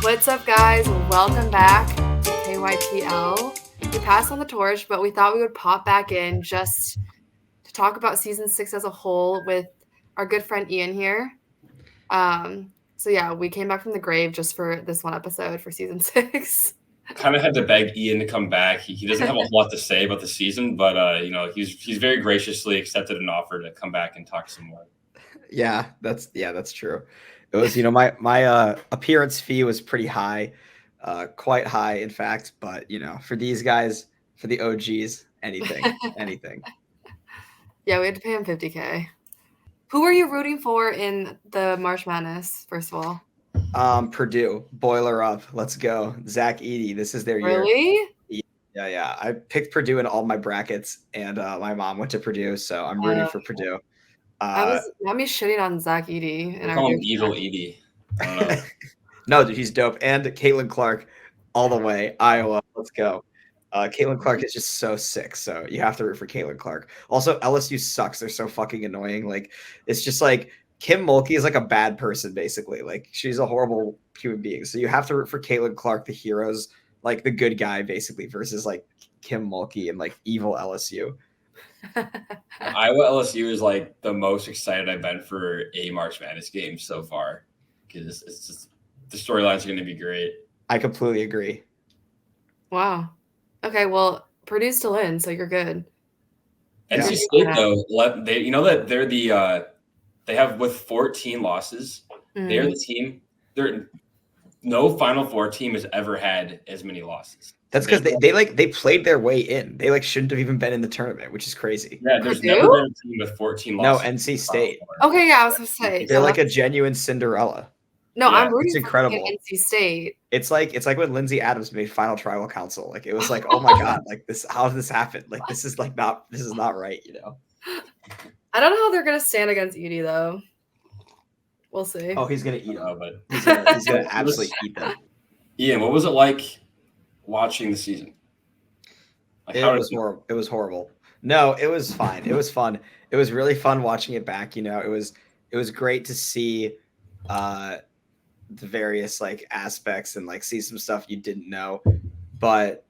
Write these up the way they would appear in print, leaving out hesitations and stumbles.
What's up, guys? Welcome back to KYTL. We passed on the torch, but we thought we would pop back in just to talk about season 6 as a whole with our good friend Ian here. So yeah, we came back from the grave just for this one episode for season 6. Kind of had to beg Ian to come back. He doesn't have a whole lot to say about the season, but he's very graciously accepted an offer to come back and talk some more. Yeah, that's true. It was, my appearance fee was pretty high, quite high, in fact. But for these guys, for the OGs, anything. Yeah, we had to pay him $50K. Who are you rooting for in the March Madness? First of all, Purdue, boiler up, let's go. Zach Edey, this is their year. Really? Yeah. I picked Purdue in all my brackets, and my mom went to Purdue, so I'm rooting for Purdue. Mommy's shitting on Zach Edey. I call him Evil Edey. I don't know. No, dude, he's dope. And Caitlin Clark, all the way. Iowa, let's go. Caitlin Clark is just so sick, so you have to root for Caitlin Clark. Also, LSU sucks. They're so fucking annoying. Like, it's just like Kim Mulkey is like a bad person, basically. Like, she's a horrible human being. So you have to root for Caitlin Clark, the heroes, like the good guy, basically, versus like Kim Mulkey and like evil LSU. Iowa LSU is like the most excited I've been for a March Madness game so far, because it's just the storylines are going to be great. I completely agree. Wow. Okay, well, Purdue's still in, so you're good. NC State though, they have with 14 losses. They're the team. No Final Four team has ever had as many losses. That's because they played their way in. They like shouldn't have even been in the tournament, which is crazy. Yeah, there's never been a team with 14 losses. No, NC State. Okay, yeah, I was gonna say they're like a genuine Cinderella. No, I'm rooting it's incredible. For NC State. It's like when Lindsay Adams made final tribal council. Like it was like, oh my god, like this, how did this happen? Like this is not right, I don't know how they're gonna stand against Edey though. We'll see. Oh, he's gonna eat them, but he's gonna absolutely eat them. Ian, what was it like watching the season? Like, it was horrible. No, it was fine. It was fun. It was really fun watching it back. It was great to see the various like aspects and like see some stuff you didn't know, but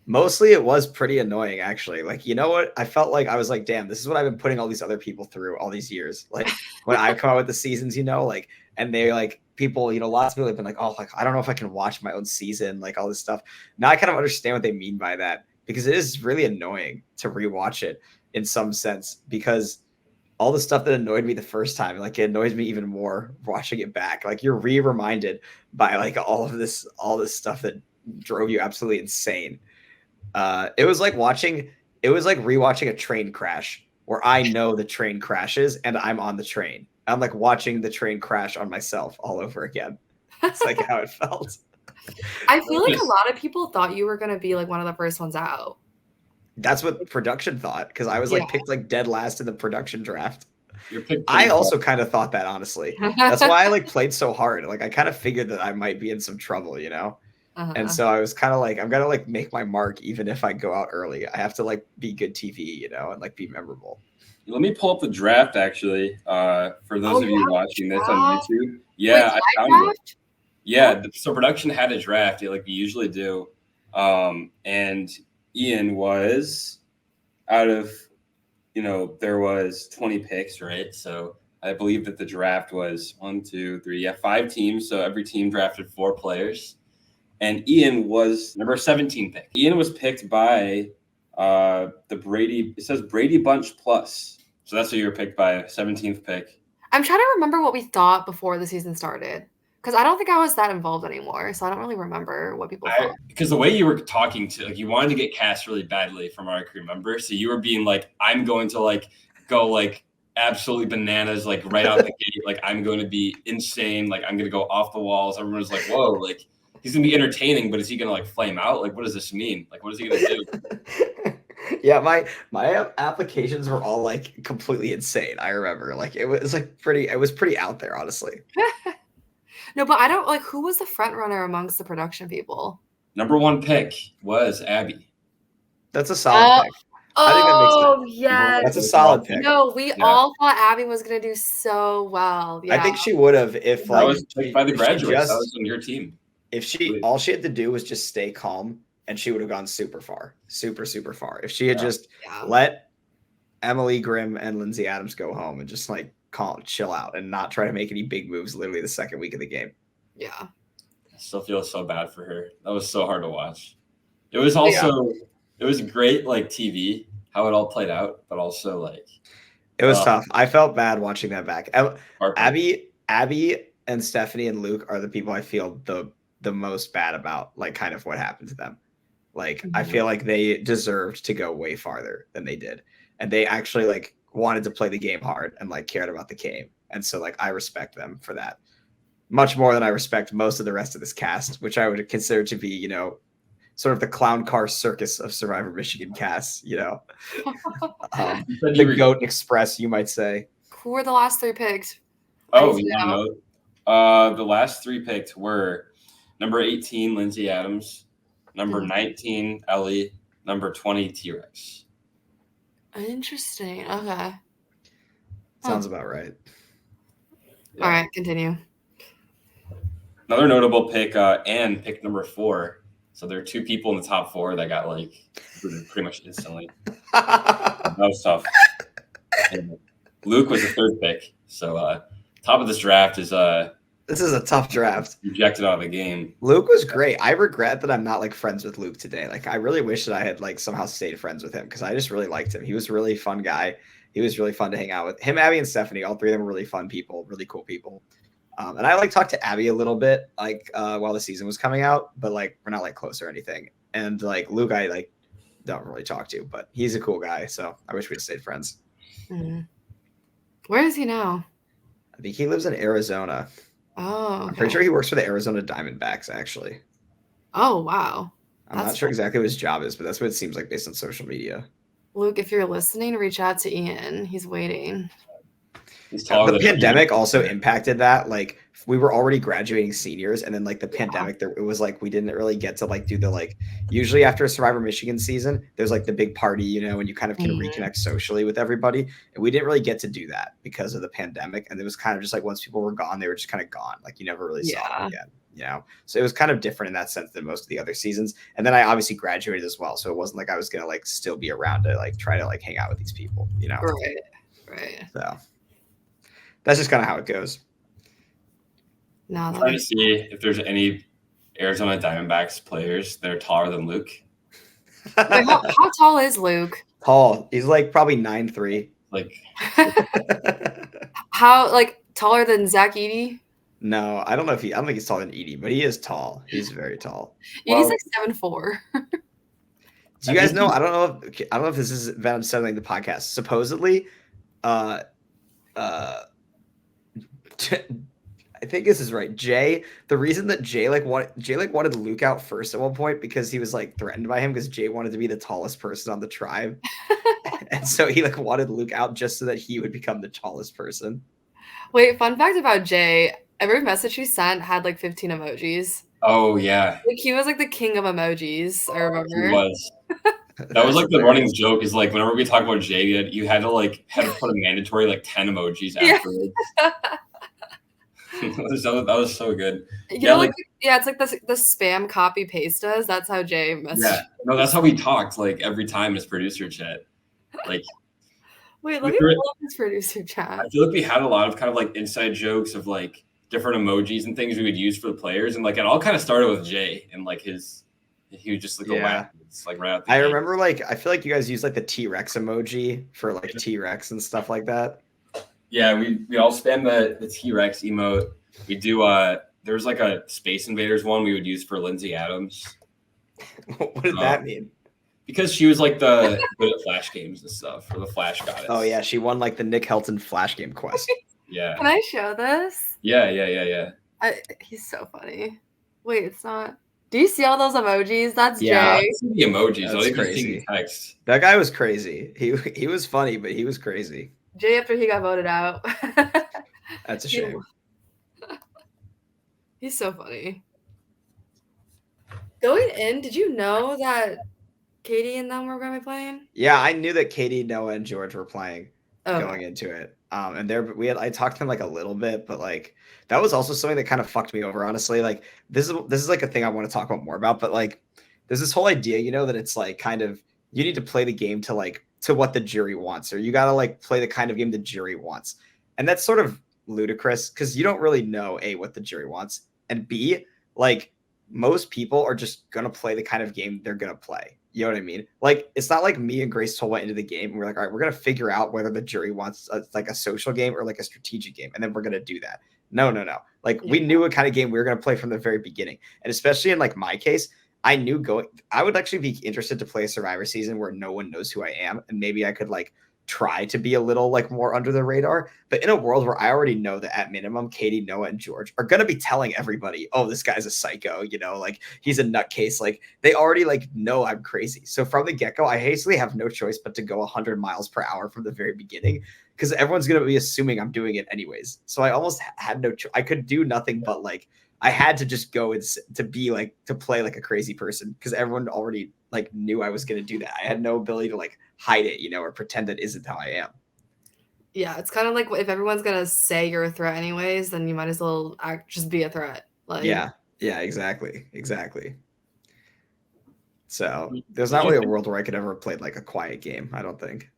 mostly it was pretty annoying actually. Like, you know what? I felt like I was like, damn, this is what I've been putting all these other people through all these years. Like when I come out with the seasons, like, and they like people, lots of people have been like, oh, like, I don't know if I can watch my own season, like all this stuff. Now I kind of understand what they mean by that, because it is really annoying to rewatch it in some sense, because all the stuff that annoyed me the first time, like it annoys me even more watching it back. Like you're reminded by like all this stuff that drove you absolutely insane. It was like rewatching a train crash where I know the train crashes and I'm on the train. I'm like watching the train crash on myself all over again. It's like how it felt. I feel like a lot of people thought you were going to be like one of the first ones out. That's what production thought, because I was like picked like dead last in the production draft. I also kind of thought that, honestly. That's why I like played so hard. Like I kind of figured that I might be in some trouble, And so I was kind of like, I'm gonna like make my mark even if I go out early. I have to like be good TV, and like be memorable. Let me pull up the draft actually. For those of you watching this on YouTube. Yeah, I found it. Yeah, so production had a draft, like we usually do. And Ian was out of, there was 20 picks, right? So I believe that the draft was 5 teams. So every team drafted 4 players. And Ian was number 17 pick. Ian was picked by the Brady. It says Brady Bunch Plus. So that's who you were picked by, 17th pick. I'm trying to remember what we thought before the season started, because I don't think I was that involved anymore. So I don't really remember what people thought. Because the way you were talking to, like, you wanted to get cast really badly from what I can remember. So you were being like, I'm going to like go like absolutely bananas, like right out the gate. Like I'm going to be insane. Like I'm going to go off the walls. Everyone's like, whoa, like he's gonna be entertaining, but is he gonna like flame out? Like, what does this mean? Like, what is he gonna do? Yeah, my applications were all like completely insane. I remember, like it was pretty out there, honestly. No, but I don't like, who was the front runner amongst the production people? Number 1 pick was Abby. That's a solid pick. I think that makes sense. Yeah, that's a solid pick. No, we all thought Abby was gonna do so well. Yeah. I think she would have if I was picked by the graduates. I was on your team. all she had to do was just stay calm, and she would have gone super far. Super far. If she had just let Emily Grimm and Lindsay Adams go home and just like chill out and not try to make any big moves literally the second week of the game. Yeah. I still feel so bad for her. That was so hard to watch. It was also it was great like TV how it all played out, but also like it was tough. I felt bad watching that back. Abby and Stephanie and Luke are the people I feel the most bad about, like kind of what happened to them. Like I feel like they deserved to go way farther than they did. And they actually like wanted to play the game hard and like cared about the game. And so like I respect them for that much more than I respect most of the rest of this cast, which I would consider to be, you know, sort of the clown car circus of Survivor Michigan casts, you know. The GOAT Express, you might say. Who were the last 3 picks? Oh, you know. The last 3 picked were number 18, Lindsay Adams, number 19, Ellie, number 20, T-Rex. Interesting. Okay. Sounds about right. Yeah. All right, continue. Another notable pick, Anne picked number 4. So there are 2 people in the top 4 that got like pretty much instantly. That was tough. And Luke was the 3rd pick. So top of this draft is this is a tough draft. Rejected out of the game. Luke was great. I regret that I'm not like friends with Luke today. Like I really wish that I had like somehow stayed friends with him because I just really liked him. He was a really fun guy. He was really fun to hang out with. Him, Abby, and Stephanie, all 3 of them were really fun people, really cool people. And I like talked to Abby a little bit like while the season was coming out, but like we're not like close or anything. And like Luke, I like don't really talk to, but he's a cool guy. So I wish we'd stayed friends. Mm-hmm. Where is he now? I think he lives in Arizona. Oh, okay. I'm pretty sure he works for the Arizona Diamondbacks, actually. Oh, wow. I'm not sure exactly what his job is, but that's what it seems like based on social media. Luke, if you're listening, reach out to Ian. He's waiting. The pandemic also impacted that. Like we were already graduating seniors, and then like the pandemic, it was like we didn't really get to like do the like. Usually after a Survivor Michigan season, there's like the big party, you know, and you kind of can reconnect socially with everybody. And we didn't really get to do that because of the pandemic. And it was kind of just like once people were gone, they were just kind of gone. Like you never really saw them again. You know, so it was kind of different in that sense than most of the other seasons. And then I obviously graduated as well, so it wasn't like I was gonna like still be around to like try to like hang out with these people. You know, right. So. That's just kind of how it goes. No, I'm trying to see if there's any Arizona Diamondbacks players that are taller than Luke. Wait, how tall is Luke? Tall. He's like probably 9'3". Like how like taller than Zach Edey? No, I don't think he's taller than Edey, but he is tall. He's very tall. Yeah, he's like 7'4". Do you guys know? I don't know if this is bad. I'm settling the podcast. Supposedly, I think this is right. The reason that Jay wanted Luke out first at one point because he was like threatened by him because Jay wanted to be the tallest person on the tribe. And so he like wanted Luke out just so that he would become the tallest person. Wait, fun fact about Jay. Every message he sent had like 15 emojis. Oh yeah. Like he was like the king of emojis, I remember. He was. That was like the running joke is like whenever we talk about Jay, you had to put a mandatory like 10 emojis afterwards. That was so good. You know, it's like the spam copy paste does. That's how Jay messaged. Yeah, no, that's how we talked like every time in his producer chat. Like, wait, let me pull up his producer chat. I feel like we had a lot of kind of like inside jokes of like different emojis and things we would use for the players, and like it all kind of started with Jay and like he was just like a whack. It's like right out the I remember like I feel like you guys use like the T-Rex emoji for like T-Rex and stuff like that. Yeah, we all spam the T-Rex emote. We do there's like a Space Invaders one we would use for Lindsay Adams. What did that mean? Because she was like the good at Flash games and stuff, or the Flash goddess. Oh yeah, she won like the Nick Helton Flash game quest. Yeah. Can I show this? Yeah. He's so funny. Wait, it's not. Do you see all those emojis? That's Jay. The emojis. That's crazy. Text. That guy was crazy. He was funny, but he was crazy. Jay after he got voted out. That's a shame. He's so funny. Going in, did you know that Katie and them were going to be playing? Yeah, I knew that Katie, Noah, and George were playing going into it. And I talked to them like a little bit, but like that was also something that kind of fucked me over, honestly. Like this is like a thing I want to talk about more about, but like there's this whole idea, you know, that it's like kind of you need to play the game to what the jury wants, or you gotta like play the kind of game the jury wants. And that's sort of ludicrous because you don't really know A, what the jury wants, and B, like most people are just gonna play the kind of game they're gonna play. You know what I mean? Like, it's not like me and Grace Toll went into the game and we're like, all right, we're gonna figure out whether the jury wants like a social game or like a strategic game, and then we're gonna do that. No. Like, we knew what kind of game we were gonna play from the very beginning, and especially in like my case, I would actually be interested to play a Survivor season where no one knows who I am, and maybe I could like try to be a little like more under the radar. But in a world where I already know that at minimum Katie, Noah, and George are gonna be telling everybody, oh, this guy's a psycho, you know, like he's a nutcase. Like they already like know I'm crazy. So from the get-go, I basically have no choice but to go 100 miles per hour from the very beginning, because everyone's gonna be assuming I'm doing it anyways. So I almost had no I could do nothing but like I had to just go to play like a crazy person, because everyone already like knew I was going to do that. I had no ability to like hide it, you know, or pretend that isn't how I am. Yeah, it's kind of like if everyone's going to say you're a threat anyways, then you might as well just be a threat. Like Yeah, exactly. So there's not really a world where I could ever have played like a quiet game, I don't think.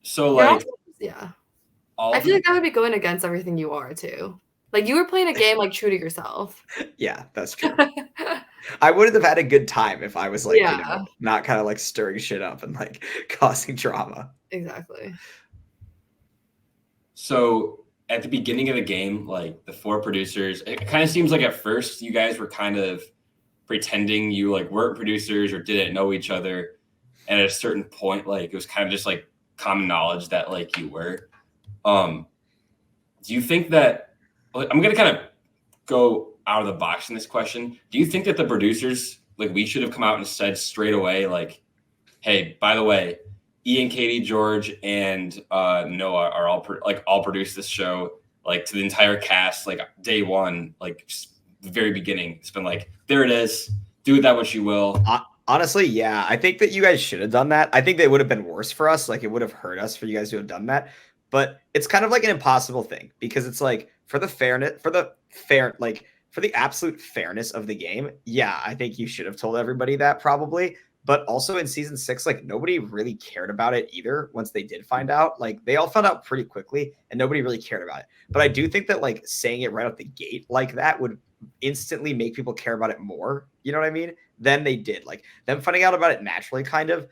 So like, yeah. I feel like that would be going against everything you are too. Like you were playing a game like true to yourself. Yeah, that's true. I wouldn't have had a good time if I was like, you know, not kind of like stirring shit up and like causing drama. Exactly. So at the beginning of the game, like the 4 producers, it kind of seems like at first you guys were kind of pretending you like weren't producers or didn't know each other. And at a certain point, like it was kind of just like common knowledge that like you were. Do you think that, I'm going to kind of go out of the box in this question. Do you think that the producers, like we should have come out and said straight away, like, hey, by the way, Ian, Katie, George, and Noah are all produced this show, like to the entire cast, like day one, like just the very beginning. It's been like, there it is. Do with that what you will. Honestly, yeah. I think that you guys should have done that. I think that would have been worse for us. Like it would have hurt us for you guys to have done that. But it's kind of like an impossible thing, because it's like for the absolute fairness of the game. Yeah, I think you should have told everybody that probably. But also in season 6, like nobody really cared about it either. Once they did find out, like they all found out pretty quickly and nobody really cared about it. But I do think that like saying it right out the gate like that would instantly make people care about it more. You know what I mean? Than they did. Like them finding out about it naturally, kind of.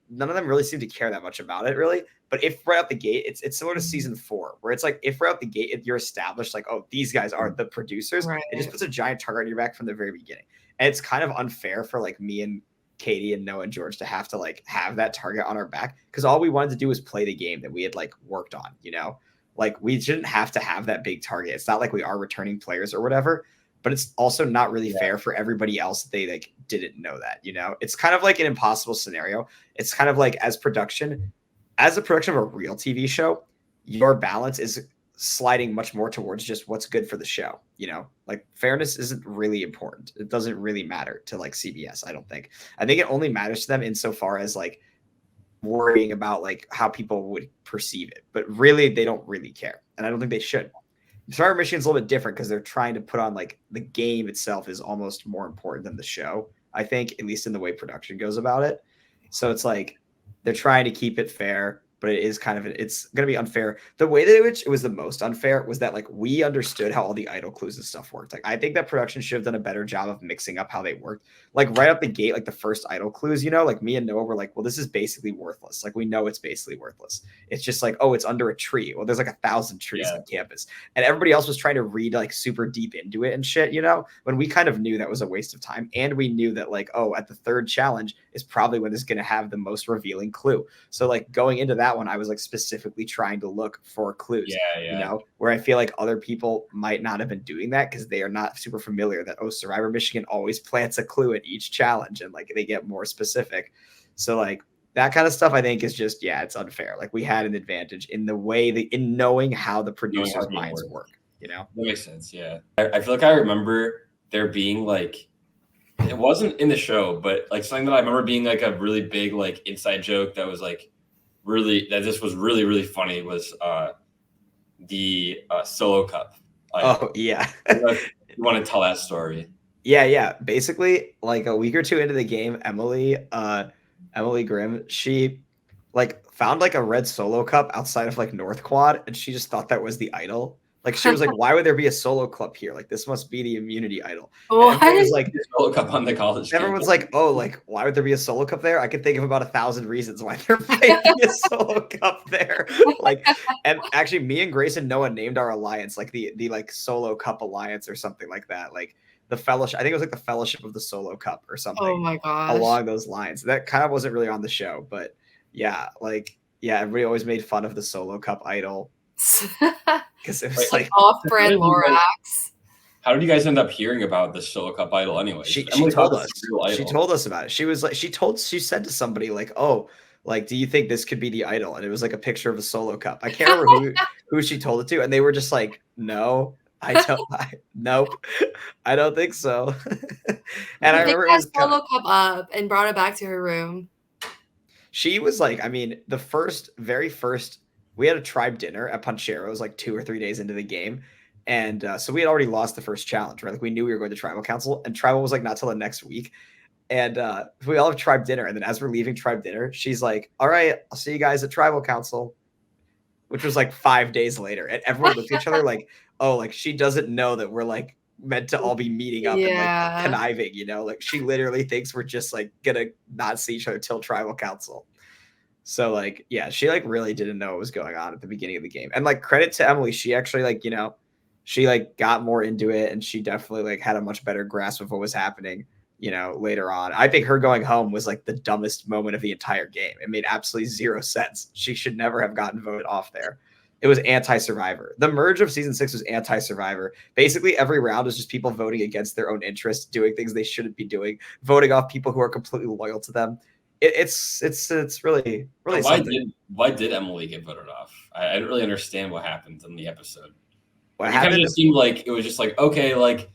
None of them really seemed to care that much about it, really. But if right out the gate, it's similar to season 4, where it's like if right out the gate you're established like, oh, these guys are the producers, right. It just puts a giant target on your back from the very beginning. And it's kind of unfair for like me and Katie and Noah and George to have to like have that target on our back, because all we wanted to do was play the game that we had like worked on, you know? Like we shouldn't have to have that big target. It's not like we are returning players or whatever, but it's also not really fair for everybody else that they like didn't know that, you know? It's kind of like an impossible scenario. It's kind of like as a production of a real TV show, your balance is sliding much more towards just what's good for the show, you know? Like fairness isn't really important. It doesn't really matter to like CBS, I don't think. I think it only matters to them insofar as like worrying about like how people would perceive it, but really they don't really care, and I don't think they should. Survivor Michigan's a little bit different because they're trying to put on like the game itself is almost more important than the show, I think, at least in the way production goes about it. So it's like they're trying to keep it fair, but it is kind of it's going to be unfair. The way that it was the most unfair was that like we understood how all the idol clues and stuff worked. Like I think that production should have done a better job of mixing up how they worked. Like right up the gate, like the first idol clues, you know, like me and Noah were like, well, this is basically worthless. Like we know it's basically worthless. It's just like, oh, it's under a tree. Well, there's like 1,000 trees on campus, and everybody else was trying to read like super deep into it and shit, you know, when we kind of knew that was a waste of time. And we knew that like, oh, at the third challenge is probably when it's going to have the most revealing clue. So like going into that one, I was like specifically trying to look for clues, you know, where I feel like other people might not have been doing that because they are not super familiar that, oh, Survivor Michigan always plants a clue at each challenge and like they get more specific. So like that kind of stuff, I think is just, it's unfair. Like we had an advantage in the way that in knowing how the producers' minds work, you know? That makes sense. Yeah. I feel like I remember there being like, it wasn't in the show, but like something that I remember being like a really big, like inside joke that was like this was really funny was the solo cup. Oh yeah. You want to tell that story? Yeah. Basically, like a week or two into the game, Emily Grimm, she like found like a red solo cup outside of like North Quad, and she just thought that was the idol. Like she was like, why would there be a solo cup here? Like this must be the immunity idol. And everyone was like, solo cup on the college. Everyone's like, oh, like why would there be a solo cup there? I could think of about 1,000 reasons why there might be a solo cup there. Like, and actually, me and Grace and Noah named our alliance like the like solo cup alliance or something like that. Like the fellowship, I think it was like the Fellowship of the Solo Cup or something. Oh my gosh. Along those lines. That kind of wasn't really on the show, but yeah, like everybody always made fun of the solo cup idol because it was like off-brand Lorax. How did you guys end up hearing about the solo cup idol anyway? She told us. She told us about it. She was like, she said to somebody like, oh, like, do you think this could be the idol? And it was like a picture of a solo cup. I can't remember who she told it to, and they were just like, no. Nope. I don't think so. And I remember it was solo cup up and brought it back to her room. She was like, I mean, the very first, we had a tribe dinner at Punchero. It was like 2 or 3 days into the game. And so we had already lost the first challenge, right? Like we knew we were going to tribal council, and tribal was like not till the next week. And we all have tribe dinner. And then as we're leaving tribe dinner, she's like, all right, I'll see you guys at tribal council, which was like 5 days later. And everyone looked at each other like, oh, like she doesn't know that we're like meant to all be meeting up and like conniving, you know, like she literally thinks we're just like gonna not see each other till tribal council. So like, yeah, she like really didn't know what was going on at the beginning of the game. And like credit to Emily, she actually like, you know, she like got more into it, and she definitely like had a much better grasp of what was happening, you know, later on. I think her going home was like the dumbest moment of the entire game. It made absolutely zero sense. She should never have gotten voted off there. It was anti-Survivor. The merge of season 6 was anti-Survivor. Basically, every round is just people voting against their own interests, doing things they shouldn't be doing, voting off people who are completely loyal to them. It's really why did Emily get voted off? I didn't really understand what happened in the episode. What it happened? Kind of just seemed like it was just like, okay, like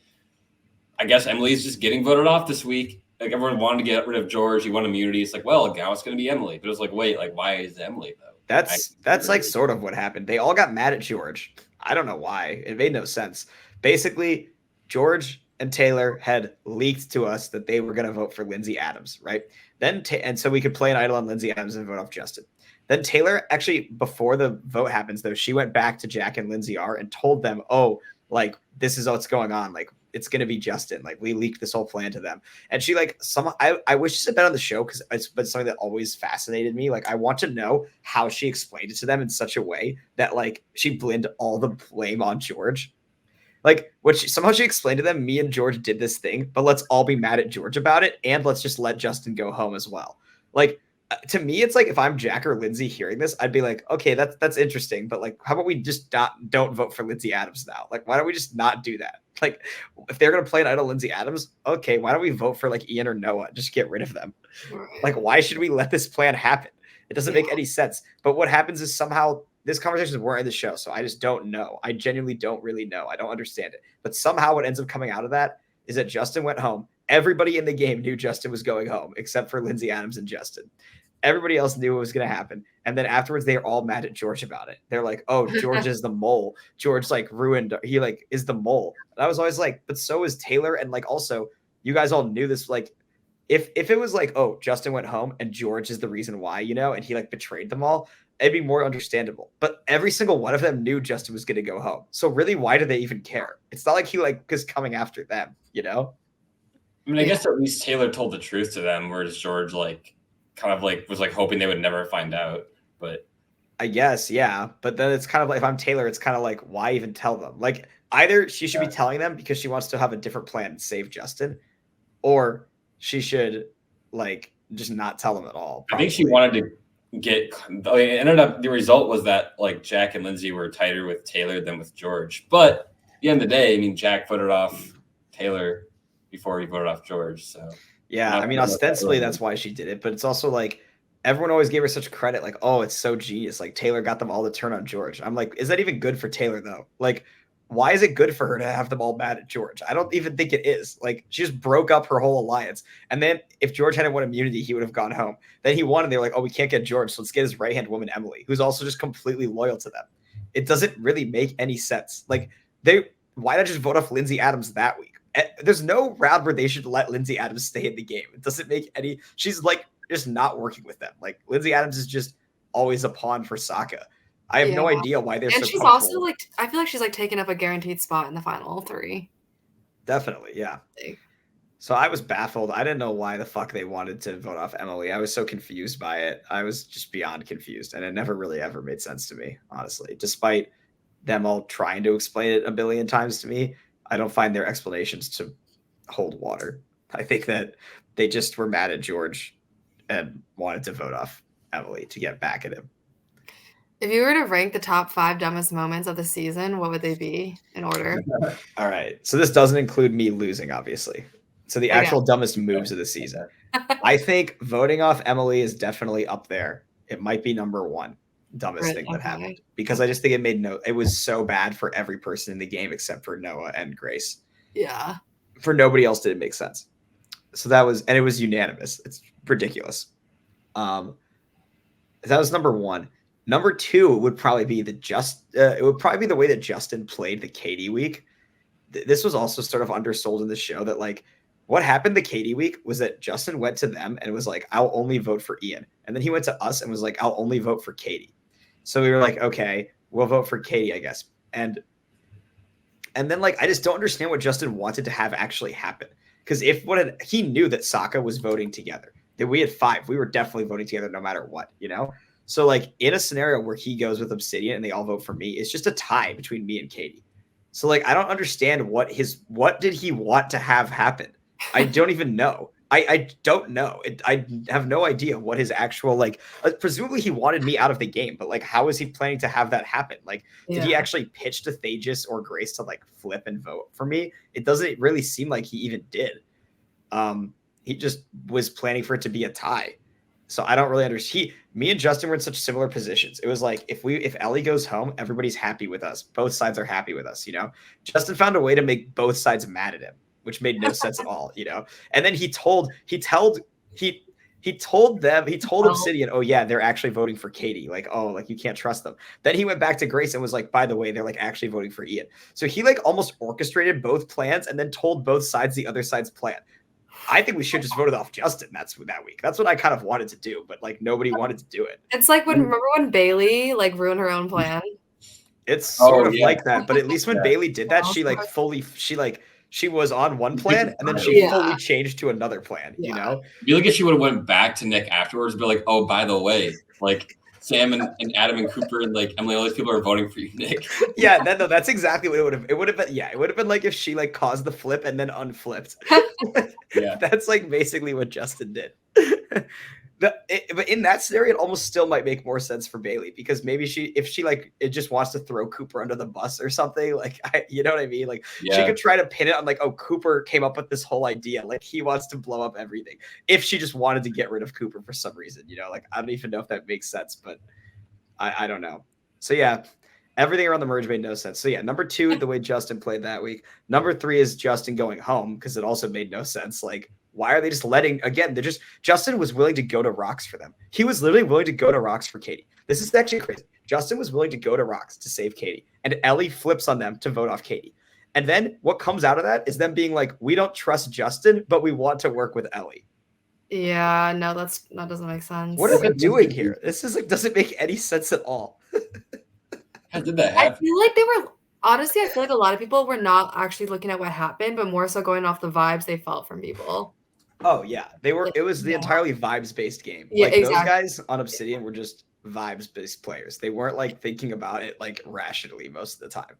I guess Emily's just getting voted off this week. Like everyone wanted to get rid of George. He won immunity. It's like, well, now it's going to be Emily. But it was like, wait, like why is it Emily though? That's like sort of what happened. They all got mad at George. I don't know why. It made no sense. Basically, George and Taylor had leaked to us that they were going to vote for Lindsay Adams, right? Then and so we could play an idol on Lindsay Adams and vote off Justin. Then Taylor, actually, before the vote happens, though, she went back to Jack and Lindsay R and told them, oh, like, this is what's going on. Like, it's going to be Justin. Like, we leaked this whole plan to them. And she, like, I wish this had been on the show because it's been something that always fascinated me. Like, I want to know how she explained it to them in such a way that, like, she blamed all the blame on George. Like, somehow she explained to them, me and George did this thing, but let's all be mad at George about it, and let's just let Justin go home as well. Like, to me, it's like if I'm Jack or Lindsay hearing this, I'd be like, okay, that's interesting, but like, how about we just don't vote for Lindsay Adams now? Like, why don't we just not do that? Like, if they're gonna play an idol Lindsay Adams, okay, why don't we vote for like Ian or Noah? Just get rid of them. Right. Like, why should we let this plan happen? It doesn't make any sense. But what happens is somehow this conversation weren't in the show, so I just don't know. I genuinely don't really know. I don't understand it. But somehow what ends up coming out of that is that Justin went home. Everybody in the game knew Justin was going home, except for Lindsay Adams and Justin. Everybody else knew what was going to happen. And then afterwards, they were all mad at George about it. They're like, oh, George is the mole. George like ruined. He like is the mole. And I was always like, but so is Taylor. And like, also, you guys all knew this. Like, if it was like, oh, Justin went home and George is the reason why, you know, and he like betrayed them all, it'd be more understandable. But every single one of them knew Justin was going to go home. So really, why do they even care? It's not like he like is coming after them, you know? I mean, I guess at least Taylor told the truth to them, whereas George like kind of like was like hoping they would never find out. But I guess, yeah. But then it's kind of like, if I'm Taylor, it's kind of like, why even tell them? Like, either she should be telling them because she wants to have a different plan and save Justin, or she should like just not tell them at all. Probably. I think she wanted to get. It ended up the result was that like Jack and Lindsay were tighter with Taylor than with George. But at the end of the day, I mean, Jack voted off Taylor before he voted off George. So yeah, I mean, ostensibly that's why she did it, but it's also like everyone always gave her such credit, like, oh, it's so genius. Like Taylor got them all to turn on George. I'm like, is that even good for Taylor though? Like, why is it good for her to have them all mad at George? I don't even think it is. Like, she just broke up her whole alliance. And then if George hadn't won immunity, he would have gone home. Then he won, and they were like, oh, we can't get George, so let's get his right-hand woman, Emily, who's also just completely loyal to them. It doesn't really make any sense. Like, why not just vote off Lindsay Adams that week? There's no round where they should let Lindsay Adams stay in the game. It doesn't make any – she's, like, just not working with them. Like, Lindsay Adams is just always a pawn for Sokka. I have no idea why they're and so she's also like, I feel like she's like taking up a guaranteed spot in the final 3. Definitely, yeah. So I was baffled. I didn't know why the fuck they wanted to vote off Emily. I was so confused by it. I was just beyond confused, and it never really ever made sense to me, honestly. Despite them all trying to explain it a billion times to me, I don't find their explanations to hold water. I think that they just were mad at George and wanted to vote off Emily to get back at him. If you were to rank the top 5 dumbest moments of the season, what would they be in order? All right. So this doesn't include me losing, obviously. So the actual dumbest moves of the season. I think voting off Emily is definitely up there. It might be number 1 dumbest thing that happened, because I just think it was so bad for every person in the game except for Noah and Grace. Yeah. For nobody else did it make sense. So it was unanimous. It's ridiculous. That was number 1. Number 2 would probably be the way that Justin played the Katie week. This was also sort of undersold in the show, that like what happened the Katie week was that Justin went to them and was like, I'll only vote for Ian. And then he went to us and was like, I'll only vote for Katie. So we were like, okay, we'll vote for Katie, I guess. And then like, I just don't understand what Justin wanted to have actually happen. Because he knew that Sokka was voting together, that we had 5, we were definitely voting together no matter what, you know? So like in a scenario where he goes with Obsidian and they all vote for me, it's just a tie between me and Katie. So like, I don't understand what did he want to have happen? I don't even know. I don't know. I have no idea what his actual, like, presumably he wanted me out of the game, but like, how is he planning to have that happen? Like, did he actually pitch to Thages or Grace to like flip and vote for me? It doesn't really seem like he even did. He just was planning for it to be a tie. So I don't really understand. Me and Justin were in such similar positions. It was like, if Ellie goes home, everybody's happy with us. Both sides are happy with us, you know? Justin found a way to make both sides mad at him, which made no sense at all, you know? And then he told Obsidian, oh yeah, they're actually voting for Katie. Like, oh, like you can't trust them. Then he went back to Grace and was like, by the way, they're like actually voting for Ian. So he like almost orchestrated both plans and then told both sides the other side's plan. I think we should just voted off Justin that week. That's what I kind of wanted to do, but like nobody wanted to do it. It's like remember when Bailey like ruined her own plan? It's sort of like that, but at least when Bailey did that, she was on one plan and then she fully changed to another plan, you know? I feel like if she would have went back to Nick afterwards, be like, oh, by the way, like Sam and Adam and Cooper and like Emily, all these people are voting for you, Nick. Yeah, no, that's exactly what it would have. It would have been, it would have been like if she like caused the flip and then unflipped. Yeah, that's like basically what Justin did. But in that scenario, it almost still might make more sense for Bailey, because maybe if she like it just wants to throw Cooper under the bus or something, like you know what I mean? Like she could try to pin it on like, oh, Cooper came up with this whole idea, like he wants to blow up everything. If she just wanted to get rid of Cooper for some reason, you know, like I don't even know if that makes sense, but I don't know. So yeah, everything around the merge made no sense. So yeah, number 2, the way Justin played that week. Number 3 is Justin going home, because it also made no sense. Like, why are they just Justin was willing to go to rocks for them. He was literally willing to go to rocks for Katie. This is actually crazy. Justin was willing to go to rocks to save Katie, and Ellie flips on them to vote off Katie. And then what comes out of that is them being like, we don't trust Justin, but we want to work with Ellie. Yeah, no, that doesn't make sense. What are we doing here? This is like doesn't make any sense at all. How did that happen? I feel like I feel like a lot of people were not actually looking at what happened, but more so going off the vibes they felt from people. Oh yeah, they were. It was the entirely vibes-based game. Yeah, like exactly. Those guys on Obsidian were just vibes-based players. They weren't like thinking about it like rationally most of the time.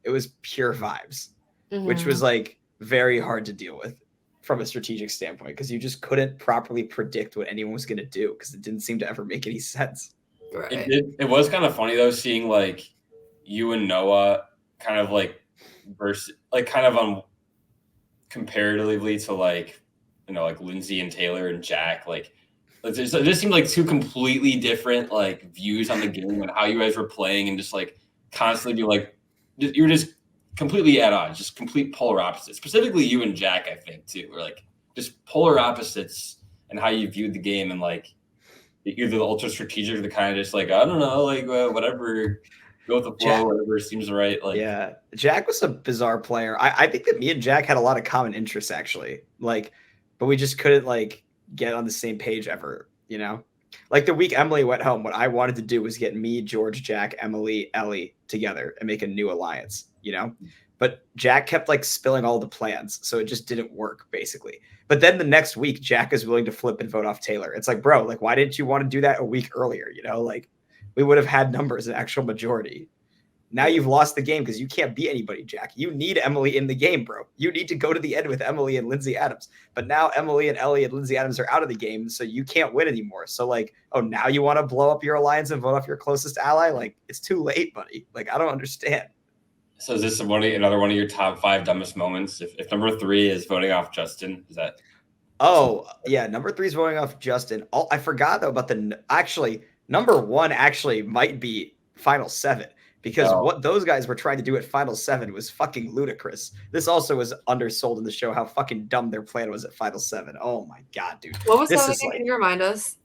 It was pure vibes, which was like very hard to deal with from a strategic standpoint, because you just couldn't properly predict what anyone was going to do, because it didn't seem to ever make any sense. Right. It was kind of funny though, seeing like you and Noah kind of like versus like kind of on comparatively to like, you know, like Lindsay and Taylor and Jack, like it just seemed like 2 completely different like views on the game and how you guys were playing, and just like constantly be like, you were just completely at odds, just complete polar opposites. Specifically, you and Jack, I think too, were like just polar opposites in how you viewed the game, and like either the ultra strategic or the kind of just like I don't know, like whatever, go with the flow, whatever seems right. Like yeah, Jack was a bizarre player. I think that me and Jack had a lot of common interests actually, like, but we just couldn't like get on the same page ever, you know. Like the week Emily went home, what I wanted to do was get me, George, Jack, Emily, Ellie together and make a new alliance, you know? But Jack kept like spilling all the plans. So it just didn't work basically. But then the next week, Jack is willing to flip and vote off Taylor. It's like, bro, like, why didn't you want to do that a week earlier? You know, like we would have had numbers, an actual majority. Now you've lost the game because you can't beat anybody, Jack. You need Emily in the game, bro. You need to go to the end with Emily and Lindsay Adams. But now Emily and Ellie and Lindsay Adams are out of the game, so you can't win anymore. So, like, oh, now you want to blow up your alliance and vote off your closest ally? Like, it's too late, buddy. Like, I don't understand. So is this another one of your top 5 dumbest moments? If number 3 is voting off Justin, is that? Oh, yeah. Number 3 is voting off Justin. I forgot, though, about number 1 actually might be Final 7. Because what those guys were trying to do at Final 7 was fucking ludicrous. This also was undersold in the show how fucking dumb their plan was at Final 7. Oh my god, dude. What was that again? Can you remind us?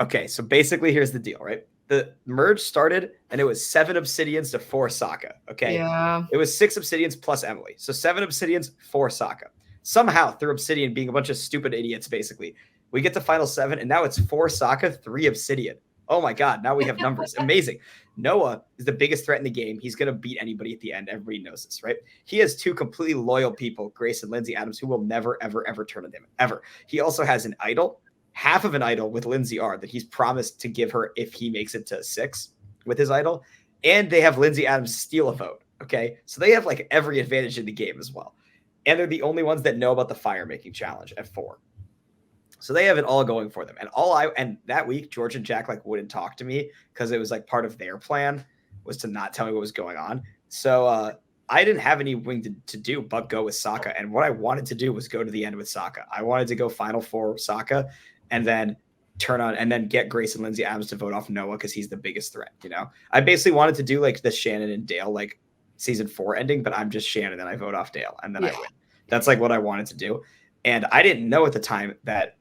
Okay, so basically here's the deal, right? The merge started and it was 7 Obsidians to 4 Sokka, okay? Yeah. It was 6 Obsidians plus Emily. So 7 Obsidians, 4 Sokka. Somehow, through Obsidian being a bunch of stupid idiots, basically, we get to Final 7 and now it's 4 Sokka, 3 Obsidian. Oh my god, now we have numbers. Amazing. Noah is the biggest threat in the game. He's going to beat anybody at the end. Everybody knows this, right? He has 2 completely loyal people, Grace and Lindsay Adams, who will never, ever, ever turn on him, ever. He also has an idol, half of an idol with Lindsay R that he's promised to give her if he makes it to 6 with his idol. And they have Lindsay Adams steal a vote, okay? So they have like every advantage in the game as well. And they're the only ones that know about the fire making challenge at 4. So they have it all going for them. And that week, George and Jack like wouldn't talk to me because it was like part of their plan was to not tell me what was going on. So I didn't have anything to do but go with Sokka. And what I wanted to do was go to the end with Sokka. I wanted to go Final 4 Sokka and then turn on and then get Grace and Lindsay Adams to vote off Noah because he's the biggest threat, you know? I basically wanted to do like the Shannon and Dale like season 4 ending, but I'm just Shannon and I vote off Dale and then I win. That's like what I wanted to do. And I didn't know at the time that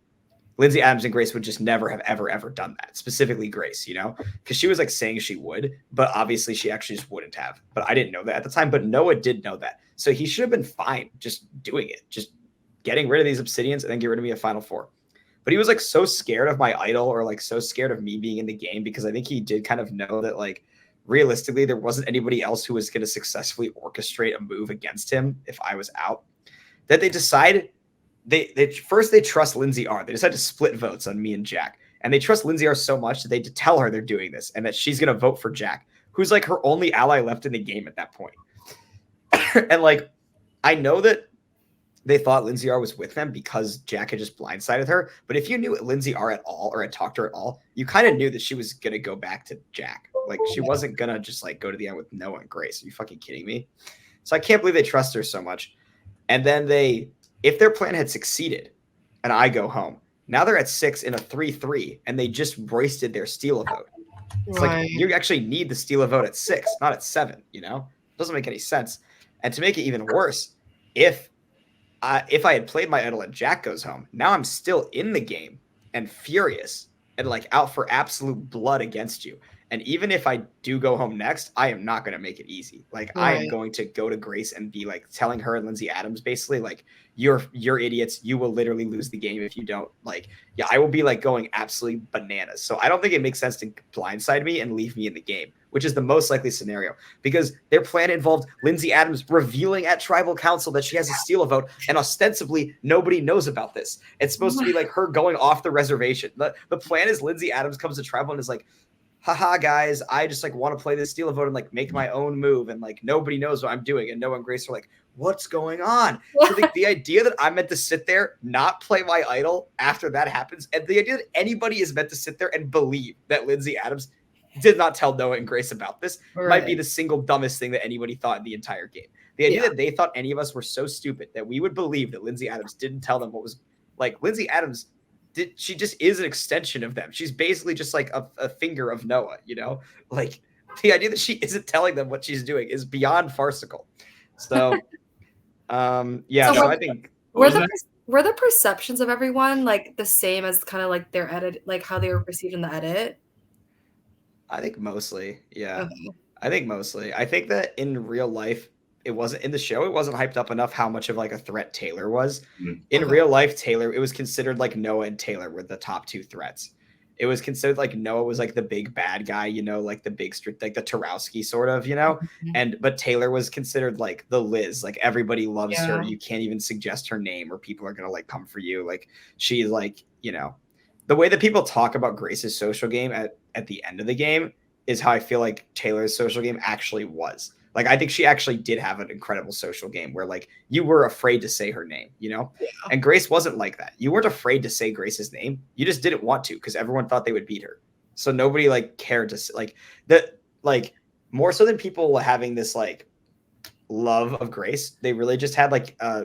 Lindsay Adams and Grace would just never have ever done that. Specifically Grace, you know, because she was like saying she would, but obviously she actually just wouldn't have. But I didn't know that at the time. But Noah did know that. So he should have been fine just doing it, just getting rid of these Obsidians and then get rid of me at Final 4. But he was like so scared of my idol or like so scared of me being in the game because I think he did kind of know that like realistically there wasn't anybody else who was going to successfully orchestrate a move against him if I was out, that they decided they trust Lindsay R. They decided to split votes on me and Jack. And they trust Lindsay R so much that they tell her they're doing this and that she's going to vote for Jack, who's like her only ally left in the game at that point. And like, I know that they thought Lindsay R was with them because Jack had just blindsided her. But if you knew Lindsay R at all or had talked to her at all, you kind of knew that she was going to go back to Jack. Like she wasn't going to just like go to the end with Noah and Grace. Are you fucking kidding me? So I can't believe they trust her so much. And then if their plan had succeeded and I go home, now they're at 6 in a 3-3 and they just wasted their steal a vote. It's like you actually need the steal a vote at 6, not at 7, you know? It doesn't make any sense. And to make it even worse, if I had played my idol and Jack goes home, now I'm still in the game and furious and like out for absolute blood against you. And even if I do go home next, I am not going to make it easy. Like I am going to go to Grace and be like telling her and Lindsay Adams basically like, you're idiots. You will literally lose the game if you don't like, yeah, I will be like going absolutely bananas. So I don't think it makes sense to blindside me and leave me in the game, which is the most likely scenario because their plan involved Lindsay Adams revealing at tribal council that she has a steal a vote. And ostensibly nobody knows about this. It's supposed to be like her going off the reservation. The plan is Lindsay Adams comes to tribal and is like, haha, guys, I just like want to play this steal a vote and like make my own move. And like, nobody knows what I'm doing. And Noah and Grace are like, what's going on? So the idea that I'm meant to sit there, not play my idol after that happens. And the idea that anybody is meant to sit there and believe that Lindsay Adams did not tell Noah and Grace about this might be the single dumbest thing that anybody thought in the entire game. The idea that they thought any of us were so stupid that we would believe that Lindsay Adams didn't tell them what was like Lindsay Adams she just is an extension of them. She's basically just like a finger of Noah, you know, like the idea that she isn't telling them what she's doing is beyond farcical. So, so I think were the perceptions of everyone like the same as kind of like their edit, like how they were perceived in the edit? I think mostly, yeah. Okay. I think mostly. I think that in real life, it wasn't in the show. It wasn't hyped up enough how much of like a threat Taylor was. In real life, Taylor, it was considered like Noah and Taylor were the top two threats. It was considered like Noah was like the big bad guy, like the big like the Tarowski sort of, but Taylor was considered like the Liz, like everybody loves her. You can't even suggest her name or people are gonna like come for you. Like she's like, the way that people talk about Grace's social game at the end of the game is how I feel like Taylor's social game actually was. Like, I think she actually did have an incredible social game where, like, you were afraid to say her name, Yeah. And Grace wasn't like that. You weren't afraid to say Grace's name. You just didn't want to because everyone thought they would beat her. So nobody, like, cared to, like, more so than people having this, like, love of Grace, they really just had, like, a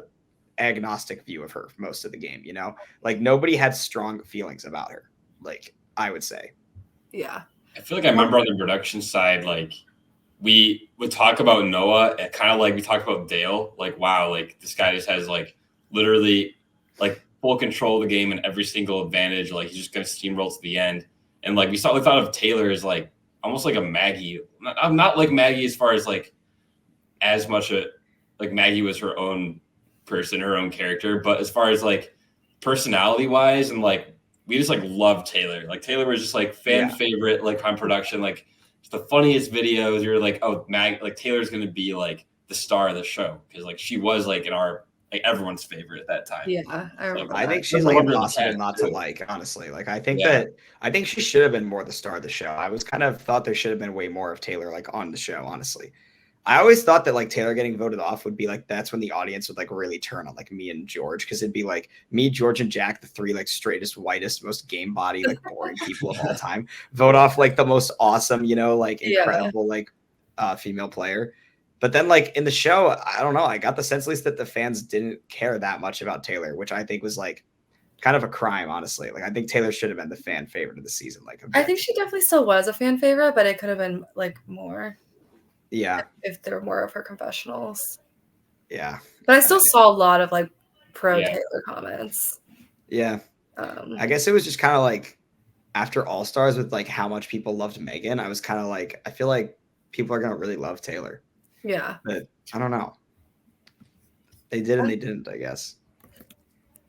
agnostic view of her most of the game, Like, nobody had strong feelings about her, like, I would say. Yeah. I feel like I remember on the production side, like, we would talk about Noah and kind of like we talked about Dale, like, wow, like this guy just has like literally like full control of the game and every single advantage. Like he's just going to steamroll to the end. And like we thought of Taylor as like almost like a Maggie. I'm not like Maggie as far as like as much like Maggie was her own person, her own character. But as far as like personality wise and like we just like loved Taylor. Like Taylor was just like fan favorite, like on production, like the funniest videos. You're like, oh, like Taylor's gonna be like the star of the show because like she was like in our like everyone's favorite at that time. Yeah, I think she's like impossible not to like. Honestly, like I think she should have been more the star of the show. I was kind of thought there should have been way more of Taylor like on the show. Honestly, I always thought that like Taylor getting voted off would be like that's when the audience would like really turn on like me and George because it'd be like me, George, and Jack, the three like straightest, whitest, most game body, like boring people of all time, vote off like the most awesome, like incredible like female player. But then like in the show, I don't know, I got the sense at least that the fans didn't care that much about Taylor, which I think was like kind of a crime, honestly. Like I think Taylor should have been the fan favorite of the season. Like I think she definitely still was a fan favorite, but it could have been like more. Yeah. If there were more of her confessionals. Yeah. But I still saw a lot of like pro Taylor comments. Yeah. I guess it was just kind of like after Allstars with like how much people loved Megan, I was kind of like, I feel like people are going to really love Taylor. Yeah. But I don't know. They did and they didn't, I guess.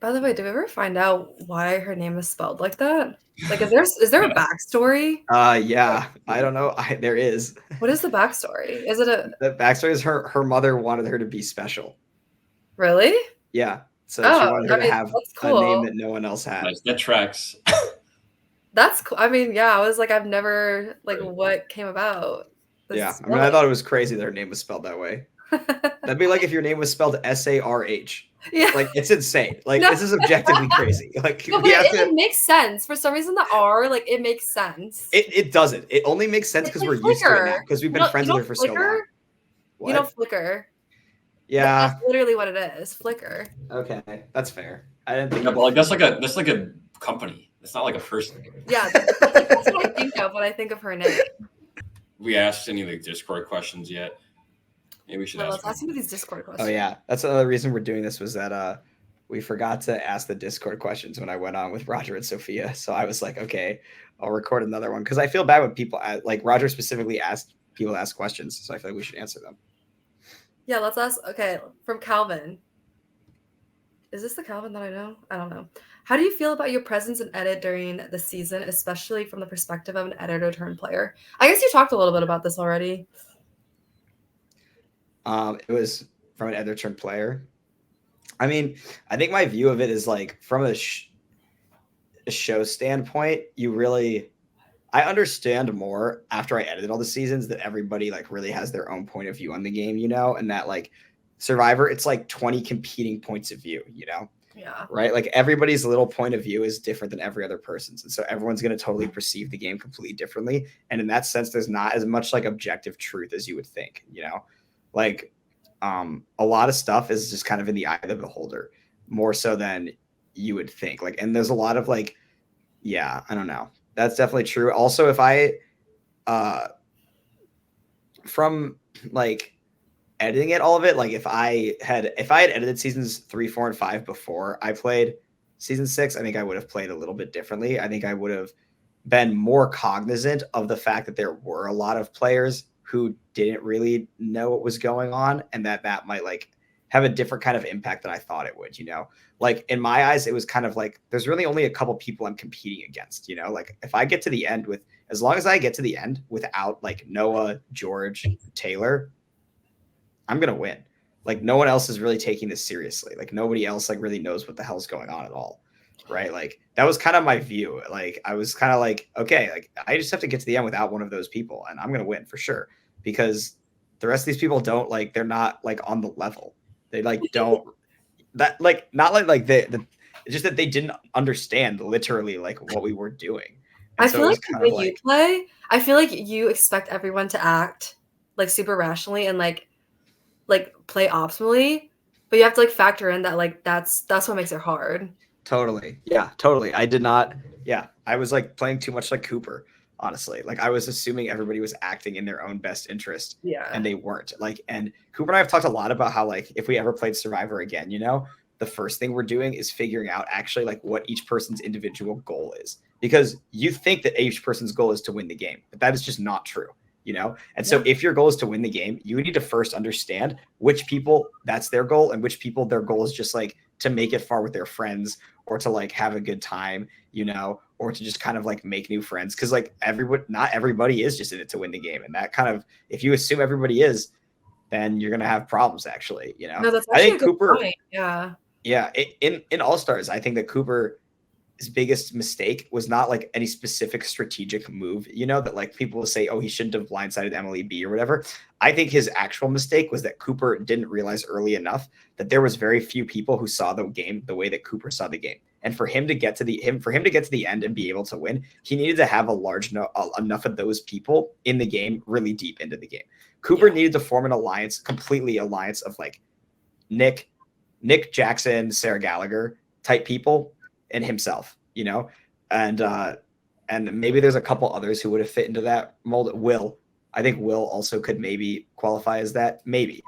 By the way, did we ever find out why her name is spelled like that? Like, is there a backstory? Yeah, I don't know. There is. What is the backstory? Is it the backstory is her mother wanted her to be special. Really? Yeah. So she wanted her to have a name that no one else had. Nice. That tracks. That's cool. I mean, yeah, I was like, I've never like what came about. Yeah, I mean, I thought it was crazy that her name was spelled that way. That'd be like if your name was spelled Sarh. Yeah, like it's insane. Like this is objectively crazy. Like it makes sense for some reason. The R, like it makes sense. It doesn't. It only makes sense because we're used to it now because we've been friends with her for so long. What? You know, Flickr. Yeah, that's literally what it is. Flickr. Okay, that's fair. I didn't think. Yeah, but like that's like a company. It's not like a person. Yeah, that's what I think of when I think of her name. We asked any of the Discord questions yet? Maybe we should let's ask some of these Discord questions. Oh yeah, that's another reason we're doing this was that we forgot to ask the Discord questions when I went on with Roger and Sophia. So I was like, okay, I'll record another one because I feel bad when people like Roger specifically asked people to ask questions, so I feel like we should answer them. Yeah, let's ask. Okay, from Calvin. Is this the Calvin that I know? I don't know. How do you feel about your presence in edit during the season, especially from the perspective of an editor turned player? I guess you talked a little bit about this already. It was from an editor turned player. I mean, I think my view of it is like from a show standpoint, I understand more after I edited all the seasons that everybody like really has their own point of view on the game, and that like Survivor, it's like 20 competing points of view, Yeah. Right? Like everybody's little point of view is different than every other person's. And so everyone's going to totally perceive the game completely differently. And in that sense, there's not as much like objective truth as you would think, Like a lot of stuff is just kind of in the eye of the beholder, more so than you would think. Like, and there's a lot of like, yeah, I don't know. That's definitely true. Also, if I from like editing it, all of it, like if I had edited seasons 3, 4, and 5 before I played season 6, I think I would have played a little bit differently. I think I would have been more cognizant of the fact that there were a lot of players who didn't really know what was going on, and that might like have a different kind of impact than I thought it would, Like in my eyes, it was kind of like there's really only a couple people I'm competing against, Like if I get to the end as long as I get to the end without like Noah, George, Taylor, I'm going to win. Like no one else is really taking this seriously. Like nobody else like really knows what the hell's going on at all. Right. Like that was kind of my view. Like I was kind of like, okay, like I just have to get to the end without one of those people and I'm going to win for sure, because the rest of these people don't like, they're not like on the level. They like, don't that like, not like it's just that they didn't understand literally like what we were doing. And I feel like the way you play, I feel like you expect everyone to act like super rationally and like play optimally, but you have to like factor in that like that's what makes it hard. Totally. Yeah, totally. I did not. Yeah, I was like playing too much like Cooper, honestly. Like I was assuming everybody was acting in their own best interest. Yeah. And they weren't. Like, and Cooper and I have talked a lot about how like if we ever played Survivor again, the first thing we're doing is figuring out actually like what each person's individual goal is. Because you think that each person's goal is to win the game, but that is just not true. And so if your goal is to win the game, you need to first understand which people that's their goal and which people their goal is just like to make it far with their friends or to like have a good time, or to just kind of like make new friends. Cause like not everybody is just in it to win the game. And that kind of, if you assume everybody is, then you're going to have problems actually, No, that's actually I think a good Cooper, point. Yeah. Yeah. In Allstars, I think that Cooper, his biggest mistake was not like any specific strategic move, that like people will say, oh, he shouldn't have blindsided MLEB or whatever. I think his actual mistake was that Cooper didn't realize early enough that there was very few people who saw the game the way that Cooper saw the game. And for him to get to the end and be able to win, he needed to have enough of those people in the game, really deep into the game. Cooper needed to form an alliance of like Nick Jackson, Sarah Gallagher type people, and himself, and maybe there's a couple others who would have fit into that mold. I think Will also could maybe qualify as that, maybe.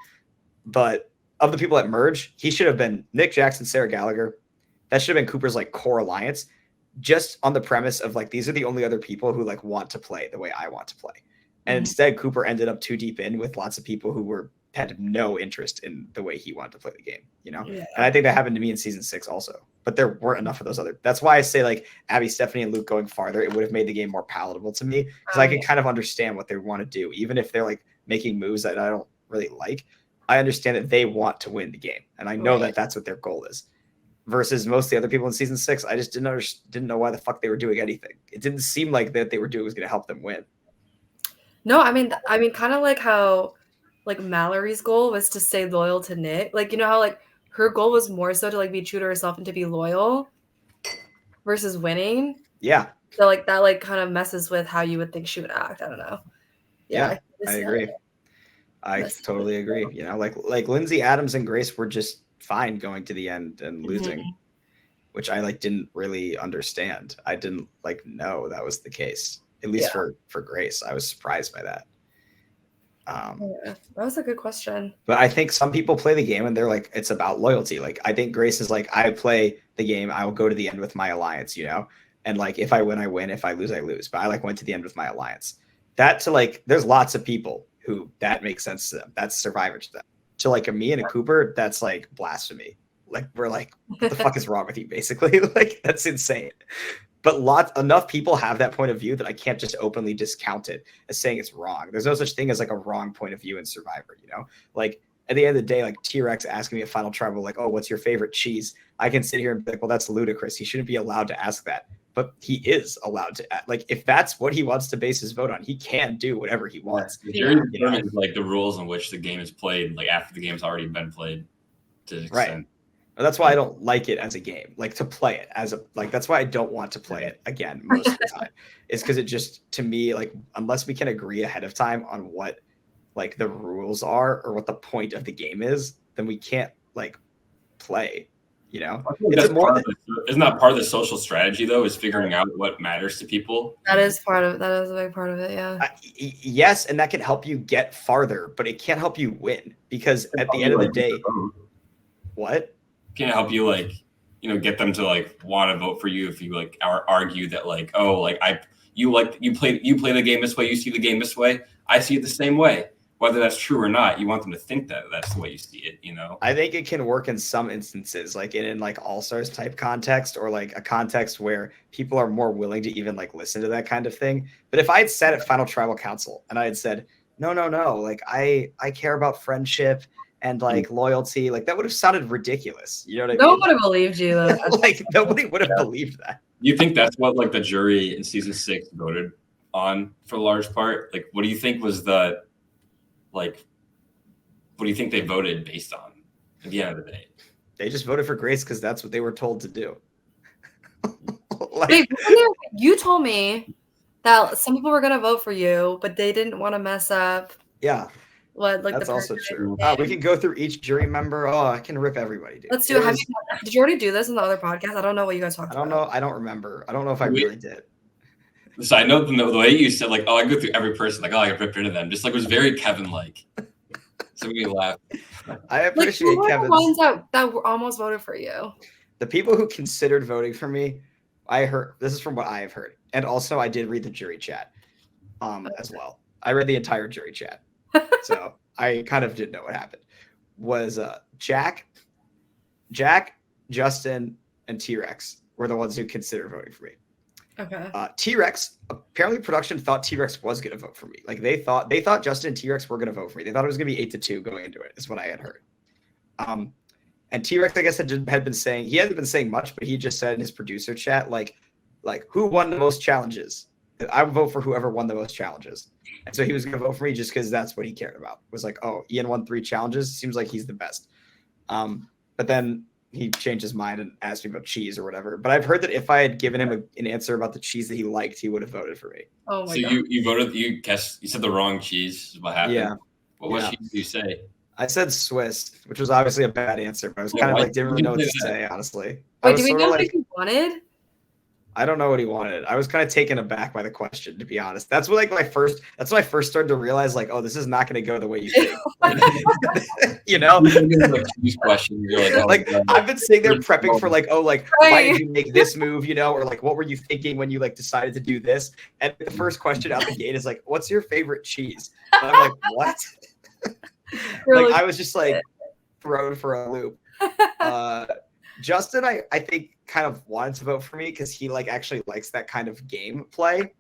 But of the people that merge, he should have been Nick Jackson, Sarah Gallagher. That should have been Cooper's like core alliance, just on the premise of like these are the only other people who like want to play the way I want to play. And instead, Cooper ended up too deep in with lots of people who had no interest in the way he wanted to play the game, Yeah. And I think that happened to me in season 6 also. But there weren't enough of those other. That's why I say like Abby, Stephanie, and Luke going farther, it would have made the game more palatable to me because I can kind of understand what they want to do, even if they're like making moves that I don't really like. I understand that they want to win the game, and I know that that's what their goal is. Versus most of the other people in season 6, I just didn't know why the fuck they were doing anything. It didn't seem like that they were doing was going to help them win. No, I mean, kind of like how like Mallory's goal was to stay loyal to Nick. Like, how like her goal was more so to like be true to herself and to be loyal versus winning. Yeah. So like that like kind of messes with how you would think she would act. I don't know. Yeah, I agree. I totally agree. Like Lindsay, Adams, and Grace were just fine going to the end and losing, which I like didn't really understand. I didn't like know that was the case, at least for Grace. I was surprised by that. That was a good question. But I think some people play the game and they're like, it's about loyalty. Like I think Grace is like, I play the game, I will go to the end with my alliance, and like if I win, I win. If I lose, I lose. But I like went to the end with my alliance. That to like, there's lots of people who that makes sense to them. That's Survivor to them. To like me and a Cooper, that's like blasphemy. Like we're like, what the fuck is wrong with you? Basically, like that's insane. But enough people have that point of view that I can't just openly discount it as saying it's wrong. There's no such thing as like a wrong point of view in Survivor, Like at the end of the day, like T-Rex asking me a final tribal, like, oh, what's your favorite cheese? I can sit here and be like, well, that's ludicrous. He shouldn't be allowed to ask that. But he is allowed to, like, if that's what he wants to base his vote on, he can do whatever he wants. The jury determines like the rules in which the game is played, like after the game's already been played to an extent. Right. That's why I don't like it as a game, like to play it as that's why I don't want to play it again most of the time. Is because it just, to me, like, unless we can agree ahead of time on what like the rules are or what the point of the game is, then we can't like play, You know, isn't that part of the social strategy though? Is figuring out what matters to people. That is a big part of it. Yeah. Yes, and that can help you get farther, but it can't help you win because at the end of the day, what? Can't help you like, you know, get them to like want to vote for you if you like argue that like, oh, like you play the game this way, you see the game this way, I see it the same way. Whether that's true or not, you want them to think that that's the way you see it, you know? I think it can work in some instances, like in like All-Stars type context or like a context where people are more willing to even like listen to that kind of thing. But if I had sat at Final Tribal Council and I had said, no, like I care about friendship and like loyalty, like that would have sounded ridiculous. You know what I mean? No one would have believed you. Like nobody would have believed that. You think that's what like the jury in season 6 voted on for the large part? Like, what do you think was the like, what do you think they voted based on at the end of the day? They just voted for Grace because that's what they were told to do. Like, wait, you told me that some people were going to vote for you, but they didn't want to mess up. Yeah. What, like that's also true. We can go through each jury member. Oh, I can rip everybody, dude. Let's do it. Did you already do this in the other podcast? I don't know what you guys talked about. I don't know. I don't remember. I don't know if I really did. So I know the way you said, like, oh, I go through every person, like, oh, I ripped into them. Just like, it was very Kevin-like. So we laughed. I appreciate Kevin's. The ones that almost voted for you. The people who considered voting for me, I heard, this is from what I have heard. And also I did read the jury chat as well. I read the entire jury chat. So I kind of didn't know what happened. Was Jack, Justin, and T-Rex were the ones who considered voting for me. Okay. T-Rex, apparently production thought T-Rex was going to vote for me. Like they thought Justin and T-Rex were going to vote for me. They thought it was going to be 8-2 going into it, is what I had heard. And T-Rex, I guess, had been saying, he hadn't been saying much, but he just said in his producer chat, like who won the most challenges? I would vote for whoever won the most challenges. And so he was going to vote for me just because that's what he cared about. It was like, oh, Ian won 3 challenges. Seems like he's the best. But then he changed his mind and asked me about cheese or whatever. But I've heard that if I had given him an answer about the cheese that he liked, he would have voted for me. Oh my God. So you voted, you said the wrong cheese. What happened? Yeah. What cheese did you say? I said Swiss, which was obviously a bad answer, but I was kind of like, didn't really know what to say, honestly. Wait, do we know what he wanted? I don't know what he wanted. I was kind of taken aback by the question, to be honest. That's when I first started to realize, like, oh, this is not going to go the way you think. You know? Question. You're like, I've been sitting there prepping for like, oh, like, why did you make this move, you know? Or like, what were you thinking when you like decided to do this? And the first question out the gate is like, what's your favorite cheese? And I'm like, what? Really? Like, I was just like thrown for a loop. Justin, I think kind of wanted to vote for me because he like actually likes that kind of game play,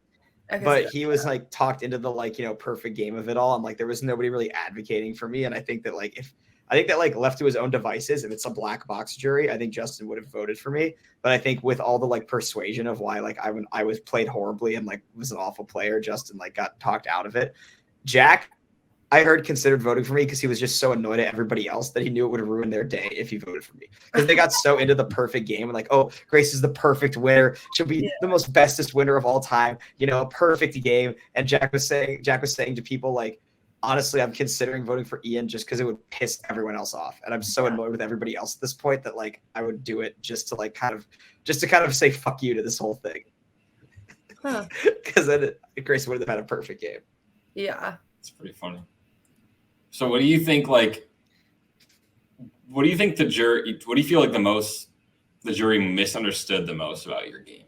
but he was like talked into the like, you know, perfect game of it all. And like, there was nobody really advocating for me. And I think that like left to his own devices, if it's a black box jury, I think Justin would have voted for me. But I think with all the like persuasion of why, like I was played horribly and like was an awful player, Justin like got talked out of it. Jack, I heard considered voting for me because he was just so annoyed at everybody else that he knew it would ruin their day if he voted for me. Because they got so into the perfect game and like, oh, Grace is the perfect winner. She'll be the most bestest winner of all time. You know, a perfect game. And Jack was saying to people like, honestly, I'm considering voting for Ian just because it would piss everyone else off. And I'm so annoyed with everybody else at this point that like I would do it just to kind of say fuck you to this whole thing. Because then Grace would have had a perfect game. Yeah. It's pretty funny. So what do you think, like, what do you think what do you feel like the jury misunderstood the most about your game?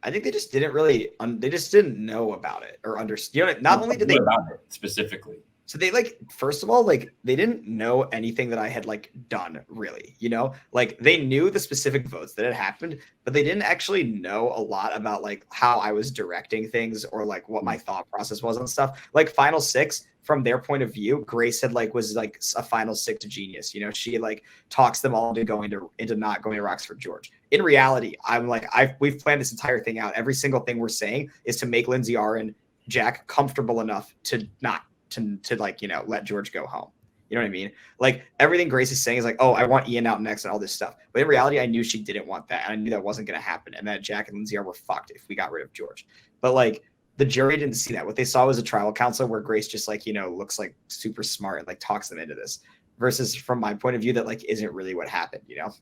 I think they just didn't really, they just didn't know about it or understand. You know, not only did they about it specifically. So they like, first of all, like they didn't know anything that I had like done really, you know, like they knew the specific votes that had happened, but they didn't actually know a lot about like how I was directing things or like what my thought process was on stuff. Like Final Six, from their point of view, Grace had like was like a Final Six genius. You know, she like talks them all into not going to Roxford George. In reality, I'm like, we've planned this entire thing out. Every single thing we're saying is to make Lindsay and Jack comfortable enough to not to like, you know, let George go home. You know what I mean? Like everything Grace is saying is like, oh, I want Ian out next and all this stuff. But in reality, I knew she didn't want that. And I knew that wasn't going to happen. And that Jack and Lindsay were fucked if we got rid of George. But like the jury didn't see that. What they saw was a tribal council where Grace just like, you know, looks like super smart and like talks them into this versus from my point of view, that like isn't really what happened, you know?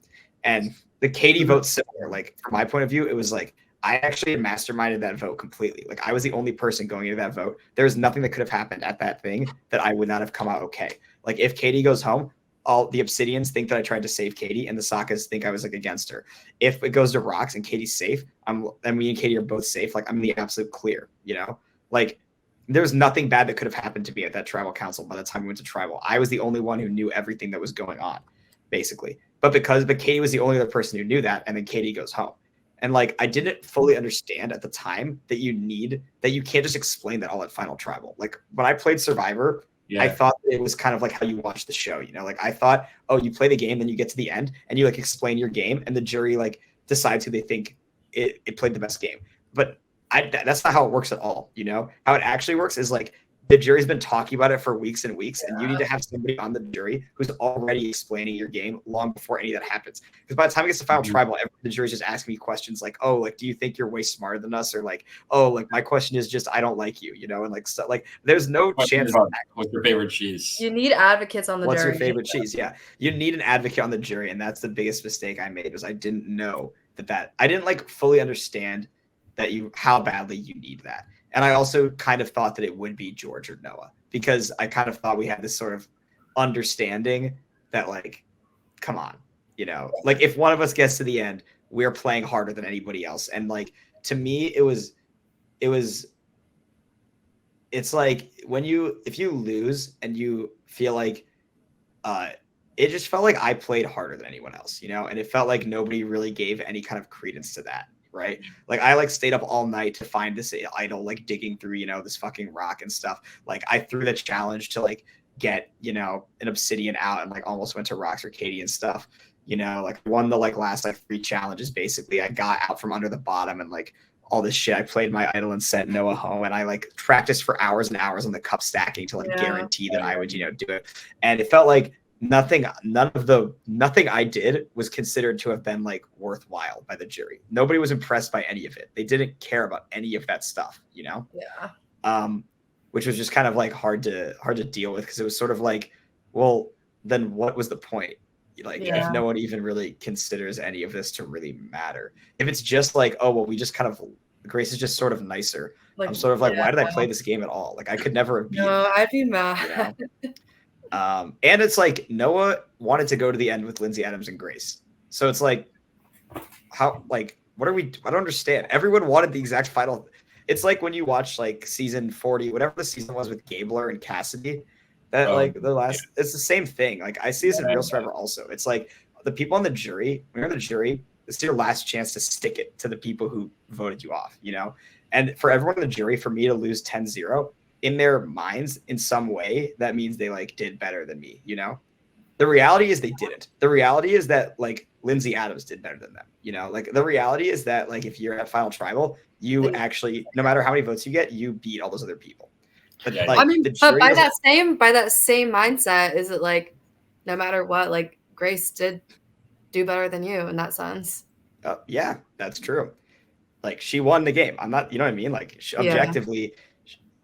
And the Katie vote's similar. Like from my point of view, it was like I actually masterminded that vote completely. Like I was the only person going into that vote. There's nothing that could have happened at that thing that I would not have come out okay. Like if Katie goes home, all the Obsidians think that I tried to save Katie, and the Soccas think I was like against her. If it goes to Rocks and Katie's safe, and me and Katie are both safe. Like I'm in the absolute clear, you know. Like there's nothing bad that could have happened to me at that tribal council by the time we went to tribal. I was the only one who knew everything that was going on, basically. But Katie was the only other person who knew that, and then Katie goes home. And like I didn't fully understand at the time that you can't just explain that all at final tribal. Like when I played Survivor, I thought it was kind of like how you watch the show, you know, like I thought, oh, you play the game, then you get to the end and you like explain your game and the jury like decides who they think it played the best game. But that's not how it works at all. You know, how it actually works is like the jury's been talking about it for weeks and weeks, and you need to have somebody on the jury who's already explaining your game long before any of that happens. Because by the time it gets to final tribal, the jury's just asking me questions like, "Oh, like, do you think you're way smarter than us?" Or like, "Oh, like my question is just, I don't like you," you know, and like, so, like, there's no chance. What's your favorite cheese? You need advocates on the jury. What's your favorite cheese? Yeah, you need an advocate on the jury, and that's the biggest mistake I made was I didn't know that I didn't like fully understand that how badly you need that. And I also kind of thought that it would be George or Noah because I kind of thought we had this sort of understanding that like, come on, you know, like if one of us gets to the end, we're playing harder than anybody else. And like, to me, it's like if you lose and you feel like, it just felt like I played harder than anyone else, you know, and it felt like nobody really gave any kind of credence to that. Right. Like I like stayed up all night to find this idol, like digging through, you know, this fucking rock and stuff. Like I threw the challenge to like get, you know, an obsidian out and like almost went to Rocks or Katie and stuff, you know, like won the like last like 3 challenges. Basically I got out from under the bottom and like all this shit. I played my idol and sent Noah home, and I like practiced for hours and hours on the cup stacking to like guarantee that I would, you know, do it. And it felt like nothing I did was considered to have been like worthwhile by the jury. Nobody was impressed by any of it. They didn't care about any of that stuff, you know? Yeah. Which was just kind of like hard to deal with because it was sort of like, well, then what was the point? Like if no one even really considers any of this to really matter. If it's just like, oh, well, we just kind of, Grace is just sort of nicer. Like, I'm sort of like, why did I play this game at all? Like I could never have beaten I'd be mad. You know? And it's like Noah wanted to go to the end with Lindsay Adams and Grace. So it's like, how, like, what are we, I don't understand. Everyone wanted the exact final. It's like when you watch like season 40, whatever the season was with Gabler and Cassidy, that like the last, it's the same thing. Like I see this in Real Survivor also. It's like the people on the jury, when you're on the jury, it's your last chance to stick it to the people who voted you off, you know? And for everyone in the jury, for me to lose 10-0, in their minds, in some way, that means they like did better than me, you know? The reality is they didn't. The reality is that like Lindsay Adams did better than them, you know? Like the reality is that like if you're at Final Tribal, you actually, no matter how many votes you get, you beat all those other people. But like, I mean, but by that same mindset, is it like no matter what, like Grace did do better than you in that sense? Yeah, that's true. Like she won the game. I'm not, you know what I mean? Like objectively,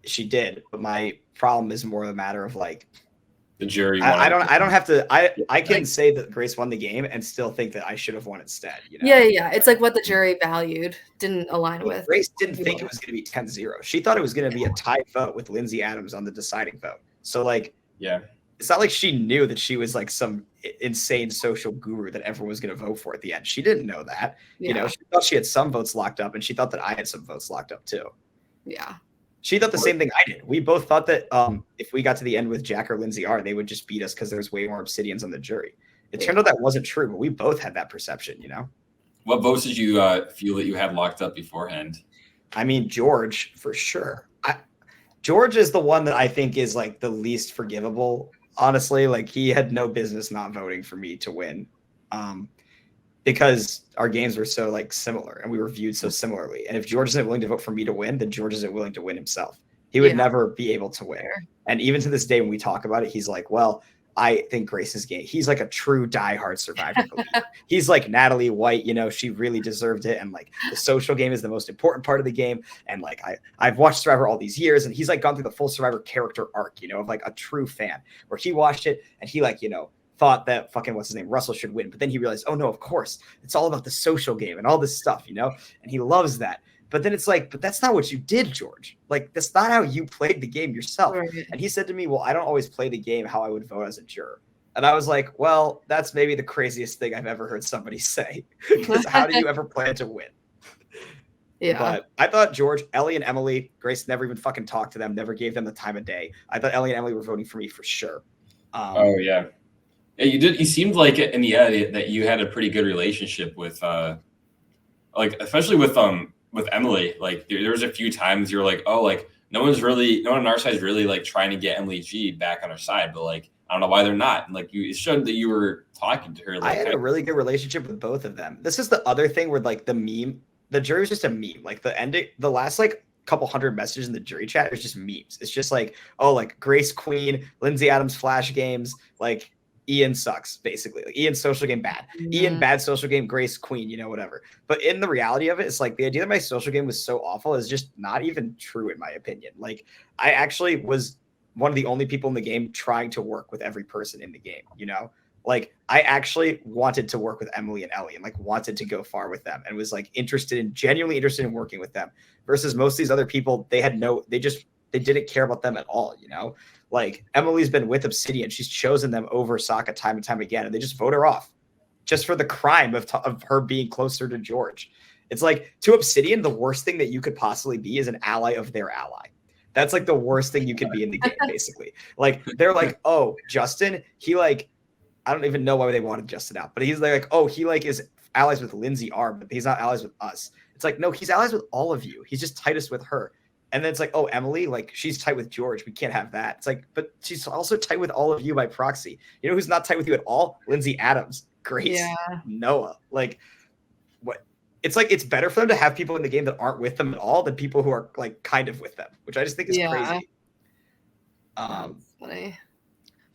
she did. But my problem is more a matter of like the jury. I don't have to. I can say that Grace won the game and still think that I should have won instead. You know? Yeah. It's like what the jury valued didn't align with. Grace didn't think it was going to be 10-0. She thought it was going to be a tie vote with Lindsay Adams on the deciding vote. So like, it's not like she knew that she was like some insane social guru that everyone was going to vote for at the end. She didn't know that. You know, she thought she had some votes locked up, and she thought that I had some votes locked up too. Yeah. She thought the same thing I did. We both thought that if we got to the end with Jack or Lindsay R, they would just beat us because there was way more Obsidians on the jury. It turned out that wasn't true, but we both had that perception, you know? What votes did you feel that you had locked up beforehand? I mean, George, for sure. George is the one that I think is like the least forgivable. Honestly, like he had no business not voting for me to win. Because our games were so like similar and we were viewed so similarly. And if George isn't willing to vote for me to win, then George isn't willing to win himself. He would never be able to win. And even to this day, when we talk about it, he's like, well, I think Grace's game, he's like a true diehard Survivor believer. He's like Natalie White, you know, she really deserved it. And like the social game is the most important part of the game. And like, I've watched Survivor all these years, and he's like gone through the full Survivor character arc, you know, of like a true fan, where he watched it and he like, you know, thought that fucking what's his name, Russell should win. But then he realized, oh no, of course, it's all about the social game and all this stuff, you know? And he loves that. But then it's like, but that's not what you did, George. Like, that's not how you played the game yourself. Right. And he said to me, well, I don't always play the game how I would vote as a juror. And I was like, well, that's maybe the craziest thing I've ever heard somebody say. Because how do you ever plan to win? Yeah. But I thought George, Ellie, and Emily, Grace never even fucking talked to them, never gave them the time of day. I thought Ellie and Emily were voting for me for sure. Oh, yeah. Yeah, you did. You seemed like in the end that you had a pretty good relationship with, like, especially with Emily. Like, there was a few times you were like, oh, like, no one on our side is really like trying to get Emily G back on our side, but like, I don't know why they're not. And like, it showed that you were talking to her. Like, I had a really good relationship with both of them. This is the other thing where like the jury was just a meme. Like the last like couple hundred messages in the jury chat is just memes. It's just like, oh, like Grace Queen, Lindsay Adams flash games, like Ian sucks, basically. Like Ian's social game bad. Ian bad social game, Grace Queen, you know, whatever. But in the reality of it, it's like the idea that my social game was so awful is just not even true in my opinion. Like I actually was one of the only people in the game trying to work with every person in the game, you know? Like I actually wanted to work with Emily and Ellie and like wanted to go far with them and was like genuinely interested in working with them versus most of these other people. They didn't care about them at all. You know, like Emily's been with Obsidian. She's chosen them over Sokka time and time again. And they just vote her off just for the crime of her being closer to George. It's like to Obsidian, the worst thing that you could possibly be is an ally of their ally. That's like the worst thing you could be in the game, basically. Like they're like, oh, Justin, he like, I don't even know why they wanted Justin out, but he's like, oh, he like is allies with Lindsay R, but he's not allies with us. It's like, no, he's allies with all of you. He's just tightest with her. And then it's like, oh, Emily, like she's tight with George. We can't have that. It's like, but she's also tight with all of you by proxy. You know who's not tight with you at all? Lindsay Adams, Grace, Noah. Like what? It's like it's better for them to have people in the game that aren't with them at all than people who are like kind of with them, which I just think is crazy. That's funny.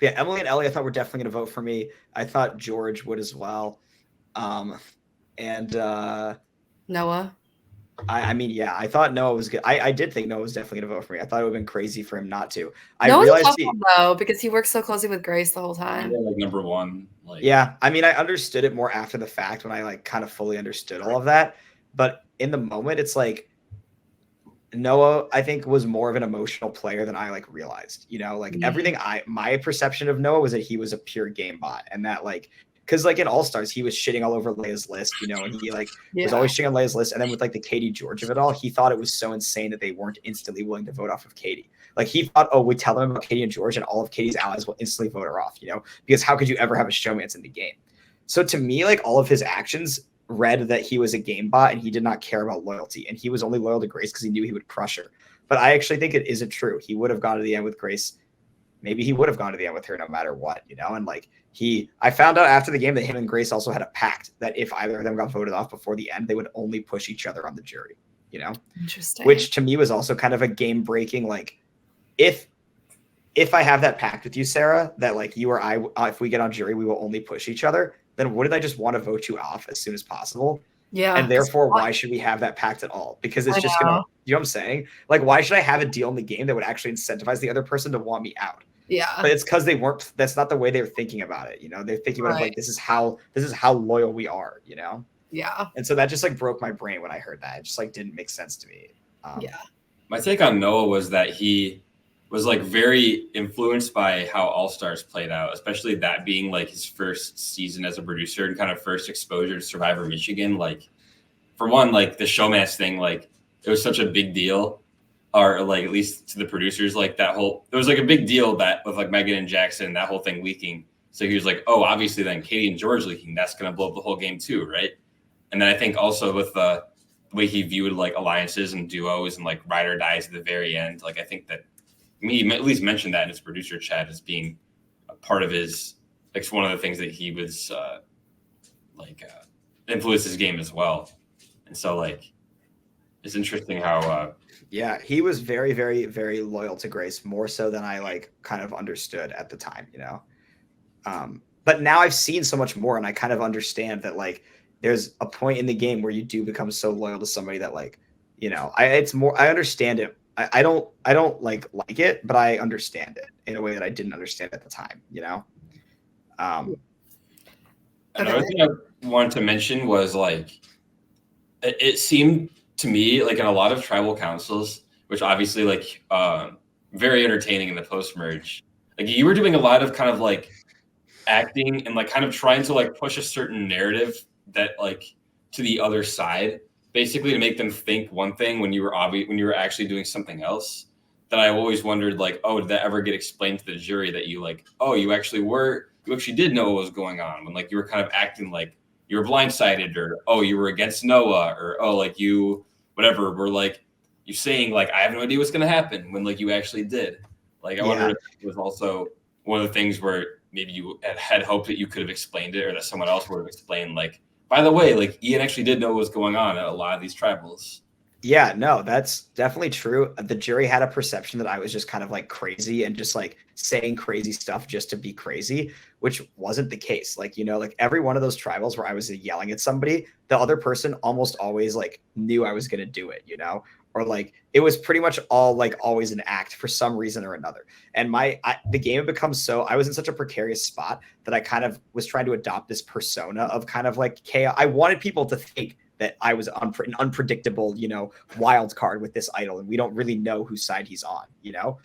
Yeah, Emily and Ellie, I thought were definitely going to vote for me. I thought George would as well. And Noah. I mean, yeah, I thought Noah was good. I did think Noah was definitely going to vote for me. I thought it would have been crazy for him not to. Noah's a tough one, though, because he works so closely with Grace the whole time. Yeah, like number one. Like, yeah, I mean, I understood it more after the fact when I like kind of fully understood all of that. But in the moment, it's like Noah, I think, was more of an emotional player than I like realized. You know, like everything my perception of Noah was that he was a pure game bot, and that like because like in Allstars he was shitting all over Leia's list, you know, and he like was always shitting on Leia's list, and then with like the Katie George of it all, he thought it was so insane that they weren't instantly willing to vote off of Katie. Like he thought, oh, we tell them about Katie and George, and all of Katie's allies will instantly vote her off, you know, because how could you ever have a showmance in the game? So to me, like all of his actions read that he was a game bot and he did not care about loyalty, and he was only loyal to Grace because he knew he would crush her. But I actually think it isn't true. He would have gone to the end with Grace. Maybe he would have gone to the end with her no matter what, you know? And like I found out after the game that him and Grace also had a pact that if either of them got voted off before the end, they would only push each other on the jury, you know? Interesting. Which to me was also kind of a game breaking, like if I have that pact with you, Sarah, that like you or I, if we get on jury, we will only push each other, then wouldn't I just want to vote you off as soon as possible? Yeah. And therefore, why should we have that pact at all? Because it's just going to, you know what I'm saying? Like, why should I have a deal in the game that would actually incentivize the other person to want me out? Yeah. But it's because that's not the way they were thinking about it. You know, they're thinking about it like, this is how loyal we are, you know? Yeah. And so that just like broke my brain when I heard that. It just like didn't make sense to me. My take on Noah was that he was like very influenced by how Allstars played out, especially that being like his first season as a producer and kind of first exposure to Survivor Michigan. Like for one, like the showmance thing, like it was such a big deal, or like at least to the producers, like there was like a big deal that with like Megan and Jackson, that whole thing leaking. So he was like, oh, obviously then Katie and George leaking, that's going to blow up the whole game too. Right. And then I think also with the way he viewed like alliances and duos and like ride or dies at the very end, like I think that he at least mentioned that in his producer chat as being a part of his, like one of the things that he was influenced his game as well. And so like, it's interesting how, he was very, very, very loyal to Grace, more so than I like kind of understood at the time, you know? But now I've seen so much more and I kind of understand that like, there's a point in the game where you do become so loyal to somebody that like, you know, I understand it. I don't like it, but I understand it in a way that I didn't understand at the time, you know? Another thing I wanted to mention was like, it seemed to me like in a lot of tribal councils, which obviously like very entertaining in the post merge, like you were doing a lot of kind of like acting and like kind of trying to like push a certain narrative that like to the other side, basically to make them think one thing when you were actually doing something else. That I always wondered like, oh, did that ever get explained to the jury that you like, oh, you actually did know what was going on when like you were kind of acting like you were blindsided, or oh, you were against Noah, or oh, like you whatever were like you saying like I have no idea what's gonna happen when like you actually did. Like I wonder if it was also one of the things where maybe you had hoped that you could have explained it, or that someone else would have explained like, by the way, like Ian actually did know what was going on at a lot of these tribals. Yeah, no, that's definitely true. The jury had a perception that I was just kind of like crazy and just like saying crazy stuff just to be crazy, which wasn't the case. Like, you know, like every one of those tribals where I was yelling at somebody, the other person almost always like knew I was going to do it, you know, or like it was pretty much all like always an act for some reason or another. And the game had become so, I was in such a precarious spot that I kind of was trying to adopt this persona of kind of like chaos. I wanted people to think that I was an unpredictable, you know, wild card with this idol, and we don't really know whose side he's on, you know,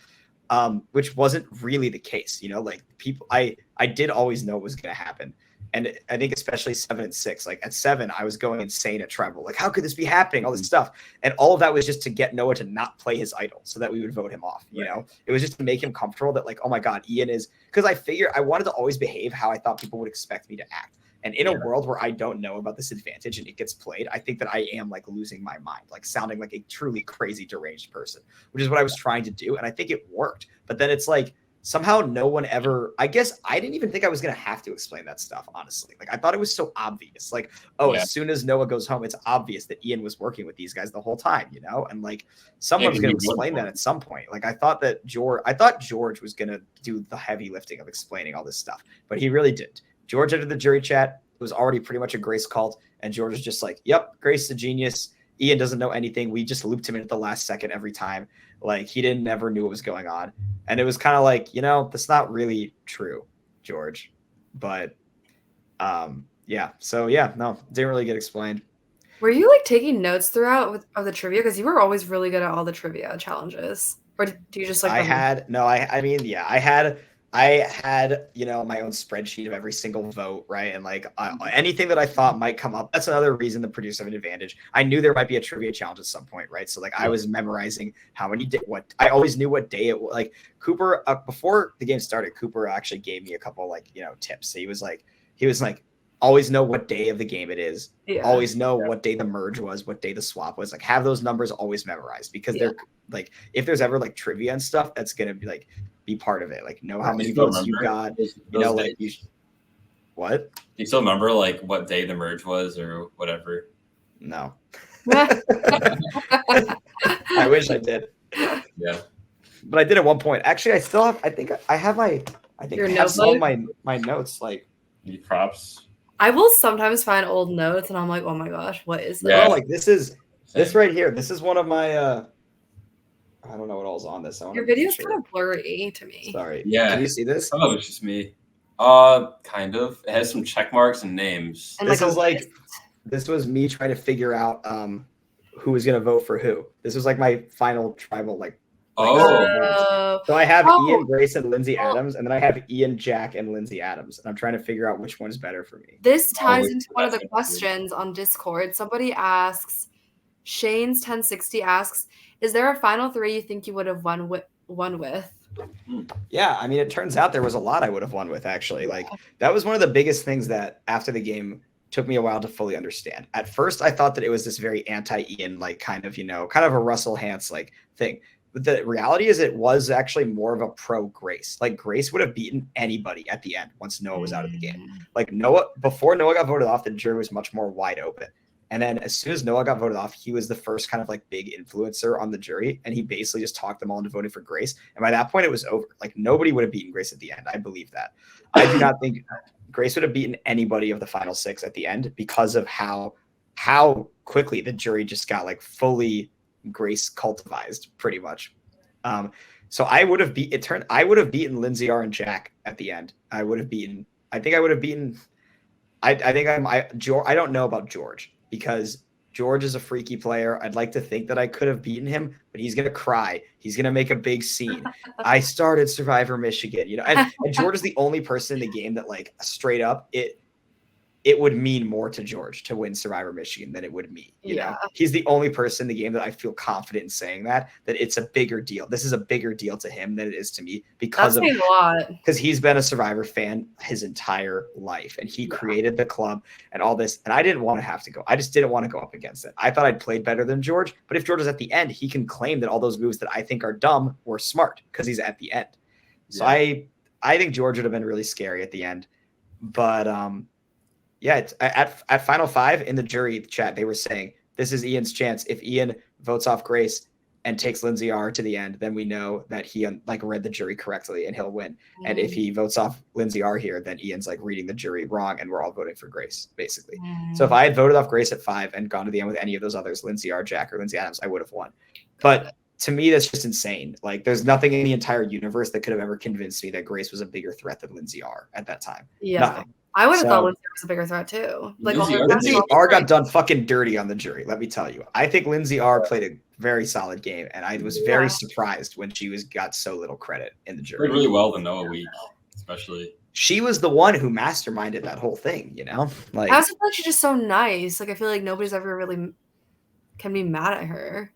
which wasn't really the case, you know, like people, I did always know what was going to happen. And I think especially 7 and 6, like at 7, I was going insane at tribal. Like, how could this be happening? All this stuff. And all of that was just to get Noah to not play his idol so that we would vote him off. You know, it was just to make him comfortable that like, oh my God, Ian is, because I figured I wanted to always behave how I thought people would expect me to act. And in a world where I don't know about this advantage and it gets played, I think that I am like losing my mind, like sounding like a truly crazy deranged person, which is what I was trying to do. And I think it worked. But then it's like, somehow no one ever, I guess I didn't even think I was going to have to explain that stuff, honestly. Like I thought it was so obvious. Like, as soon as Noah goes home, it's obvious that Ian was working with these guys the whole time, you know? And like someone's going to explain that at some point. Like I thought George was going to do the heavy lifting of explaining all this stuff, but he really didn't. George entered the jury chat. It was already pretty much a Grace cult. And George was just like, yep, Grace is a genius. Ian doesn't know anything. We just looped him in at the last second every time. Like he never knew what was going on. And it was kind of like, you know, that's not really true, George. But yeah. So yeah, no, didn't really get explained. Were you like taking notes throughout of the trivia? Because you were always really good at all the trivia challenges. Or do you just like I had, you know, my own spreadsheet of every single vote, right? And like anything that I thought might come up. That's another reason the producers have an advantage. I knew there might be a trivia challenge at some point, right? So like I was memorizing how many I always knew what day it was. Like Cooper, before the game started, Cooper actually gave me a couple like, you know, tips. He was like, always know what day of the game it is. Yeah. Always know what day the merge was, what day the swap was. Like have those numbers always memorized, because they're like, if there's ever like trivia and stuff, that's going to be like, be part of it. Like know how many votes you got, you know, like what? Do you still remember like what day the merge was or whatever? No. I wish I did. Yeah. But I did at one point. Actually, I think I have some of my notes, like props. I will sometimes find old notes and I'm like, oh my gosh, what is that? Yeah. Oh, like this right here. This is one of my I don't know what all's on this. Your video's kind of blurry to me. Sorry. Yeah. Can you see this? Oh, it's just me. Kind of. It has some check marks and names. And this was me trying to figure out who was gonna vote for who. This was like my final tribal like. So I have Ian, Grace, and Lindsay Adams, and then I have Ian, Jack, and Lindsay Adams, and I'm trying to figure out which one's better for me. This ties into one of the questions on Discord. Somebody asks, Shane's 1060 asks, is there a final 3 you think you would have won with? Yeah, I mean, it turns out there was a lot I would have won with, actually. Like, that was one of the biggest things that after the game took me a while to fully understand. At first, I thought that it was this very anti-Ian, like kind of a Russell Hantz like thing. But the reality is it was actually more of a pro Grace. Like Grace would have beaten anybody at the end once Noah was out of the game. Like before Noah got voted off, the jury was much more wide open. And then as soon as Noah got voted off, he was the first kind of like big influencer on the jury. And he basically just talked them all into voting for Grace. And by that point, it was over. Like nobody would have beaten Grace at the end. I believe that. I do not think Grace would have beaten anybody of the final 6 at the end because of how quickly the jury just got like fully Grace cultivized pretty much. So I would have beaten Lindsay R and Jack at the end. I I think I would have beaten. I think I don't know about George because George is a freaky player. I'd like to think that I could have beaten him, but he's gonna cry. He's gonna make a big scene. I started Survivor Michigan, and George is the only person in the game that like straight up it would mean more to George to win Survivor Michigan than it would me. You know, he's the only person in the game that I feel confident in saying that it's a bigger deal. This is a bigger deal to him than it is to me because he's been a Survivor fan his entire life and he created the club and all this. And I didn't want to have to go. I just didn't want to go up against it. I thought I'd played better than George, but if George is at the end, he can claim that all those moves that I think are dumb were smart because he's at the end. So I think George would have been really scary at the end, but yeah, it's, at Final Five in the jury chat, they were saying this is Ian's chance. If Ian votes off Grace and takes Lindsay R to the end, then we know that he like read the jury correctly and he'll win. And if he votes off Lindsay R here, then Ian's like reading the jury wrong and we're all voting for Grace, basically. So if I had voted off Grace at 5 and gone to the end with any of those others, Lindsay R, Jack, or Lindsay Adams, I would have won. But to me, that's just insane. Like, there's nothing in the entire universe that could have ever convinced me that Grace was a bigger threat than Lindsay R at that time. Yeah. Nothing. I would have thought Lindsay was a bigger threat too. Like Lindsay R got done fucking dirty on the jury. Let me tell you. I think Lindsay R played a very solid game, and I was very surprised when she got so little credit in the jury. Played really well the Noah week, especially. She was the one who masterminded that whole thing. Like I also feel like she's just so nice. Like I feel like nobody's ever really can be mad at her.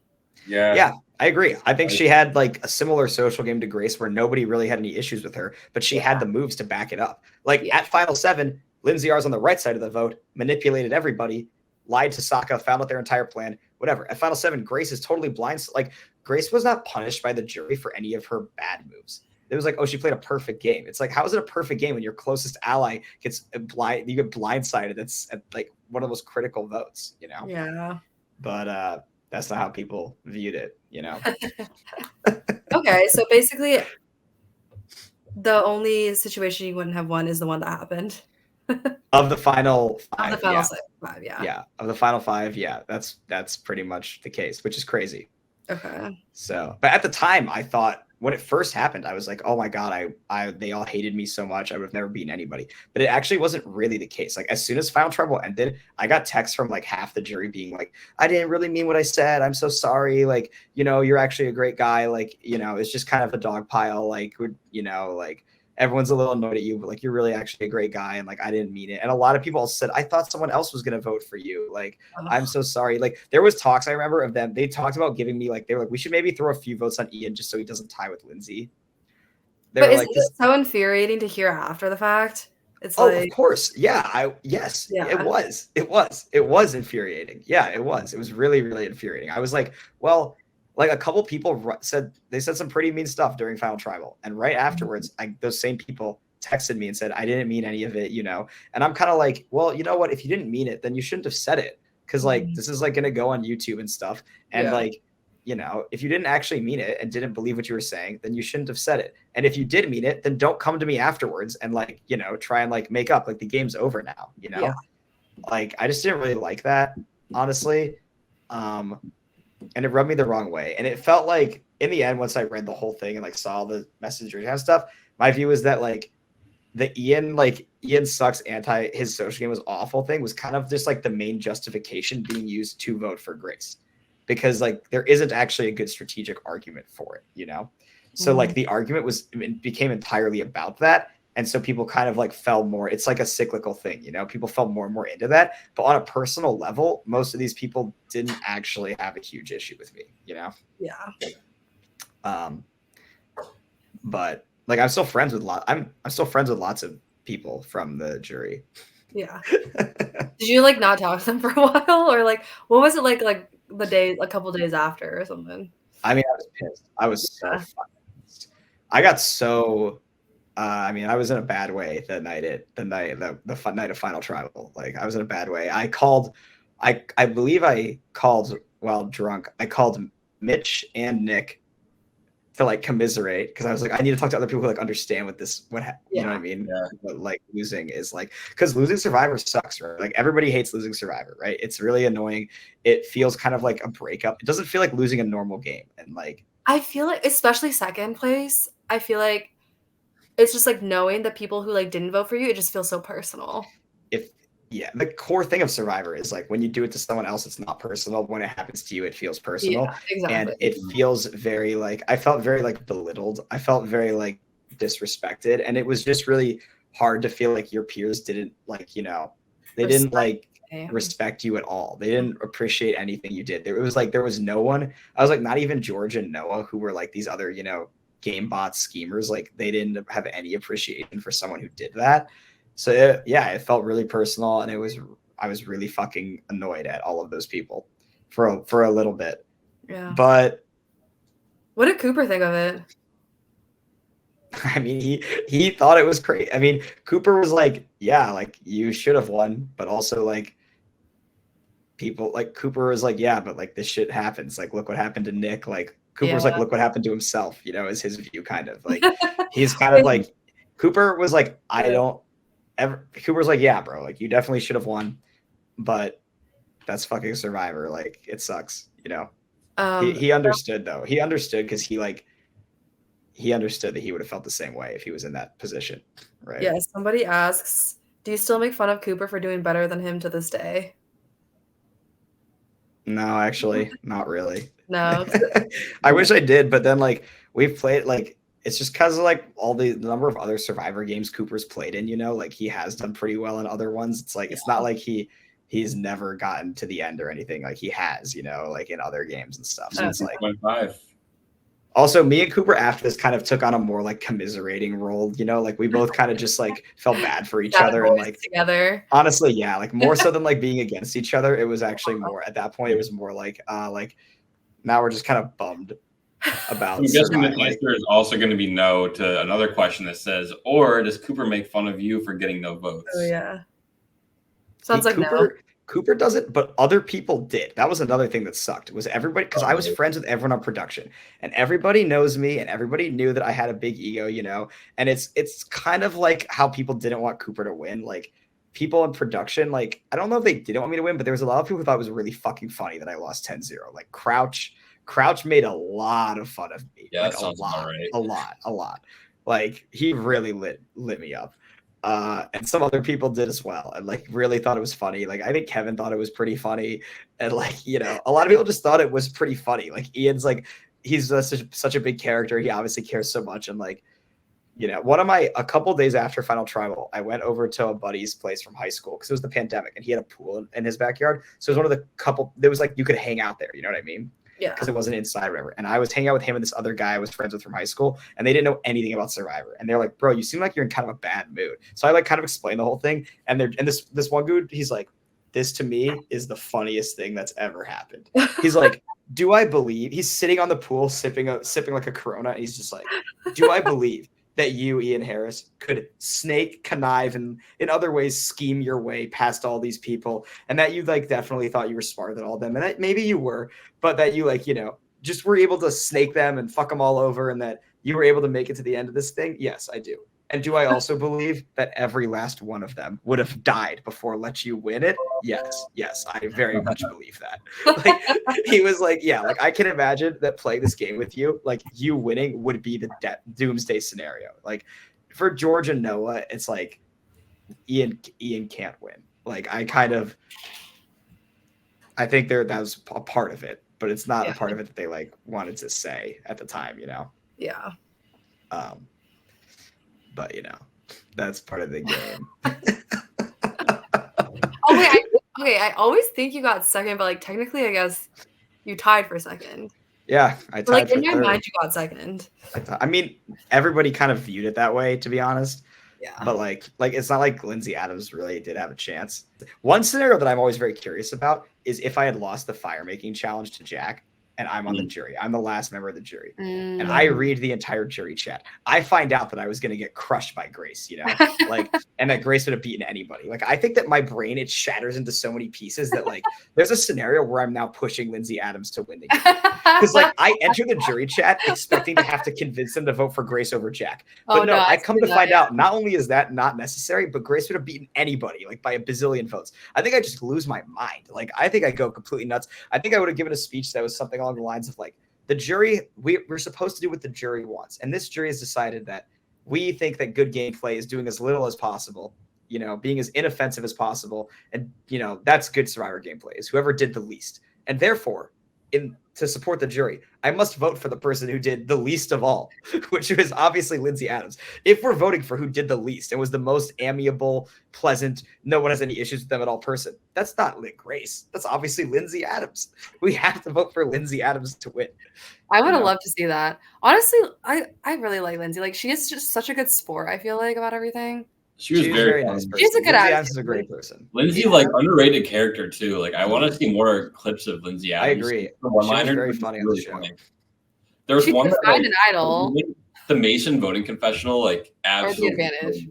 Yeah, I agree. I think she had like a similar social game to Grace where nobody really had any issues with her, but she had the moves to back it up. Like at Final 7, Lindsay R's on the right side of the vote, manipulated everybody, lied to Sokka, found out their entire plan, whatever. At Final 7, Grace is totally blind. Like Grace was not punished by the jury for any of her bad moves. It was like, oh, she played a perfect game. It's like, how is it a perfect game when your closest ally gets blind? You get blindsided. That's like one of the most critical votes, Yeah. But that's not how people viewed it, Okay, so basically, the only situation you wouldn't have won is the one that happened. Of the final 5. Of the final 5, yeah. Yeah, of the final 5, yeah, that's pretty much the case, which is crazy. Okay. So, but at the time, I thought when it first happened, I was like, oh my God, they all hated me so much. I would have never beaten anybody. But it actually wasn't really the case. Like as soon as Final Tribal ended, I got texts from like half the jury being like, I didn't really mean what I said. I'm so sorry. Like, you're actually a great guy. Like, it's just kind of a dog pile. Like, like everyone's a little annoyed at you, but like, you're really actually a great guy. And like, I didn't mean it. And a lot of people also said, I thought someone else was going to vote for you. Like, I'm so sorry. Like there was talks I remember of them. They talked about giving me like, they were like, we should maybe throw a few votes on Ian just so he doesn't tie with Lindsay. But isn't it so infuriating to hear after the fact? It's like, of course. Yeah. Yes, it was. It was infuriating. Yeah, it was. It was really, really infuriating. I was like, well, like a couple people said some pretty mean stuff during Final Tribal. And right afterwards, those same people texted me and said, I didn't mean any of it, And I'm kind of like, well, you know what? If you didn't mean it, then you shouldn't have said it. Because like, this is like going to go on YouTube and stuff. And like, if you didn't actually mean it and didn't believe what you were saying, then you shouldn't have said it. And if you did mean it, then don't come to me afterwards and like, try and like make up, like the game's over now, Like, I just didn't really like that, honestly. And it rubbed me the wrong way. And it felt like in the end, once I read the whole thing and like saw the messengers and stuff, my view is that like the Ian sucks his social game was awful thing was kind of just like the main justification being used to vote for Grace. Because like there isn't actually a good strategic argument for it, So like the argument became entirely about that. And so people kind of like fell more. It's like a cyclical thing, people fell more and more into that. But on a personal level, most of these people didn't actually have a huge issue with me, Yeah. But like I'm still friends with I'm still friends with lots of people from the jury. Yeah. Did you like not talk to them for a while, or like what was it like a couple days after or something? I mean, I was pissed. I was so fucking pissed. I got so. I mean, I was in a bad way the night of Final Tribal. Like, I was in a bad way. I believe I called while drunk. I called Mitch and Nick to like commiserate because I was like, I need to talk to other people who like understand what you know what I mean? Yeah. What like losing is like, because losing Survivor sucks, right? Like everybody hates losing Survivor, right? It's really annoying. It feels kind of like a breakup. It doesn't feel like losing a normal game, and like I feel like, especially second place, I feel like it's just like knowing the people who like didn't vote for you, it just feels so personal. Yeah, the core thing of Survivor is like when you do it to someone else, it's not personal. When it happens to you, it feels personal. Yeah, exactly. And it feels very like, I felt very like belittled. I felt very like disrespected. And it was just really hard to feel like your peers didn't like, they didn't like respect you at all. They didn't appreciate anything you did. It was like there was no one. I was like, not even George and Noah, who were like these other, game bot schemers. Like they didn't have any appreciation for someone who did that. So it felt really personal, and I was really fucking annoyed at all of those people for a little bit. Yeah. But what did Cooper think of it? I mean, he thought it was great. I mean, Cooper was like, yeah, like you should have won, but also like people like Cooper was like, yeah, but like this shit happens. Like, look what happened to Nick. Like Cooper's like, look what happened to himself, is his view kind of like he's kind of like Cooper was like, Cooper's like, yeah, bro, like you definitely should have won, but that's fucking Survivor. Like it sucks, He understood though. He understood because he understood that he would have felt the same way if he was in that position, right? Yeah. Somebody asks, do you still make fun of Cooper for doing better than him to this day? No, actually, not really. No. I wish I did, but then like we've played like. It's just because of like all the number of other Survivor games Cooper's played in, like he has done pretty well in other ones. It's like, it's not like he's never gotten to the end or anything. Like he has, like in other games and stuff. So it's like 5. Also me and Cooper after this kind of took on a more like commiserating role, like we both kind of just like felt bad for each other and like together. Honestly, yeah, like more so than like being against each other. It was actually more at that point. It was more like now we're just kind of bummed about. I'm guessing the answer is also going to be no to another question that says, or does Cooper make fun of you for getting no votes? Oh yeah. Sounds like Cooper doesn't, but other people did. That was another thing that sucked. Was everybody, because I was friends with everyone on production, and everybody knows me, and everybody knew that I had a big ego, and it's kind of like how people didn't want Cooper to win. Like people in production, like I don't know if they didn't want me to win, but there was a lot of people who thought it was really fucking funny that I lost 10-0. Like Crouch made a lot of fun of me. Yeah, like a lot. Like he really lit me up. And some other people did as well, and like really thought it was funny. Like I think Kevin thought it was pretty funny, and like a lot of people just thought it was pretty funny. Like Ian's like he's such a big character. He obviously cares so much, and like a couple days after Final Tribal, I went over to a buddy's place from high school because it was the pandemic, and he had a pool in his backyard. So it was one of the couple. There was like you could hang out there. You know what I mean? Yeah. Because it wasn't inside or whatever. And I was hanging out with him and this other guy I was friends with from high school, and they didn't know anything about Survivor. And they're like, bro, you seem like you're in kind of a bad mood. So I like kind of explained the whole thing. And this one dude, he's like, this to me is the funniest thing that's ever happened. He's like, do I believe he's sitting on the pool sipping like a Corona? And he's just like, do I believe that you, Ian Harris, could snake, connive, and in other ways scheme your way past all these people, and that you like definitely thought you were smarter than all of them, and that maybe you were, but that you like just were able to snake them and fuck them all over, and that you were able to make it to the end of this thing? Yes, I do. And do I also believe that every last one of them would have died before let you win it? Yes, I very much believe that. Like he was like, yeah, like I can imagine that playing this game with you, like you winning would be the doomsday scenario. Like for George and Noah, it's like Ian can't win. Like I think that was a part of it, but it's not a part of it that they like wanted to say at the time, Yeah. But that's part of the game. I always think you got second, but like technically, I guess you tied for second. Yeah, I tied. But, like for in your third. mind, you got second. I mean, everybody kind of viewed it that way, to be honest. Yeah. But like it's not like Lindsay Adams really did have a chance. One scenario that I'm always very curious about is if I had lost the fire making challenge to Jack, and I'm on the jury. I'm the last member of the jury. And I read the entire jury chat. I find out that I was going to get crushed by Grace, and that Grace would have beaten anybody. Like, I think that my brain, it shatters into so many pieces that like, there's a scenario where I'm now pushing Lindsay Adams to win the game. Because like, I enter the jury chat expecting to have to convince them to vote for Grace over Jack. But no, I come to find out, not only is that not necessary, but Grace would have beaten anybody, like by a bazillion votes. I think I just lose my mind. Like, I think I go completely nuts. I think I would have given a speech that was something along the lines of like, the jury, we're supposed to do what the jury wants. And this jury has decided that we think that good gameplay is doing as little as possible, being as inoffensive as possible. And, that's good Survivor gameplay, is whoever did the least. And therefore, to support the jury, I must vote for the person who did the least of all, which was obviously Lindsay Adams. If we're voting for who did the least and was the most amiable, pleasant, no one has any issues with them at all person, that's not Lynn Grace. That's obviously Lindsay Adams. We have to vote for Lindsay Adams to win. I would have loved to see that. Honestly, I really like Lindsay. Like, she is just such a good sport, I feel like, about everything. She was very nice person. She's a good Lindsay attitude. Adams is a great person. Lindsay, like, underrated character too. Like, I want to see more clips of Lindsay Adams. I agree. She was very funny on the show. There was She one could that, find like, an idol. the Mason voting confessional, like, Or the absolutely. advantage.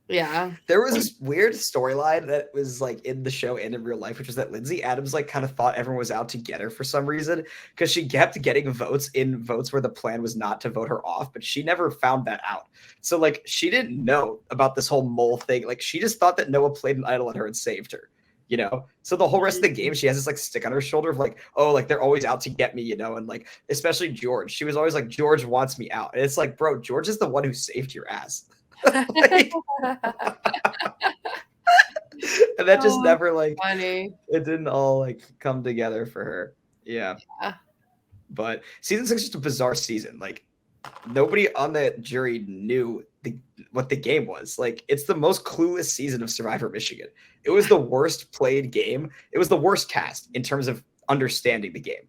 Yeah. There was this weird storyline that was like in the show and in real life, which was that Lindsay Adams like kind of thought everyone was out to get her for some reason, because she kept getting votes where the plan was not to vote her off, but she never found that out. So like she didn't know about this whole mole thing. Like she just thought that Noah played an idol on her and saved her. So the whole rest of the game, she has this like stick on her shoulder of like, oh, like they're always out to get me, and like especially George. She was always like, George wants me out. And it's like, bro, George is the one who saved your ass. Like, and that just never like funny. It didn't all like come together for her. Yeah. But season 6 is just a bizarre season. Like nobody on the jury knew what the game was. Like it's the most clueless season of Survivor Michigan. It was the worst played game. It was the worst cast in terms of understanding the game.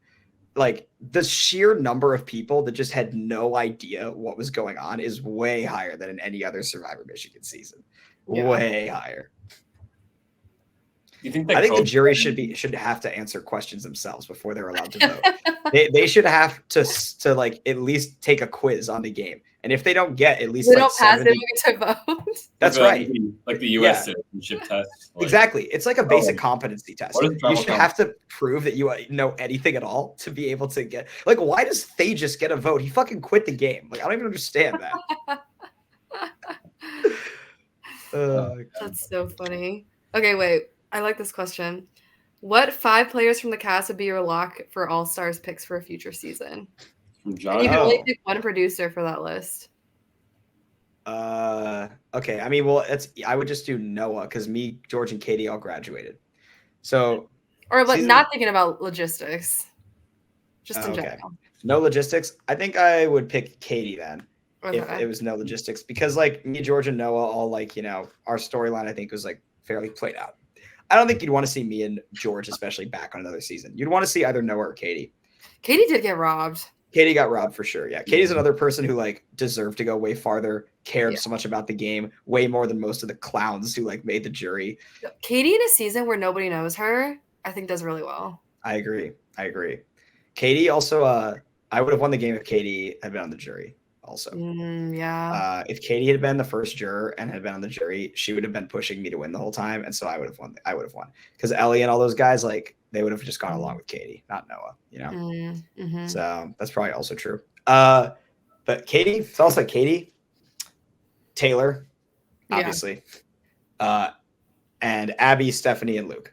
Like the sheer number of people that just had no idea what was going on is way higher than in any other Survivor Michigan season. Yeah. Way higher. You think I think the jury should have to answer questions themselves before they're allowed to vote. they should have to like at least take a quiz on the game. And if they don't get at least they like don't pass 70, it, you get to vote. That's right. Like the U.S. citizenship test. Like, exactly. It's like a basic competency test. You should have to prove that you know anything at all to be able to get. Like, why does Thagis get a vote? He fucking quit the game. Like, I don't even understand that. That's so funny. Okay, wait. I like this question. What 5 players from the cast would be your lock for All-Stars picks for a future season? You can only pick one producer for that list. Okay. I mean, well, I would just do Noah because me, George, and Katie all graduated. So, or like not thinking about logistics, just in general. No logistics. I think I would pick Katie then if it was no logistics, because like me, George, and Noah all like our storyline I think was like fairly played out. I don't think you'd want to see me and George especially back on another season. You'd want to see either Noah or Katie. Katie did get robbed. Katie got robbed for sure. Yeah. Katie's another person who like deserved to go way farther, cared so much about the game, way more than most of the clowns who like made the jury. Katie in a season where nobody knows her, I think does really well. I agree. Katie also, I would have won the game if Katie had been on the jury also. If Katie had been the first juror and had been on the jury, she would have been pushing me to win the whole time. And so I would have won. Because Ellie and all those guys, like, they would have just gone along with Katie, not Noah, So that's probably also true. But Katie, it's also Katie, Taylor, obviously, and Abby, Stephanie, and Luke.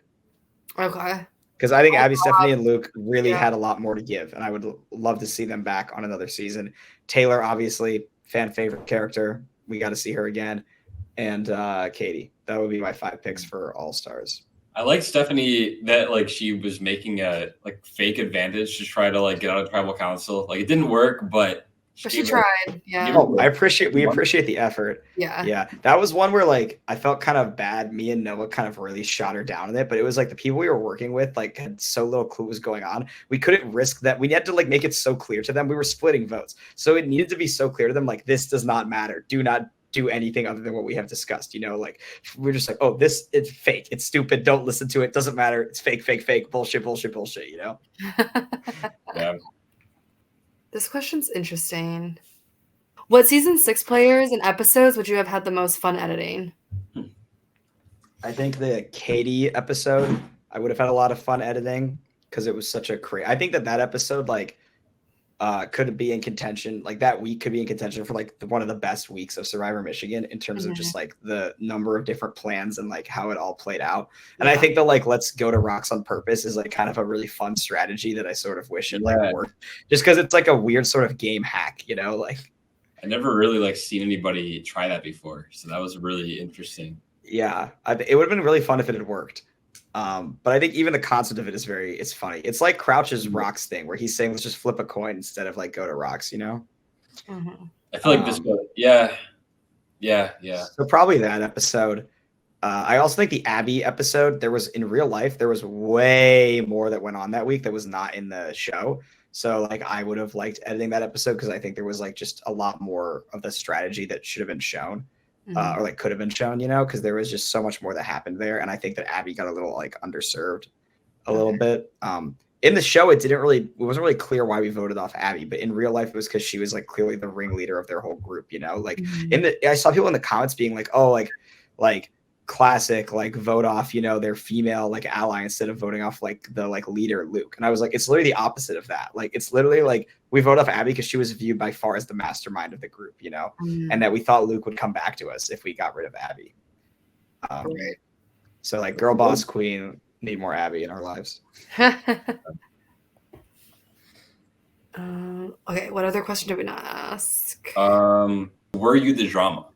Okay. Because I think Abby, Stephanie, and Luke really had a lot more to give, and I would love to see them back on another season. Taylor, obviously, fan favorite character. We got to see her again. And Katie. That would be my 5 picks for All-Stars. I like Stephanie that like she was making a like fake advantage to try to like get out of tribal council. Like it didn't work, but she tried. Yeah. We appreciate the effort. Yeah. That was one where like I felt kind of bad. Me and Noah kind of really shot her down in it, but it was like the people we were working with like had so little clue what was going on. We couldn't risk that. We had to like make it so clear to them. We were splitting votes. So it needed to be so clear to them, like, this does not matter. Do not do anything other than what we have discussed, like we're just like, oh, this, it's fake, it's stupid, don't listen to it, doesn't matter, it's fake, bullshit, Yeah. This question's interesting. What season 6 players and episodes would you have had the most fun editing? I think the Katie episode, I would have had a lot of fun editing because it was such a I think that episode like could be in contention, like that week could be in contention for like one of the best weeks of Survivor Michigan in terms of just like the number of different plans and like how it all played out. And I think the like let's go to rocks on purpose is like kind of a really fun strategy that I sort of wish it like worked, just because it's like a weird sort of game hack, like I never really like seen anybody try that before, so that was really interesting. Yeah, it would have been really fun if it had worked. But I think even the concept of it is it's funny. It's like Crouch's rocks thing where he's saying, let's just flip a coin instead of like go to rocks, you know? Mm-hmm. I feel like this, yeah. So probably that episode. I also think the Abby episode, in real life, there was way more that went on that week that was not in the show. So like I would have liked editing that episode because I think there was like just a lot more of the strategy that should have been shown. Or like could have been shown, you know, because there was just so much more that happened there. And I think that Abby got a little like underserved a little bit. In the show, it wasn't really clear why we voted off Abby, but in real life, it was because she was like clearly the ringleader of their whole group, you know, like I saw people in the comments being like, oh, like classic, like vote off, you know, their female like ally instead of voting off like the like leader Luke. And I was like, it's literally the opposite of that. Like it's literally like we vote off Abby because she was viewed by far as the mastermind of the group, you know, and that we thought Luke would come back to us if we got rid of Abby. Right. So like girl boss queen, need more Abby in our lives. Okay, what other question did we not ask? Were you the drama?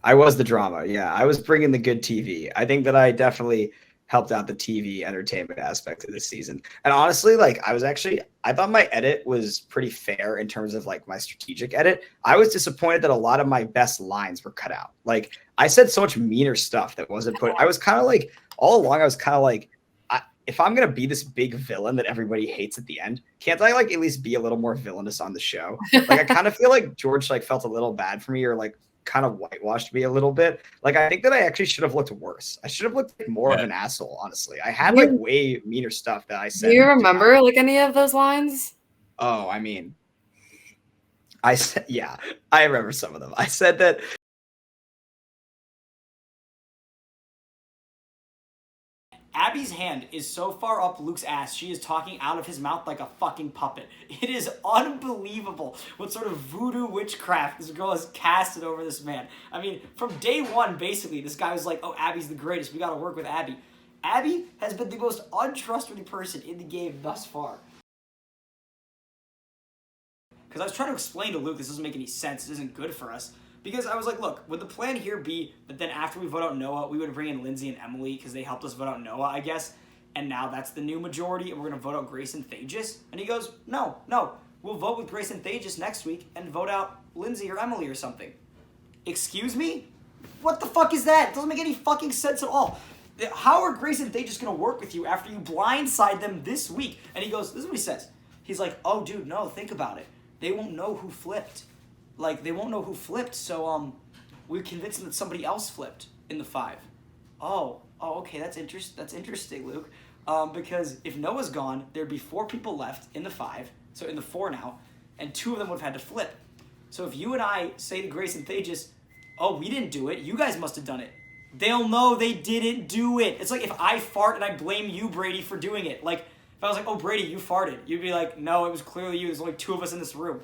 I was the drama. Yeah, I was bringing the good TV. I think that I definitely helped out the TV entertainment aspect of this season. And honestly, like I thought my edit was pretty fair in terms of like my strategic edit. I was disappointed that a lot of my best lines were cut out. Like I said so much meaner stuff that wasn't put. I was kind of like all along. I was kind of like, if I'm gonna be this big villain that everybody hates at the end, can't I like at least be a little more villainous on the show? Like I kind of feel like George like felt a little bad for me or like kind of whitewashed me a little bit. Like I think that I actually should have looked worse. I should have looked like more of an asshole, honestly. I had like way meaner stuff that I said. Do you remember like any of those lines? Oh, I mean, I said, yeah, I remember some of them. I said that Abby's hand is so far up Luke's ass, she is talking out of his mouth like a fucking puppet. It is unbelievable what sort of voodoo witchcraft this girl has casted over this man. I mean, from day one, basically, this guy was like, oh, Abby's the greatest. We gotta work with Abby. Abby has been the most untrustworthy person in the game thus far. Because I was trying to explain to Luke this doesn't make any sense. This isn't good for us. Because I was like, look, would the plan here be that then after we vote out Noah, we would bring in Lindsay and Emily because they helped us vote out Noah, I guess, and now that's the new majority and we're going to vote out Grace and Thages? And he goes, no, we'll vote with Grace and Thages next week and vote out Lindsay or Emily or something. Excuse me? What the fuck is that? It doesn't make any fucking sense at all. How are Grace and Thages going to work with you after you blindside them this week? And he goes, this is what he says. He's like, oh, dude, no, think about it. They won't know who flipped. Like, they won't know who flipped, so, we're convinced them that somebody else flipped in the 5. Oh, okay, that's interesting, Luke. Because if Noah's gone, there'd be 4 people left in the 5, so in the 4 now, and 2 of them would have had to flip. So if you and I say to Grace and Thages, oh, we didn't do it, you guys must have done it, they'll know they didn't do it. It's like if I fart and I blame you, Brady, for doing it. Like, if I was like, oh, Brady, you farted, you'd be like, no, it was clearly you, there's only 2 of us in this room.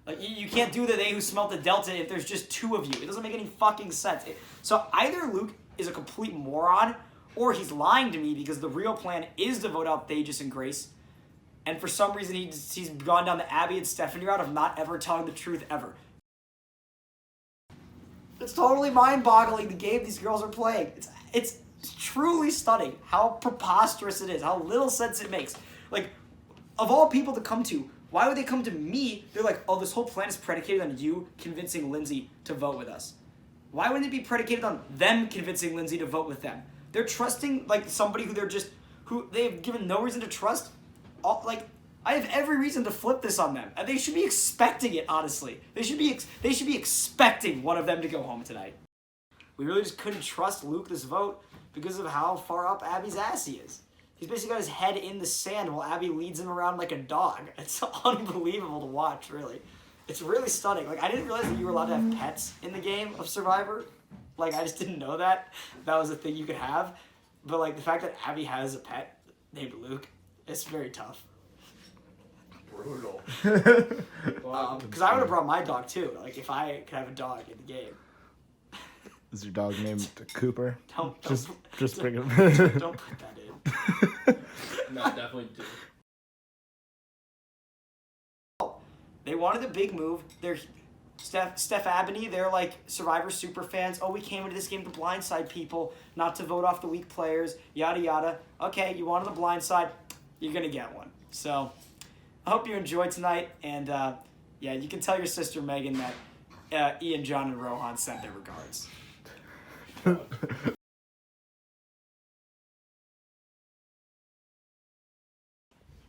Like, you can't do the they who smelt the Delta if there's just 2 of you. It doesn't make any fucking sense. So either Luke is a complete moron, or he's lying to me because the real plan is to vote out Thages and Grace, and for some reason he's gone down the Abby and Stephanie route of not ever telling the truth ever. It's totally mind-boggling the game these girls are playing. It's truly stunning how preposterous it is, how little sense it makes. Like, of all people to come to, why would they come to me? They're like, oh, this whole plan is predicated on you convincing Lindsay to vote with us. Why wouldn't it be predicated on them convincing Lindsay to vote with them? They're trusting like somebody who they've given no reason to trust. I have every reason to flip this on them, and they should be expecting it. Honestly, they should be expecting one of them to go home tonight. We really just couldn't trust Luke this vote because of how far up Abby's ass he is. He's basically got his head in the sand while Abby leads him around like a dog. It's unbelievable to watch, really. It's really stunning. Like, I didn't realize that you were allowed to have pets in the game of Survivor. Like, I just didn't know that. That was a thing you could have. But, like, the fact that Abby has a pet named Luke, it's very tough. Brutal. Because I would have brought my dog, too. Like, if I could have a dog in the game. Is your dog named Cooper? Just bring him. Don't put that in. No, definitely do. They wanted a big move. Steph Abney, they're like Survivor super fans. Oh, we came into this game to blindside people, not to vote off the weak players, yada yada. Okay, you wanted the blind side, you're gonna get one. So I hope you enjoyed tonight, and yeah, you can tell your sister Megan that Ian, John, and Rohan sent their regards.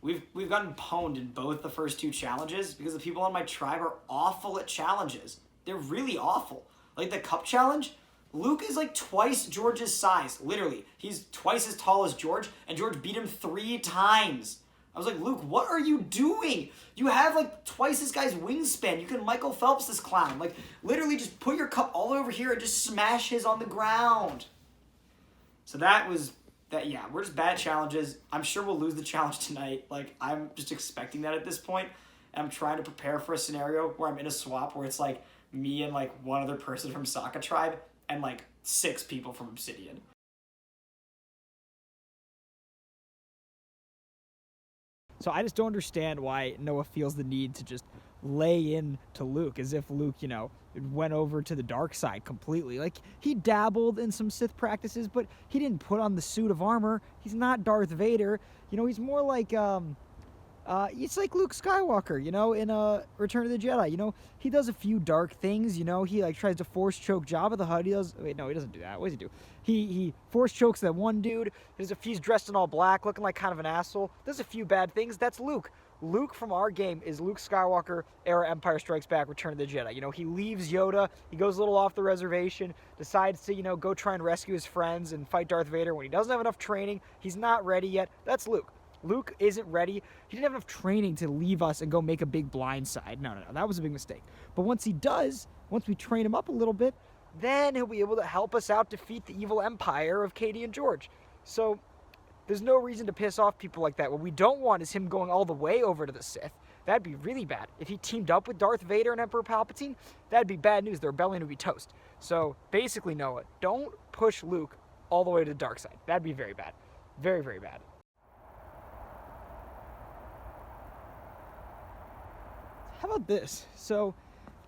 We've gotten pwned in both the first 2 challenges because the people on my tribe are awful at challenges. They're really awful. Like the cup challenge, Luke is like twice George's size, literally. He's twice as tall as George, and George beat him 3 times. I was like, Luke, what are you doing? You have like twice this guy's wingspan. You can Michael Phelps this clown. Like literally just put your cup all over here and just smash his on the ground. So yeah, we're just bad at challenges. I'm sure we'll lose the challenge tonight. Like, I'm just expecting that at this point. And I'm trying to prepare for a scenario where I'm in a swap where it's like me and like one other person from Sokka tribe and like 6 people from Obsidian. So I just don't understand why Noah feels the need to just lay in to Luke as if Luke, you know, went over to the dark side completely. Like, he dabbled in some Sith practices, but he didn't put on the suit of armor. He's not Darth Vader. You know, he's more like, it's like Luke Skywalker, you know, in Return of the Jedi. You know, he does a few dark things, you know. He, like, tries to force choke Jabba the Hutt. He doesn't do that. What does he do? He force chokes that one dude. He's dressed in all black, looking like kind of an asshole. Does a few bad things. That's Luke. Luke from our game is Luke Skywalker, era Empire Strikes Back, Return of the Jedi. You know, he leaves Yoda, he goes a little off the reservation, decides to, you know, go try and rescue his friends and fight Darth Vader when he doesn't have enough training. He's not ready yet. That's Luke. Luke isn't ready. He didn't have enough training to leave us and go make a big blind side. No. That was a big mistake. But once he does, once we train him up a little bit, then he'll be able to help us out defeat the evil empire of Katie and George. So there's no reason to piss off people like that. What we don't want is him going all the way over to the Sith. That'd be really bad. If he teamed up with Darth Vader and Emperor Palpatine, that'd be bad news. The rebellion would be toast. So basically, Noah, don't push Luke all the way to the dark side. That'd be very bad. Very, very bad. How about this? So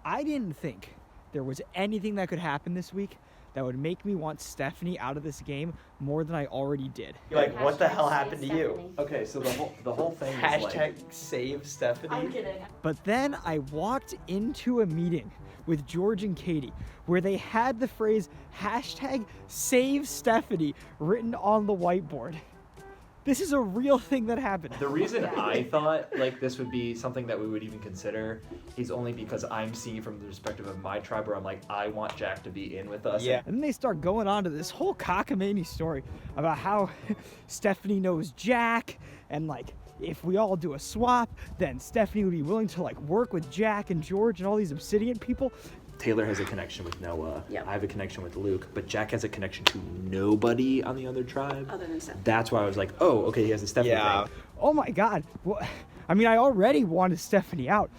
I didn't think there was anything that could happen this week that would make me want Stephanie out of this game more than I already did. You're like, what the hell happened to you? Okay, so the whole thing is Hashtag save Stephanie. I'm kidding. But then I walked into a meeting with George and Katie where they had the phrase hashtag save Stephanie written on the whiteboard. This is a real thing that happened. The reason I thought like this would be something that we would even consider is only because I'm seeing from the perspective of my tribe where I'm like, I want Jack to be in with us. Yeah. And then they start going on to this whole cockamamie story about how Stephanie knows Jack, and like if we all do a swap, then Stephanie would be willing to like work with Jack and George and all these Obsidian people. Taylor has a connection with Noah. Yep. I have a connection with Luke, but Jack has a connection to nobody on the other tribe. Other than Stephanie. That's why I was like, oh, okay, he has a Stephanie thing. Oh my God. Well, I mean, I already wanted Stephanie out,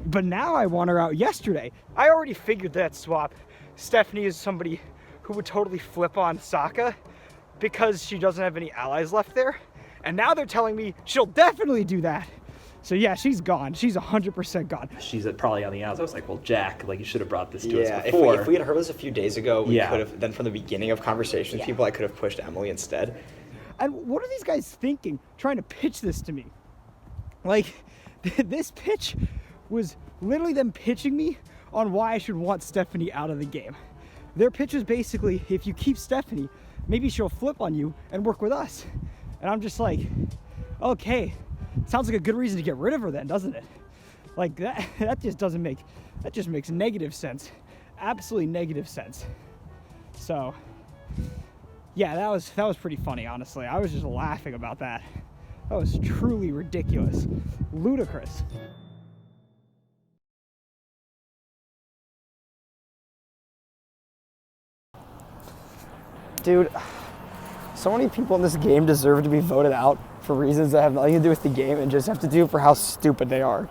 but now I want her out yesterday. I already figured that swap. Stephanie is somebody who would totally flip on Sokka because she doesn't have any allies left there. And now they're telling me she'll definitely do that. So yeah, she's gone. She's 100% gone. She's probably on the outs. I was like, well, Jack, like you should have brought this to us before. Yeah, if we had heard this a few days ago, we could have, then from the beginning of conversations, people, I could have pushed Emily instead. And what are these guys thinking, trying to pitch this to me? Like, this pitch was literally them pitching me on why I should want Stephanie out of the game. Their pitch was basically, if you keep Stephanie, maybe she'll flip on you and work with us. And I'm just like, okay. Sounds like a good reason to get rid of her then, doesn't it? Like that just makes negative sense. Absolutely negative sense. So yeah, that was pretty funny, honestly. I was just laughing about that. That was truly ridiculous. Ludicrous. Dude, so many people in this game deserve to be voted out for reasons that have nothing to do with the game and just have to do for how stupid they are.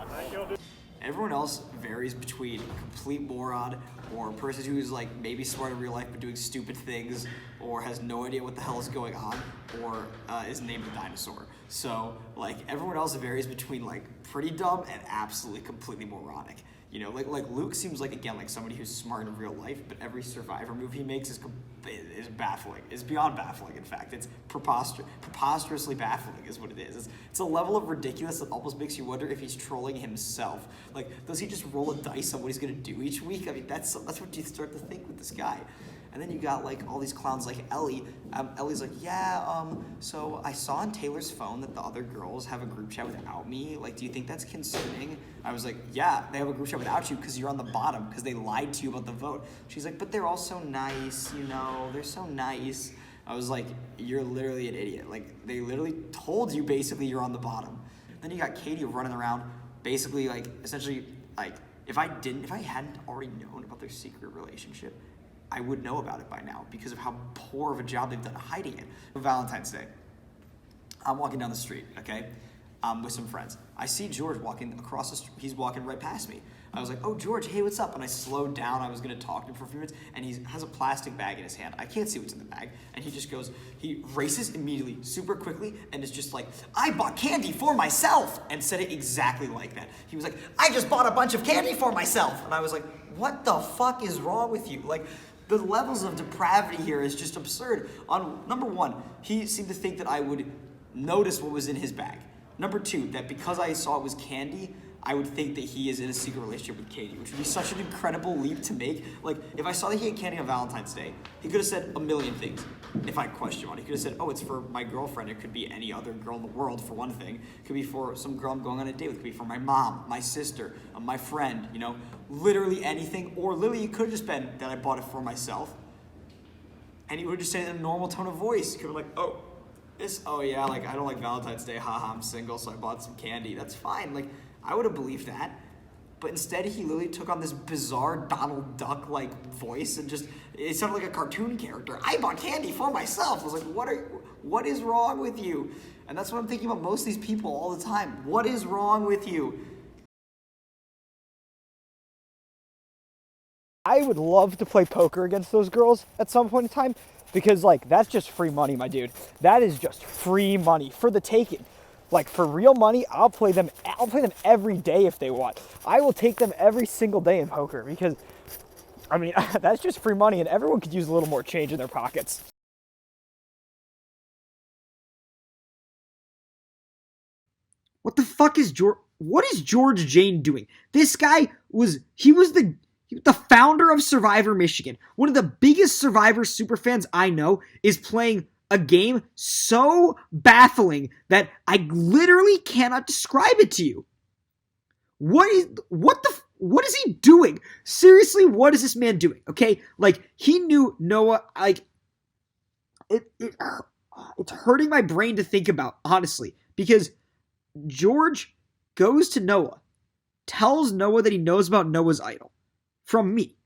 Everyone else varies between a complete moron or a person who's like maybe smart in real life but doing stupid things or has no idea what the hell is going on or is named a dinosaur. So like everyone else varies between like pretty dumb and absolutely completely moronic. You know, like Luke seems like, again, like somebody who's smart in real life, but every Survivor move he makes is baffling. It's beyond baffling, in fact. It's preposterously baffling is what it is. It's a level of ridiculous that almost makes you wonder if he's trolling himself. Like, does he just roll a dice on what he's going to do each week? I mean, that's what you start to think with this guy. And then you got like all these clowns like Ellie. Ellie's like, yeah, so I saw on Taylor's phone that the other girls have a group chat without me. Like, do you think that's concerning? I was like, yeah, they have a group chat without you because you're on the bottom because they lied to you about the vote. She's like, but they're all so nice, you know, they're so nice. I was like, you're literally an idiot. Like, they literally told you basically you're on the bottom. Then you got Katie running around basically like, essentially, like, if I hadn't already known about their secret relationship, I would know about it by now because of how poor of a job they've done hiding it. Valentine's Day, I'm walking down the street, okay, with some friends. I see George walking across the street. He's walking right past me. I was like, oh, George, hey, what's up? And I slowed down. I was going to talk to him for a few minutes, and he has a plastic bag in his hand. I can't see what's in the bag. And he just goes, he races immediately, super quickly, and is just like, I bought candy for myself, and said it exactly like that. He was like, I just bought a bunch of candy for myself. And I was like, what the fuck is wrong with you? Like, the levels of depravity here is just absurd. On number one, he seemed to think that I would notice what was in his bag. Number two, that because I saw it was candy, I would think that he is in a secret relationship with Katie, which would be such an incredible leap to make. Like, if I saw that he had candy on Valentine's Day, he could have said a million things. If I questioned on it, he could have said, oh, it's for my girlfriend. It could be any other girl in the world, for one thing. It could be for some girl I'm going on a date with. It could be for my mom, my sister, my friend, you know, literally anything. Or literally, it could have just been that I bought it for myself. And he would have just said it in a normal tone of voice. He could have like, oh yeah, like, I don't like Valentine's Day. Haha, I'm single, so I bought some candy. That's fine. Like, I would have believed that. But instead, he literally took on this bizarre Donald Duck-like voice and just, it sounded like a cartoon character. I bought candy for myself. I was like, what is wrong with you? And that's what I'm thinking about most of these people all the time. What is wrong with you? I would love to play poker against those girls at some point in time because, like, that's just free money, my dude. That is just free money for the taking. Like, for real money, I'll play them every day if they want. I will take them every single day in poker because, I mean, that's just free money and everyone could use a little more change in their pockets. What the fuck is what is George Jane doing? This guy was the founder of Survivor Michigan. One of the biggest Survivor superfans I know is playing a game so baffling that I literally cannot describe it to you. What is he doing? Seriously, what is this man doing? Okay, like, he knew Noah. Like, it's hurting my brain to think about, honestly, because George goes to Noah, tells Noah that he knows about Noah's idol from me.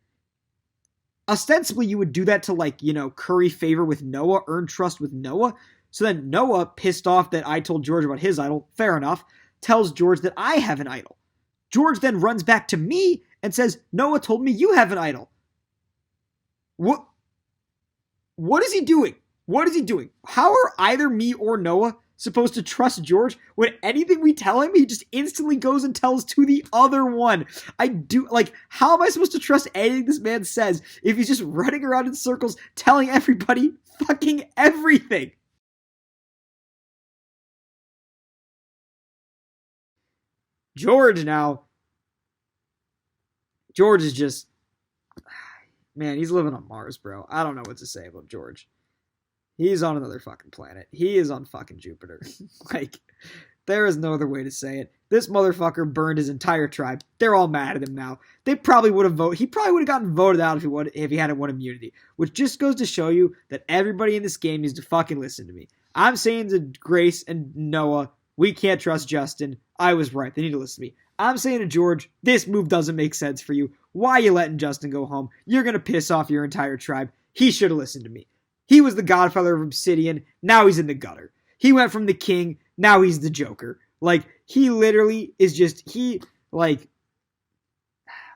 Ostensibly, you would do that to, like, you know, curry favor with Noah, earn trust with Noah. So then Noah, pissed off that I told George about his idol, fair enough, tells George that I have an idol. George then runs back to me and says, Noah told me you have an idol. What is he doing? What is he doing? How are either me or Noah supposed to trust George when anything we tell him, he just instantly goes and tells to the other one? How am I supposed to trust anything this man says if he's just running around in circles telling everybody fucking everything? George is just, man, he's living on Mars, bro. I don't know what to say about George. He's on another fucking planet. He is on fucking Jupiter. Like, there is no other way to say it. This motherfucker burned his entire tribe. They're all mad at him now. They probably would have voted. He probably would have gotten voted out if he hadn't won immunity. Which just goes to show you that everybody in this game needs to fucking listen to me. I'm saying to Grace and Noah, we can't trust Justin. I was right. They need to listen to me. I'm saying to George, this move doesn't make sense for you. Why are you letting Justin go home? You're going to piss off your entire tribe. He should have listened to me. He was the godfather of Obsidian. Now he's in the gutter. He went from the king. Now he's the Joker. Like, he literally is just, he could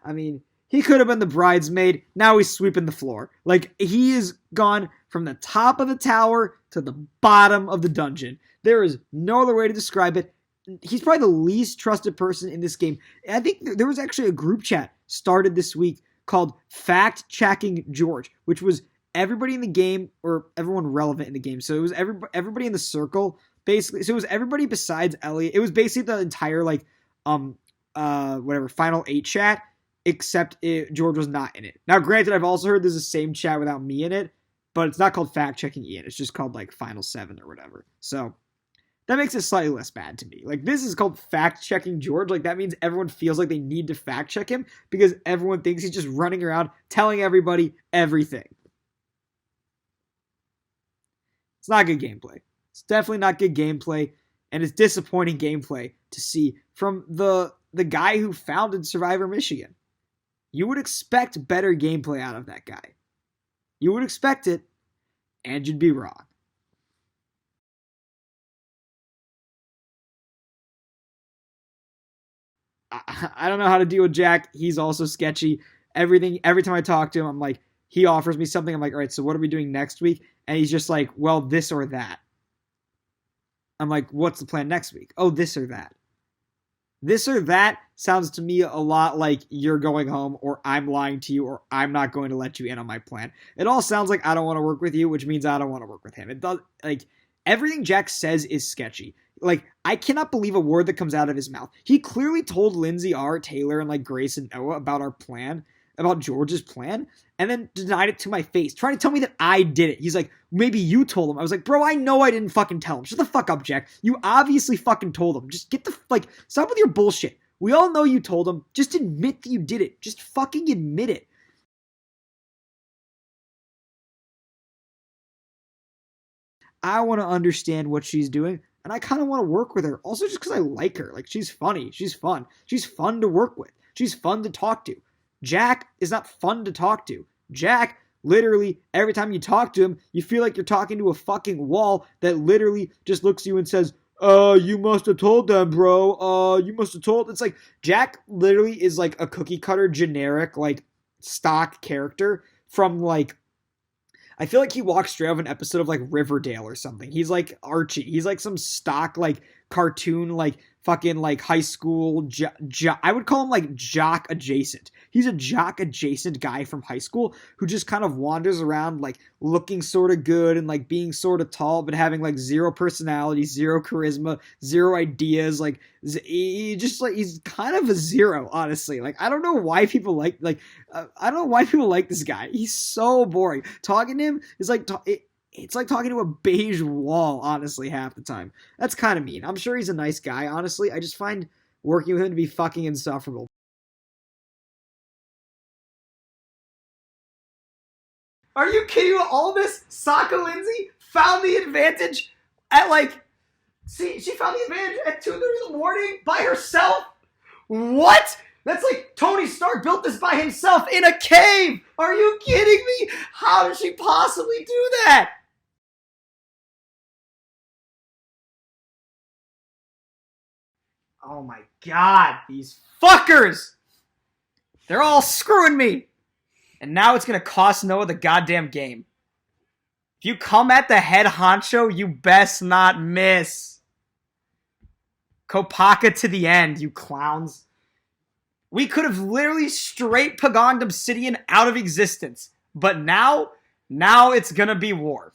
have been the bridesmaid. Now he's sweeping the floor. Like, he is gone from the top of the tower to the bottom of the dungeon. There is no other way to describe it. he's probably the least trusted person in this game. I think there was actually a group chat started this week called Fact Checking George, which was everybody in the game or everyone relevant in the game. So it was everybody in the circle basically. So it was everybody besides Elliot. It was basically the entire like Final 8 chat, except George was not in it. Now, granted, I've also heard there's the same chat without me in it, but it's not called Fact Checking Ian. It's just called like Final 7 or whatever. So that makes it slightly less bad to me. Like, this is called Fact Checking George. Like, that means everyone feels like they need to fact check him because everyone thinks he's just running around telling everybody everything. It's not good gameplay. It's definitely not good gameplay, and it's disappointing gameplay to see from the guy who founded Survivor Michigan. You would expect better gameplay out of that guy. You would expect it, and you'd be wrong. I don't know how to deal with Jack. He's also sketchy. Every time I talk to him, I'm like, he offers me something. I'm like, all right, so what are we doing next week? And he's just like, well, this or that. I'm like, what's the plan next week? Oh, this or that. This or that sounds to me a lot like you're going home, or I'm lying to you, or I'm not going to let you in on my plan. It all sounds like I don't want to work with you, which means I don't want to work with him. It does, like, everything Jack says is sketchy. Like, I cannot believe a word that comes out of his mouth. He clearly told Lindsay R, Taylor, and like Grace and Noah about our plan, about George's plan, and then denied it to my face, trying to tell me that I did it. He's like, maybe you told him. I was like, bro, I know I didn't fucking tell him. Shut the fuck up, Jack. You obviously fucking told him. Just get the, stop with your bullshit. We all know you told him. Just admit that you did it. Just fucking admit it. I want to understand what she's doing, and I kind of want to work with her. Also, just because I like her. Like, she's funny. She's fun. She's fun to work with. She's fun to talk to. Jack is not fun to talk to. Jack, literally, every time you talk to him, you feel like you're talking to a fucking wall that literally just looks at you and says, you must have told them, bro. You must have told. It's like, Jack literally is like a cookie cutter, generic, like, stock character from, like, I feel like he walks straight out of an episode of, like, Riverdale or something. He's like Archie. He's like some stock, like, cartoon, like, fucking, like, high school, I would call him, like, jock adjacent. He's a jock adjacent guy from high school who just kind of wanders around, like, looking sort of good and, like, being sort of tall, but having, like, zero personality, zero charisma, zero ideas. Like, he's kind of a zero, honestly. Like, I don't know why people like this guy. He's so boring. Talking to him is like, it's like talking to a beige wall, honestly, half the time. That's kind of mean. I'm sure he's a nice guy, honestly. I just find working with him to be fucking insufferable. Are you kidding me? All this? Saka Lindsay found the advantage at she found the advantage at 2:30 in the morning by herself? What? That's like Tony Stark built this by himself in a cave. Are you kidding me? How did she possibly do that? Oh my god, these fuckers! They're all screwing me! And now it's gonna cost Noah the goddamn game. If you come at the head honcho, you best not miss. Kopaka to the end, you clowns. We could have literally straight pagonged Obsidian out of existence. But now it's gonna be war.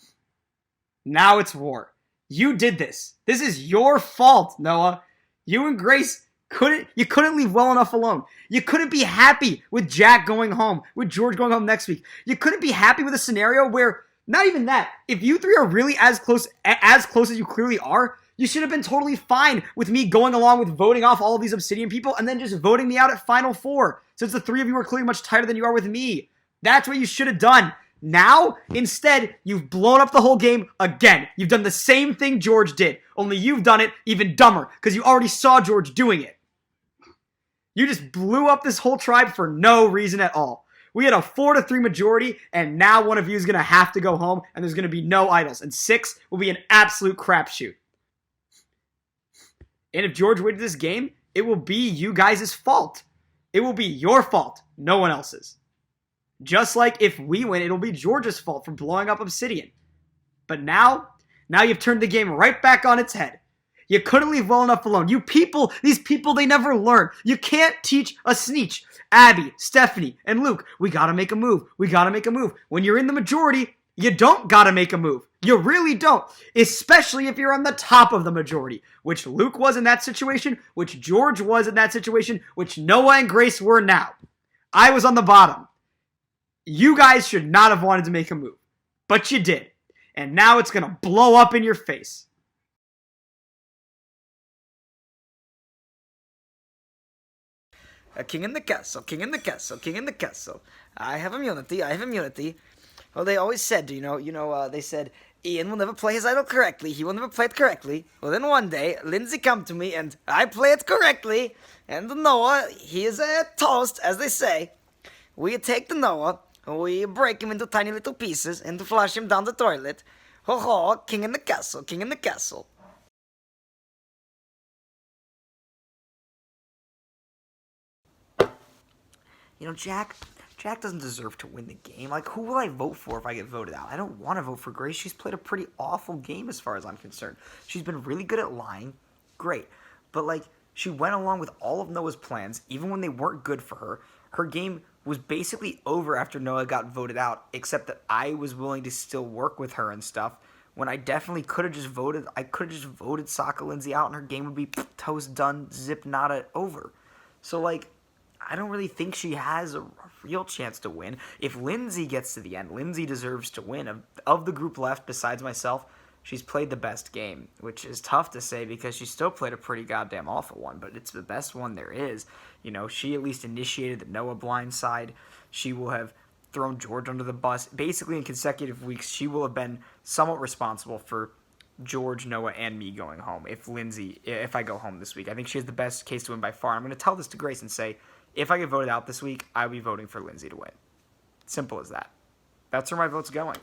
Now it's war. You did this. This is your fault, Noah. You and Grace couldn't leave well enough alone. You couldn't be happy with Jack going home, with George going home next week. You couldn't be happy with a scenario where, not even that, if you three are really as close as you clearly are, you should have been totally fine with me going along with voting off all of these Obsidian people and then just voting me out at Final Four, since the three of you are clearly much tighter than you are with me. That's what you should have done. Now, instead, you've blown up the whole game again. You've done the same thing George did, only you've done it even dumber, because you already saw George doing it. You just blew up this whole tribe for no reason at all. We had a 4-3 majority, and now one of you is going to have to go home, and there's going to be no idols, and 6 will be an absolute crapshoot. And if George wins this game, it will be you guys' fault. It will be your fault, no one else's. Just like if we win, it'll be George's fault for blowing up Obsidian. But now you've turned the game right back on its head. You couldn't leave well enough alone. You people, these people, they never learn. You can't teach a sneech. Abby, Stephanie, and Luke, we gotta make a move. We gotta make a move. When you're in the majority, you don't gotta make a move. You really don't. Especially if you're on the top of the majority, which Luke was in that situation, which George was in that situation, which Noah and Grace were now. I was on the bottom. You guys should not have wanted to make a move, but you did. And now it's gonna blow up in your face. A king in the castle, king in the castle, king in the castle. I have immunity, I have immunity. Well, they always said, they said, Ian will never play his idol correctly. He will never play it correctly. Well, then one day, Lindsay come to me and I play it correctly. And Noah, he is a toast, as they say. We take the Noah, we break him into tiny little pieces and flush him down the toilet. Ho ho, king in the castle, king in the castle. Jack doesn't deserve to win the game. Like, who will I vote for if I get voted out? I don't want to vote for Grace. She's played a pretty awful game as far as I'm concerned. She's been really good at lying. Great. But, she went along with all of Noah's plans, even when they weren't good for her. Her game was basically over after Noah got voted out, except that I was willing to still work with her and stuff, when I definitely could have just voted. I could have just voted Sokka Lindsay out, and her game would be toast, done, zip, nada, over. So, I don't really think she has a real chance to win. If Lindsay gets to the end, Lindsay deserves to win. Of the group left, besides myself, she's played the best game, which is tough to say because she still played a pretty goddamn awful one, but it's the best one there is. She at least initiated the Noah blind side. She will have thrown George under the bus. Basically, in consecutive weeks, she will have been somewhat responsible for George, Noah, and me going home. If I go home this week, I think she has the best case to win by far. I'm going to tell this to Grace and say, if I get voted out this week, I'll be voting for Lindsay to win. Simple as that. That's where my vote's going,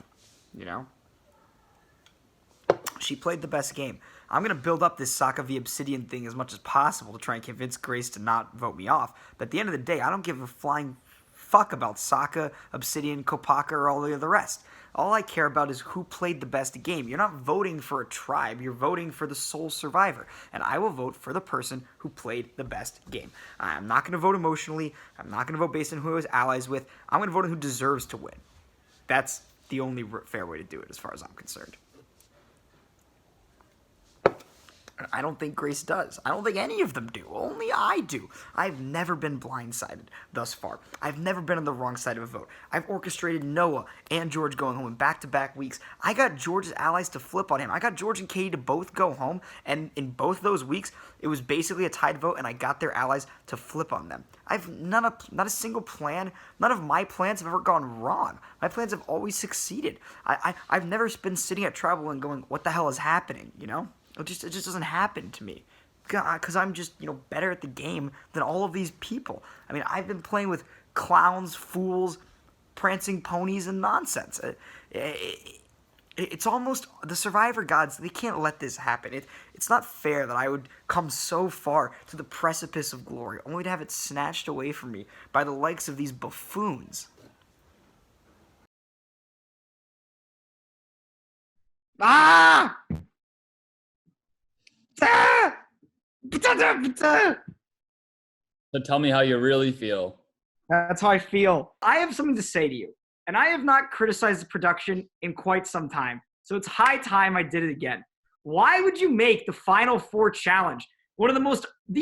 She played the best game. I'm going to build up this Sokka v Obsidian thing as much as possible to try and convince Grace to not vote me off. But at the end of the day, I don't give a flying fuck about Sokka, Obsidian, Kopaka, or all the rest. All I care about is who played the best game. You're not voting for a tribe. You're voting for the sole survivor. And I will vote for the person who played the best game. I'm not going to vote emotionally. I'm not going to vote based on who I was allies with. I'm going to vote on who deserves to win. That's the only fair way to do it as far as I'm concerned. I don't think Grace does. I don't think any of them do. Only I do. I've never been blindsided thus far. I've never been on the wrong side of a vote. I've orchestrated Noah and George going home in back-to-back weeks. I got George's allies to flip on him. I got George and Katie to both go home, and in both those weeks, it was basically a tied vote, and I got their allies to flip on them. I've not a single plan. None of my plans have ever gone wrong. My plans have always succeeded. I've never been sitting at Tribal and going, what the hell is happening, It just doesn't happen to me because I'm just, better at the game than all of these people. I mean, I've been playing with clowns, fools, prancing ponies, and nonsense. It's almost the survivor gods. They can't let this happen. It's not fair that I would come so far to the precipice of glory only to have it snatched away from me by the likes of these buffoons. Ah! So tell me how you really feel. That's how I feel. I have something to say to you, and I have not criticized the production in quite some time, so it's high time I did it again. Why would you make the Final Four challenge one of the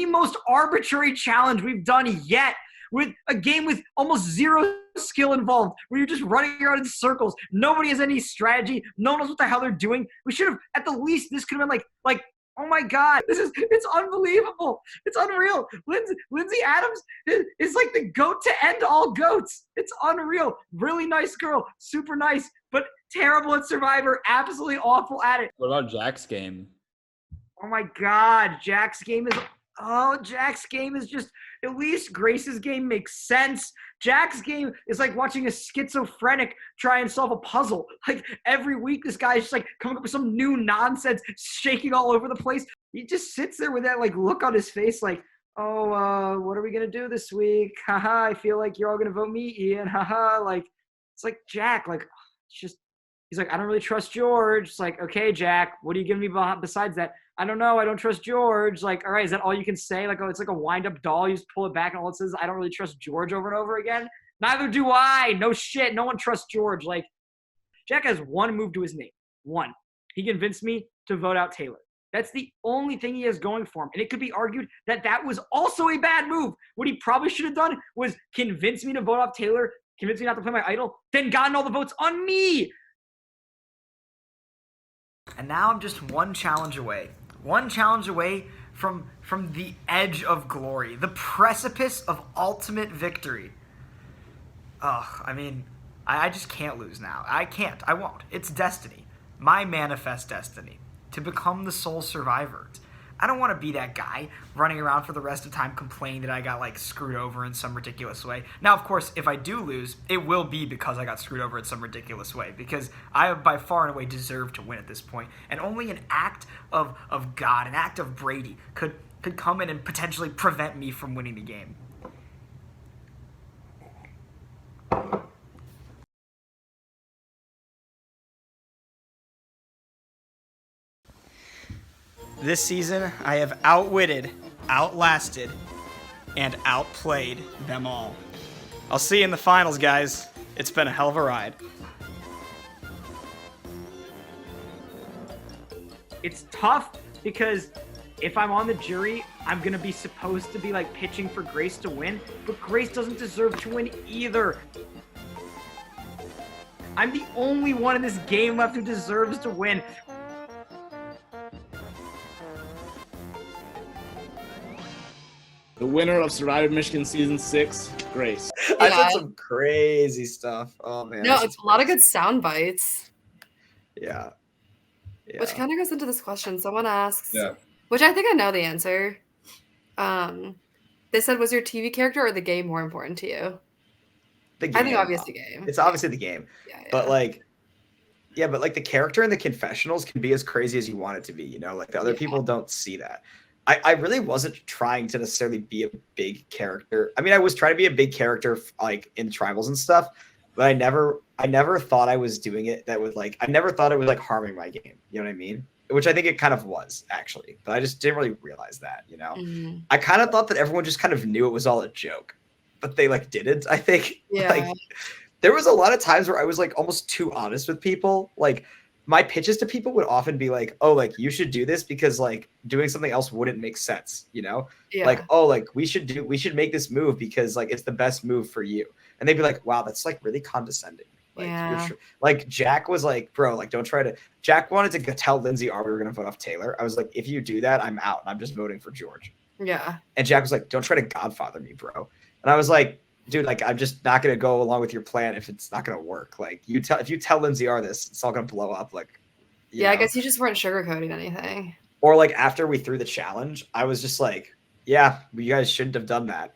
most arbitrary challenge we've done yet, with a game with almost zero skill involved, where you're just running around in circles. Nobody has any strategy. No one knows what the hell they're doing. We should have, at the least, this could have been like, oh my God, it's unbelievable. It's unreal. Lindsay Adams is like the goat to end all goats. It's unreal. Really nice girl. Super nice, but terrible at Survivor. Absolutely awful at it. What about Jack's game? Oh my God, Jack's game is just, at least Grace's game makes sense. Jack's game is like watching a schizophrenic try and solve a puzzle. Like every week, this guy's just like coming up with some new nonsense, shaking all over the place. He just sits there with that like look on his face like, oh, what are we going to do this week? Haha, I feel like you're all going to vote me, Ian. Haha, like, it's like Jack, like, it's He's like, I don't really trust George. It's like, okay, Jack, what are you giving me besides that? I don't know. I don't trust George. Like, all right, is that all you can say? Like, oh, it's like a wind-up doll. You just pull it back and all it says, I don't really trust George over and over again. Neither do I. No shit. No one trusts George. Like, Jack has one move to his name. One. He convinced me to vote out Taylor. That's the only thing he has going for him. And it could be argued that that was also a bad move. What he probably should have done was convince me to vote off Taylor, convince me not to play my idol, then gotten all the votes on me. And now I'm just one challenge away from the edge of glory, the precipice of ultimate victory. I mean, I just can't lose now. I can't. I won't. It's destiny. My manifest destiny. To become the sole survivor. I don't want to be that guy running around for the rest of the time complaining that I got, like, screwed over in some ridiculous way. Now, of course, if I do lose, it will be because I got screwed over in some ridiculous way, because I have by far and away deserved to win at this point, and only an act of God, an act of Brady, could come in and potentially prevent me from winning the game. This season, I have outwitted, outlasted, and outplayed them all. I'll see you in the finals, guys. It's been a hell of a ride. It's tough because if I'm on the jury, I'm going to be supposed to be like pitching for Grace to win, but Grace doesn't deserve to win either. I'm the only one in this game left who deserves to win. The winner of Survivor Michigan Season 6, Grace. I said some crazy stuff. Oh, man. No, it's a lot of good sound bites. Yeah. Which kind of goes into this question. Someone asks, Yeah. which I think I know the answer. They said, was your TV character or the game more important to you? The game. I think obviously the game. It's obviously the game. Yeah. But like the character in the confessionals can be as crazy as you want it to be, you know? Like the other people don't see that. I really wasn't trying to necessarily be a big character. I mean, I was trying to be a big character like in tribals and stuff, but I never thought I was doing it that would like, I never thought it was like harming my game. You know what I mean? Which I think it kind of was actually, but I just didn't really realize that, you know? Mm-hmm. I kind of thought that everyone just kind of knew it was all a joke, but they like didn't, I think. Yeah. Like there was a lot of times where I was like almost too honest with people. Like my pitches to people would often be like, oh, like you should do this because like doing something else wouldn't make sense, you know? Yeah. Like, oh, like we should make this move because like it's the best move for you. And they'd be like, wow, that's like really condescending. Like, yeah. Like Jack was like, bro, like don't try to. Jack wanted to tell Lindsay, we were gonna vote off Taylor. I was like, if you do that, I'm out. I'm just voting for George. Yeah. And Jack was like, don't try to godfather me, bro. And I was like, dude, like I'm just not gonna go along with your plan if it's not gonna work. Like if you tell Lindsay this, it's all gonna blow up. Like, yeah, I guess you just weren't sugarcoating anything. Or like after we threw the challenge, I was just like, yeah, you guys shouldn't have done that.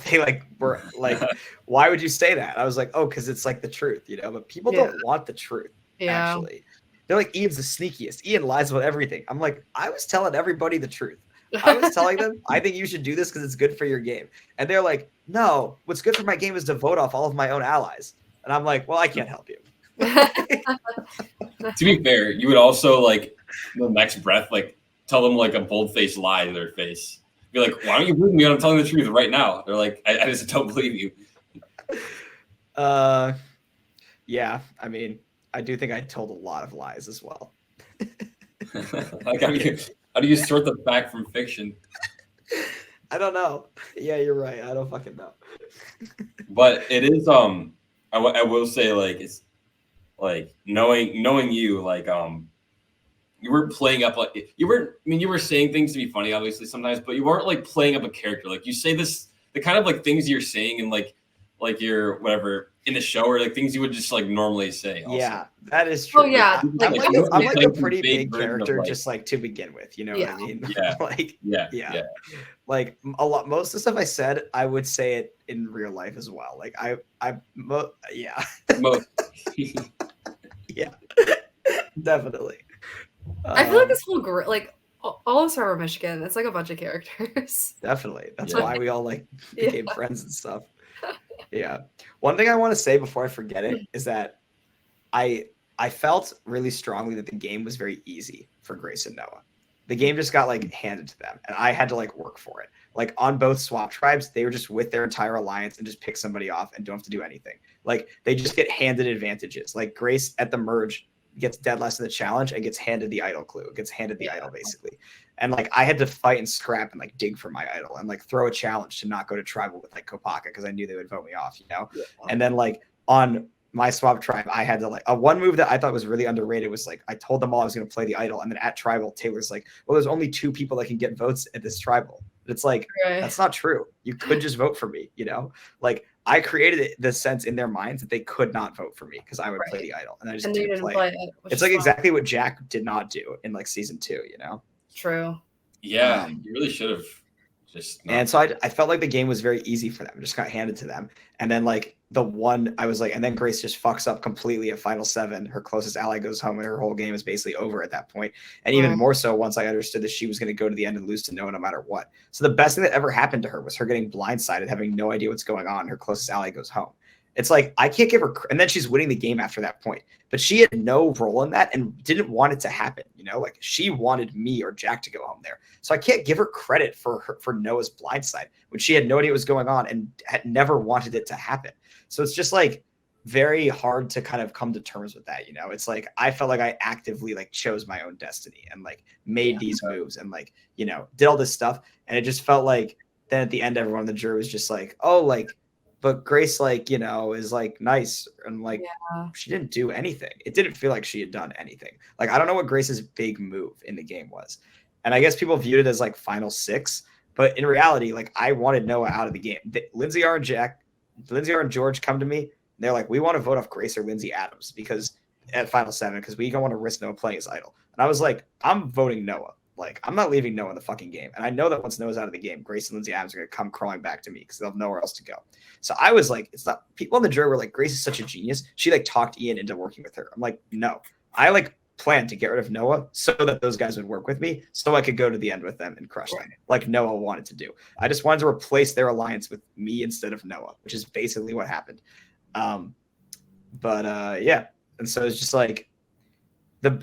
They like were like, why would you say that? I was like, oh, because it's like the truth, you know. But people don't want the truth. Yeah. Actually, they're like, Ian's the sneakiest. Ian lies about everything. I'm like, I was telling everybody the truth. I was telling them, I think you should do this because it's good for your game. And they're like, no, what's good for my game is to vote off all of my own allies. And I'm like, well, I can't help you. To be fair, you would also like the next breath, like tell them like a bold-faced lie to their face. Be like, why don't you believe me when I'm telling the truth right now? They're like, I just don't believe you. Yeah, I mean, I do think I told a lot of lies as well. Like, how do you sort the fact from fiction? I don't know. Yeah, you're right. I don't fucking know. But it is I will say like it's like knowing you like you weren't playing up like you were saying things to be funny obviously sometimes, but you weren't like playing up a character. Like you say this the kind of like things you're saying and like your whatever in the show or like things you would just like normally say. Also. Yeah, that is true. Oh yeah, I'm like a pretty big character like, just like to begin with. You know what I mean? Yeah. Like yeah. Like most of the stuff I said, I would say it in real life as well. Like yeah. Yeah, definitely. I feel like this whole like all of Survivor Michigan, it's like a bunch of characters. Definitely, that's why we all like became friends and stuff. Yeah. One thing I want to say before I forget it is that I I felt really strongly that the game was very easy for Grace and Noah. The game just got like handed to them, and I had to like work for it. Like on both swap tribes, they were just with their entire alliance and just pick somebody off and don't have to do anything. Like they just get handed advantages. Like Grace at the merge gets dead last in the challenge and gets handed the idol clue. Gets handed the idol basically. And like I had to fight and scrap and like dig for my idol and like throw a challenge to not go to tribal with like Kopaka because I knew they would vote me off, you know? Yeah. And then like on my swap tribe, I had to like one move that I thought was really underrated was like I told them all I was going to play the idol, and then at tribal, Taylor's like, "Well, there's only 2 people that can get votes at this tribal." It's like that's not true. You could just vote for me, you know. Like I created the sense in their minds that they could not vote for me because I would play the idol, and I just didn't play it. It's like exactly what Jack did not do in like season 2, you know. True. Yeah, you really should have just. And so I felt like the game was very easy for them. It just got handed to them, and then like. The one I was like, and then Grace just fucks up completely at Final 7. Her closest ally goes home, and her whole game is basically over at that point. And even more so once I understood that she was going to go to the end and lose to Noah no matter what. So the best thing that ever happened to her was her getting blindsided, having no idea what's going on. Her closest ally goes home. It's like I can't give her, and then she's winning the game after that point. But she had no role in that and didn't want it to happen. You know, like she wanted me or Jack to go home there. So I can't give her credit for Noah's blindside when she had no idea what was going on and had never wanted it to happen. So it's just like very hard to kind of come to terms with that. You know, it's like I felt like I actively like chose my own destiny and like made these moves and like, you know, did all this stuff. And it just felt like then at the end, everyone in the jury was just like, oh, like, but Grace, like, you know, is like nice. And like, she didn't do anything. It didn't feel like she had done anything. Like, I don't know what Grace's big move in the game was. And I guess people viewed it as like Final 6. But in reality, like, I wanted Noah out of the game. Lindsay R. and George come to me. And they're like, we want to vote off Grace or Lindsay Adams because at Final 7 because we don't want to risk Noah playing his idol. And I was like, I'm voting Noah. Like, I'm not leaving Noah in the fucking game. And I know that once Noah's out of the game, Grace and Lindsay Adams are going to come crawling back to me because they'll have nowhere else to go. So I was like, it's not, people in the jury were like, Grace is such a genius. She like talked Ian into working with her. I'm like, no, I like planned to get rid of Noah so that those guys would work with me so I could go to the end with them and crush them like Noah wanted to do. I just wanted to replace their alliance with me instead of Noah, which is basically what happened. Yeah. And so it's just like,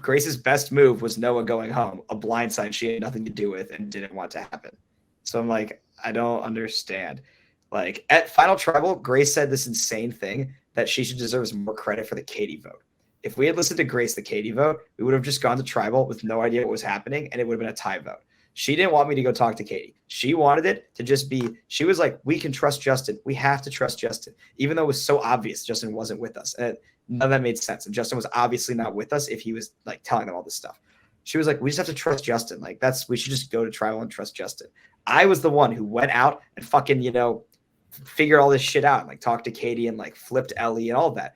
Grace's best move was Noah going home, a blindside she had nothing to do with and didn't want to happen. So I'm like, I don't understand. Like at Final Tribal, Grace said this insane thing that she deserves more credit for the Katie vote. If we had listened to Grace, the Katie vote, we would have just gone to Tribal with no idea what was happening, and it would have been a tie vote. She didn't want me to go talk to Katie. She wanted it to just be, she was like, we can trust Justin. We have to trust Justin, even though it was so obvious Justin wasn't with us. And none of that made sense. And Justin was obviously not with us if he was like telling them all this stuff. She was like, we just have to trust Justin. Like we should just go to Tribal and trust Justin. I was the one who went out and fucking, you know, figured all this shit out and like talked to Katie and like flipped Ellie and all of that.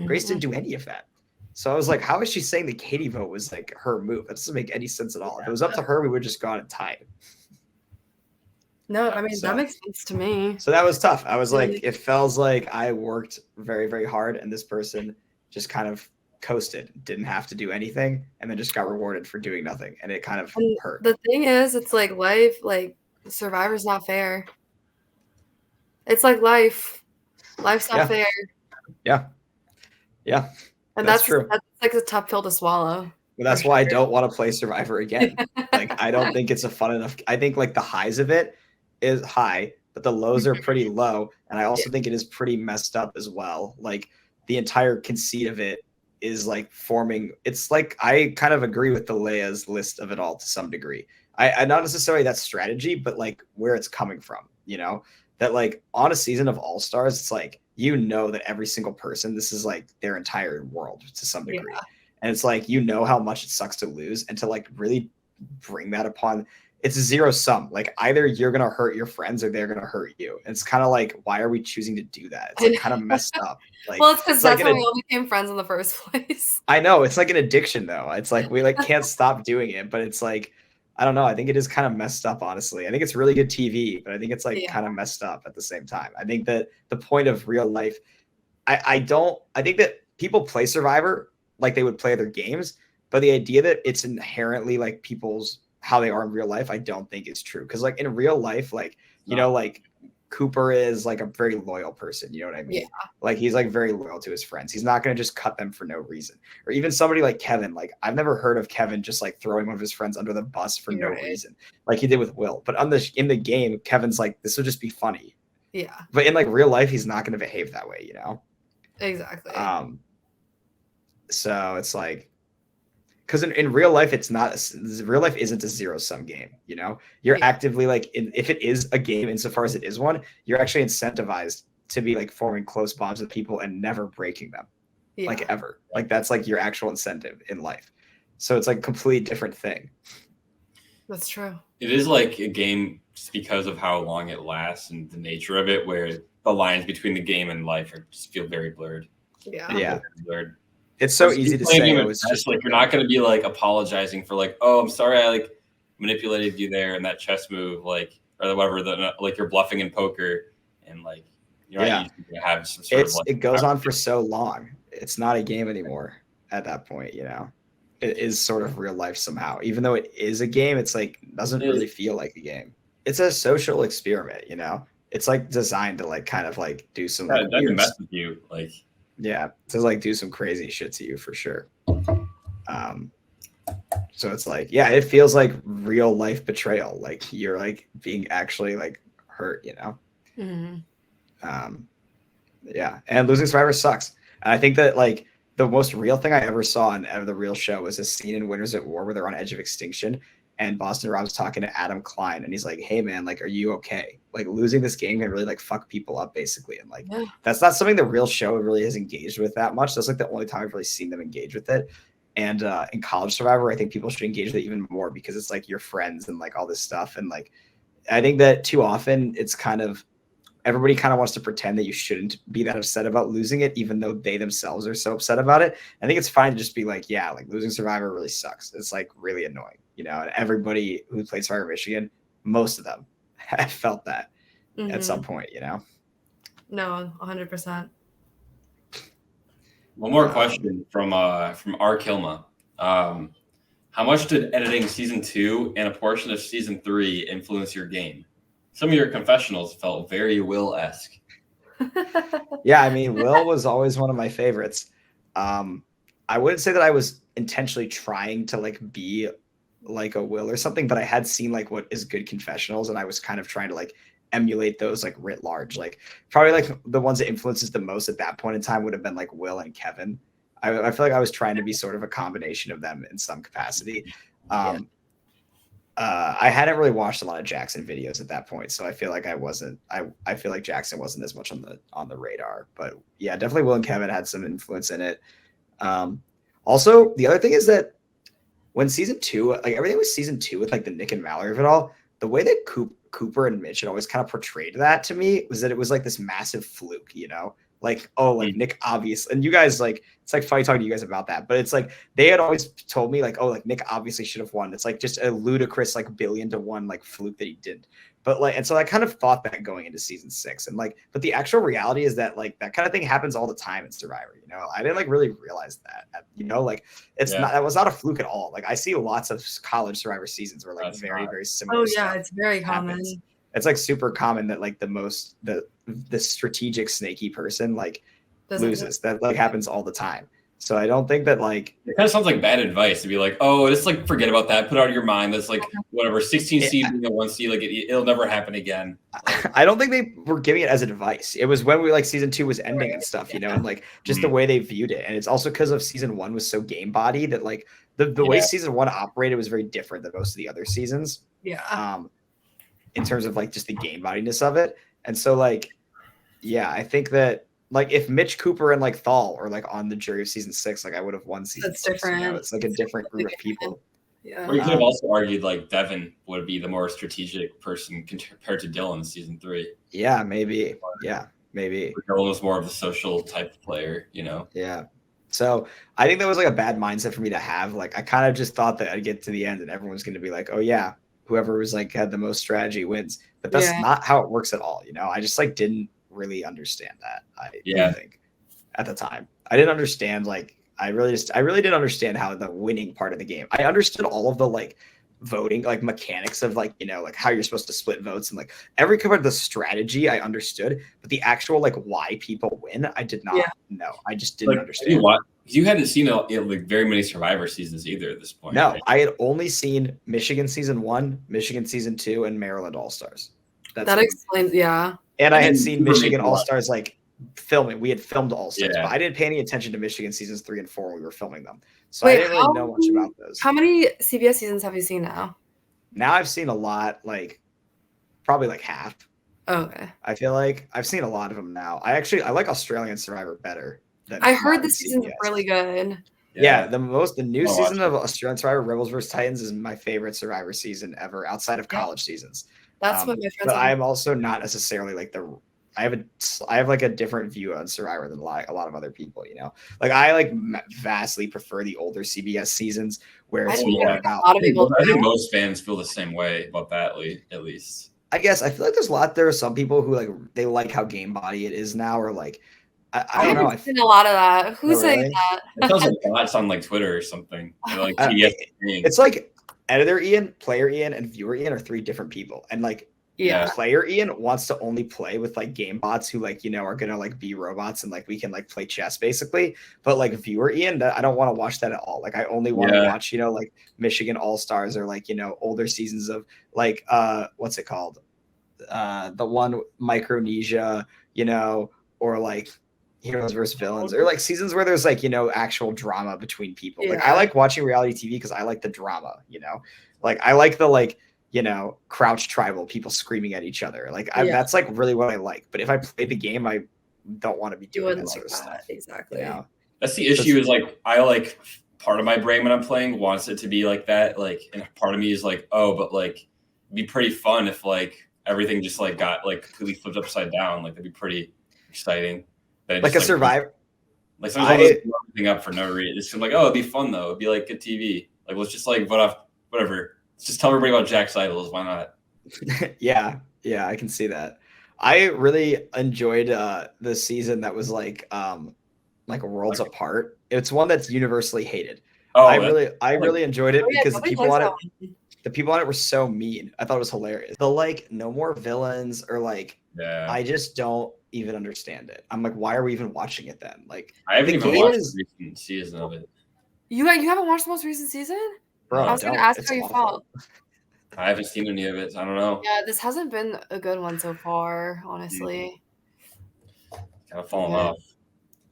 Grace didn't do any of that. So I was like, how is she saying the Katie vote was like her move? That doesn't make any sense at all. If it was up to her, we would have just gone and tied. No, I mean, that makes sense to me. So that was tough. I was like, it feels like I worked very, very hard and this person just kind of coasted, didn't have to do anything, and then just got rewarded for doing nothing. And it kind of hurt. The thing is, it's like life, like Survivor's not fair. It's like life. Life's not fair. Yeah. Yeah. And that's true. That's like a tough pill to swallow. Well, that's why I don't want to play Survivor again. Like, I don't think it's a fun enough. I think like the highs of it is high, but the lows are pretty low. And I also think it is pretty messed up as well. Like the entire conceit of it is like forming. It's like, I kind of agree with the Leia's list of it all to some degree. I not necessarily that strategy, but like where it's coming from, you know, that like on a season of Allstars, it's like, you know that every single person, this is like their entire world to some degree. Yeah. And it's like, you know how much it sucks to lose and to like really bring that upon, it's a zero sum. Like either you're going to hurt your friends or they're going to hurt you. And it's kind of like, why are we choosing to do that? It's like kind of messed up. Like, well, it's because that's how we all became friends in the first place. I know. It's like an addiction though. It's like, we like can't stop doing it, but it's like, I don't know. I think it is kind of messed up, honestly. I think it's really good TV, but I think it's like kind of messed up at the same time. I think that the point of real life, I think that people play Survivor like they would play their games, but the idea that it's inherently like people's, how they are in real life, I don't think is true. Cause like in real life, like, you know, like Cooper is like a very loyal person. You know what I mean? Yeah. Like he's like very loyal to his friends. He's not going to just cut them for no reason. Or even somebody like Kevin. Like I've never heard of Kevin just like throwing one of his friends under the bus for no reason, like he did with Will. But in the game, Kevin's like, this will just be funny. Yeah. But in like real life, he's not going to behave that way, you know? Exactly. So it's like, because in real life, real life isn't a zero-sum game, you know? You're actively like, if it is a game, insofar as it is one, you're actually incentivized to be like forming close bonds with people and never breaking them, like ever. Like that's like your actual incentive in life. So it's like a completely different thing. That's true. It is like a game just because of how long it lasts and the nature of it, where the lines between the game and life just feel very blurred. Yeah. Blurred. It's so easy to say. It was just like you're not going to be like apologizing for like, oh, I'm sorry, I like manipulated you there in that chess move, like or whatever. Like you're bluffing in poker, and like you're not going to have some sort of like. It goes on for so long. It's not a game anymore at that point. You know, it is sort of real life somehow. Even though it is a game, it's like doesn't really feel like a game. It's a social experiment. You know, it's like designed to like kind of like do some. It doesn't mess with you, like. Yeah, to like do some crazy shit to you for sure. So it's like, yeah, it feels like real life betrayal. Like you're like being actually like hurt, you know? Mm-hmm. Yeah, and losing Survivor sucks. And I think that like the most real thing I ever saw in the real show was a scene in Winners at War where they're on edge of extinction. And Boston Rob's talking to Adam Klein, and he's like, "Hey man, like, are you okay? Like, losing this game can really like fuck people up, basically." And like, that's not something the real show really has engaged with that much. That's like the only time I've really seen them engage with it. And in College Survivor, I think people should engage with it even more because it's like your friends and like all this stuff. And like, I think that too often it's kind of everybody kind of wants to pretend that you shouldn't be that upset about losing it, even though they themselves are so upset about it. I think it's fine to just be like, yeah, like losing Survivor really sucks. It's like really annoying, you know, and everybody who played Survivor Michigan, most of them have felt that at some point, you know? No, 100%. One more question from R. Kilma. How much did editing season 2 and a portion of season 3 influence your game? Some of your confessionals felt very Will-esque. Yeah, I mean, Will was always one of my favorites. I wouldn't say that I was intentionally trying to like be like a Will or something, but I had seen like what is good confessionals, and I was kind of trying to like emulate those like writ large. Like probably like the ones that influences the most at that point in time would have been like Will and Kevin. I feel like I was trying to be sort of a combination of them in some capacity. I hadn't really watched a lot of Jackson videos at that point, so I feel like I wasn't. I feel like Jackson wasn't as much on the radar, but yeah, definitely Will and Kevin had some influence in it. Also, the other thing is that when season 2, like everything was season 2 with like the Nick and Mallory of it all, the way that Cooper and Mitch had always kind of portrayed that to me was that it was like this massive fluke, you know. Like, oh, like Nick obviously, and you guys like, it's like funny talking to you guys about that, but it's like they had always told me like, oh, like Nick obviously should have won. It's like just a ludicrous like 1,000,000,000 like fluke that he didn't. But like, and so I kind of thought that going into season 6, and like, but the actual reality is that like that kind of thing happens all the time in Survivor. You know, I didn't like really realize that. You know, like it's not, that was not a fluke at all. Like I see lots of college Survivor seasons where like very similar. Oh yeah, it's very common. Happens. It's like super common that like the strategic snaky person like loses. That like happens all the time. So I don't think that like it kind of sounds like bad advice to be like, oh, just like forget about that, put it out of your mind. That's like whatever 16 seed being a 1 seed, like it'll never happen again. I don't think they were giving it as advice. It was when we like season 2 was ending and stuff, you know, and like just the way they viewed it. And it's also because of season 1 was so game body that like the way season 1 operated was very different than most of the other seasons. Yeah. In terms of like just the game bodiness of it. And so like, yeah, I think that like if Mitch, Cooper, and like Thal are like on the jury of season 6, like I would have won season 6. Different. You know? It's like a different group of people. Yeah. Or you could have also argued like Devin would be the more strategic person compared to Dylan in season 3. Yeah, maybe. Yeah, maybe. Dylan was more of a social type of player, you know? Yeah. So I think that was like a bad mindset for me to have. Like I kind of just thought that I'd get to the end and everyone's going to be like, oh yeah, whoever was like had the most strategy wins. But that's not how it works at all. You know, I just like didn't really understand that. I think at the time I didn't understand, like, I really didn't understand how the winning part of the game. I understood all of the like voting, like mechanics of like, like how you're supposed to split votes and like every part of the strategy I understood, but the actual like why people win, I did not know. I just didn't understand. You hadn't seen like very many Survivor seasons either at this point. No, right? I had only seen Michigan season 1, Michigan season 2, and Maryland All-Stars. That explains, yeah. And I had seen Michigan All-Stars like filming. We had filmed All-Stars, Yeah. but I didn't pay any attention to Michigan seasons 3 and 4 when we were filming them. So I didn't really know much about those. How many CBS seasons have you seen now? Now I've seen a lot, like probably like half. Oh, okay. I feel like I've seen a lot of them now. I like Australian Survivor better. I heard this season's really good. Yeah, the new season of Australian Survivor, Rebels vs Titans, is my favorite Survivor season ever outside of college seasons. That's what my friends. But I'm also not necessarily like I have like a different view on Survivor than like a lot of other people. Like I like vastly prefer the older CBS seasons where it's more about. I think most fans feel the same way about that, at least. I guess I feel like there are some people who like they like how game body it is now, or like I don't know. I've seen a lot of that. Who's saying that? It sounds like bots on like Twitter or something. Like it's like editor Ian, player Ian, and viewer Ian are 3 different people, and like player Ian wants to only play with like game bots who like are gonna like be robots and like we can like play chess basically. But like viewer Ian, I don't want to watch that at all. Like I only want to watch like Michigan All-Stars or like older seasons of like what's it called, the one Micronesia, or like Heroes versus Villains, or like seasons where there's like actual drama between people. Like I like watching reality TV because I like the drama. Like I like the like crouch tribal people screaming at each other. Like that's like really what I like. But if I play the game, I don't want to be doing that sort of stuff. Exactly. That's the issue. Is like I like part of my brain when I'm playing wants it to be like that. Like, and part of me is like, oh, but like it'd be pretty fun if like everything just like got like completely flipped upside down. Like that'd be pretty exciting. Like a Survivor. Like sometimes I'll just blow everything up for no reason. It's like, oh, it'd be fun though. It'd be like good TV. Like let's just like vote off whatever. Let's just tell everybody about Jack's idols. Why not? yeah, I can see that. I really enjoyed the season that was like Worlds Apart. It's one that's universally hated. Oh, I really enjoyed it because the people on it were so mean. I thought it was hilarious. The like no more villains or like I just don't even understand it. I'm like, why are we even watching it then? Like I haven't even watched the recent season of it. You haven't watched the most recent season? Bro, I was going to ask how you felt. I haven't seen any of it. So I don't know. Yeah, this hasn't been a good one so far, honestly. Kind of falling off.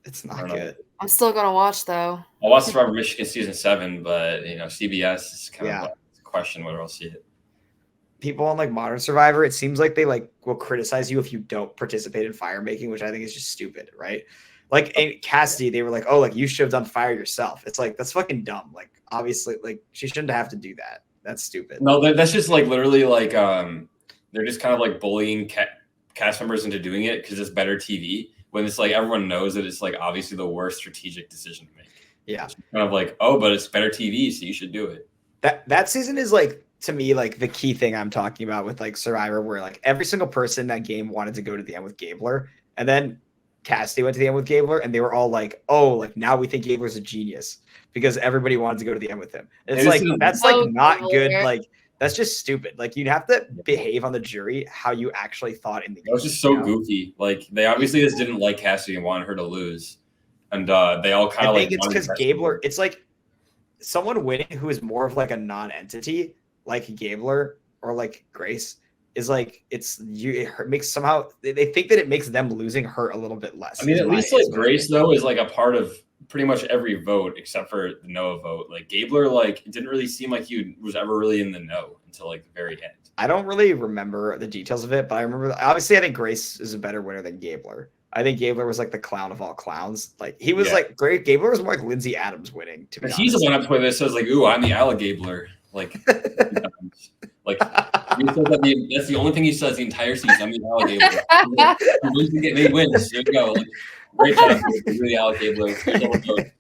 It's not good. I'm still going to watch though. I'll watch Survivor Michigan season 7, but CBS is kind of a question whether I'll see it. People on like Modern Survivor, it seems like they like will criticize you if you don't participate in fire making, which I think is just stupid, right? Like in Cassidy, they were like, "Oh, like you should have done fire yourself." It's like that's fucking dumb. Like obviously, like she shouldn't have to do that. That's stupid. No, that's just like literally like they're just kind of like bullying cast members into doing it because it's better TV. When it's like everyone knows that it's like obviously the worst strategic decision to make. Yeah, it's kind of like, oh, but it's better TV, so you should do it. That season is like, to me, like the key thing I'm talking about with like Survivor, where like every single person in that game wanted to go to the end with Gabler, and then Cassidy went to the end with Gabler, and they were all like, "Oh, like now we think Gabler's a genius because everybody wanted to go to the end with him." And it's like that's like not good. Like that's just stupid. Like you'd have to behave on the jury how you actually thought in the game. It was just so goofy. Like they obviously just didn't like Cassidy and wanted her to lose, and they all kind of like. I think it's because Gabler. It's like someone winning who is more of like a non-entity, like Gabler or like Grace. Is like it makes somehow they think that it makes them losing hurt a little bit less. I mean, at least like Grace though is like a part of pretty much every vote except for the Noah vote. Like Gabler, like it didn't really seem like he was ever really in the no until like the very end. I don't really remember the details of it, but I remember obviously I think Grace is a better winner than Gabler. I think Gabler was like the clown of all clowns. Like he was like great. Gabler was more like Lindsay Adams winning. To be honest, he's the one up there that says like, "Ooh, I'm the Alligabler." Like, like that's the only thing he says the entire season. I'm the Alligabler. He wins. There you go. Like, great job, you're the Alligabler.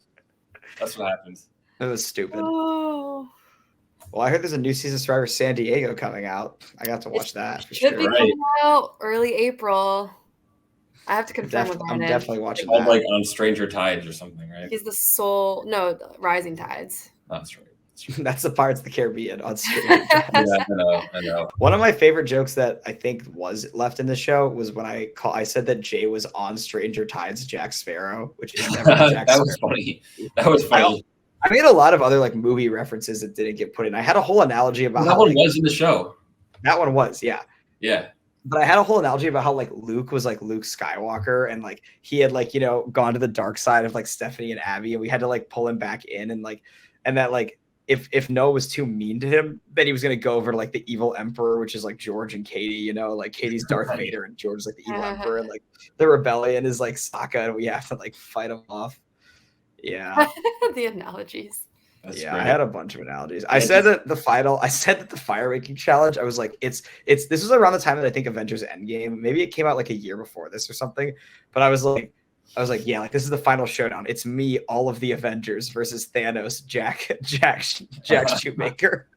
That's what happens. That was stupid. Oh. Well, I heard there's a new season of Survivor San Diego coming out. I got to watch that. It should be coming out early April. I have to confirm with I'm definitely watching that. Like on Stranger Tides or something, right? He's the Rising Tides. That's right. That's the Pirates of the Caribbean on Stranger Yeah, Tides. I know. One of my favorite jokes that I think was left in the show was when I said that Jay was on Stranger Tides Jack Sparrow, which is never Jack That was Sparrow. funny. That was funny. I made a lot of other like movie references that didn't get put in. I had a whole analogy about That how one like, was in the show. that one was, yeah. Yeah. But I had a whole analogy about how like Luke was like Luke Skywalker and like he had like, gone to the dark side of like Stephanie and Abby, and we had to like pull him back in, and that like if Noah was too mean to him, then he was gonna go over to like the evil emperor, which is like George and Katie, like Katie's Darth Vader and George is like the evil emperor, and like the rebellion is like Sokka, and we have to like fight him off. Yeah. The analogies. That's yeah, great. I had a bunch of analogies. I said that the fire making challenge, I was like, this was around the time that I think Avengers Endgame, maybe it came out like a year before this or something, but I was like, yeah, like this is the final showdown. It's me, all of the Avengers versus Thanos, Jack Shoemaker.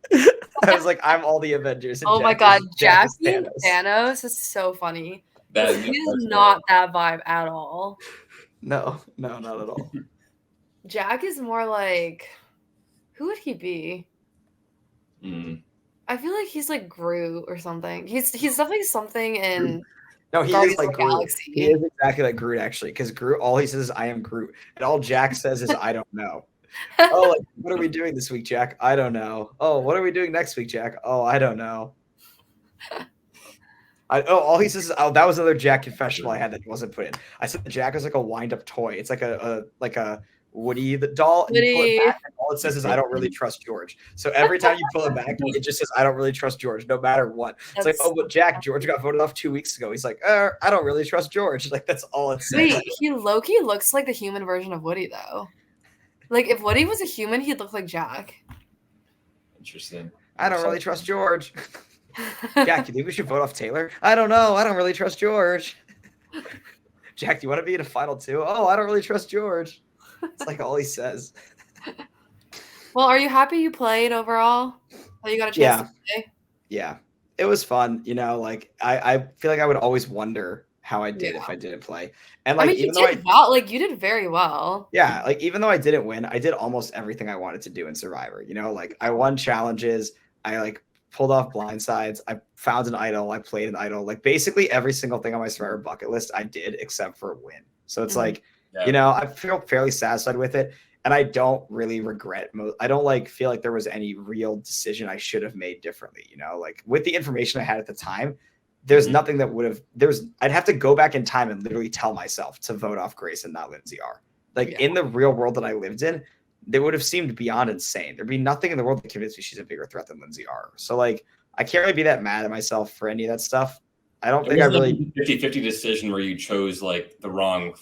I was like, I'm all the Avengers. And Oh my Jack god, Jack is being Thanos is so funny. That- He is that's not that vibe at all. No, not at all. Jack is more like, who would he be? Mm. I feel like he's like Groot or something. He's definitely something in No, he Guardians is like of the Groot. Galaxy. He is exactly like Groot, actually, because Groot, all he says is, I am Groot. And all Jack says is, I don't know. Oh, like, what are we doing this week, Jack? I don't know. Oh, what are we doing next week, Jack? Oh, I don't know. All he says is, that was another Jack confessional I had that wasn't put in. I said that Jack is like a wind-up toy. It's like a Woody the doll, and you pull it back, and all it says is, I don't really trust George. So every time you pull it back, it just says, I don't really trust George, no matter what. It's like, oh, but Jack, George got voted off 2 weeks ago. He's like, I don't really trust George. Like, that's all it says. Wait, he low-key looks like the human version of Woody, though. Like, if Woody was a human, he'd look like Jack. Interesting. I don't really trust George. Jack, you think we should vote off Taylor? I don't know. I don't really trust George. Jack, do you want to be in a final two? Oh, I don't really trust George. It's like all he says. Well, are you happy you played overall? Oh, you got a chance to play? Yeah. It was fun. Like I feel like I would always wonder how I did if I didn't play. And like, you did well. Like, you did very well. Yeah, like even though I didn't win, I did almost everything I wanted to do in Survivor. Like I won challenges. I like pulled off blindsides. I found an idol. I played an idol. Like basically every single thing on my Survivor bucket list I did except for win. So it's like, I feel fairly satisfied with it. And I don't really regret. I don't like feel like there was any real decision I should have made differently. Like with the information I had at the time, there's nothing that would have. I'd have to go back in time and literally tell myself to vote off Grace and not Lindsay R. Like in the real world that I lived in, they would have seemed beyond insane. There'd be nothing in the world that convinced me she's a bigger threat than Lindsay R. So like, I can't really be that mad at myself for any of that stuff. I don't think I really 50-50 decision where you chose like the wrong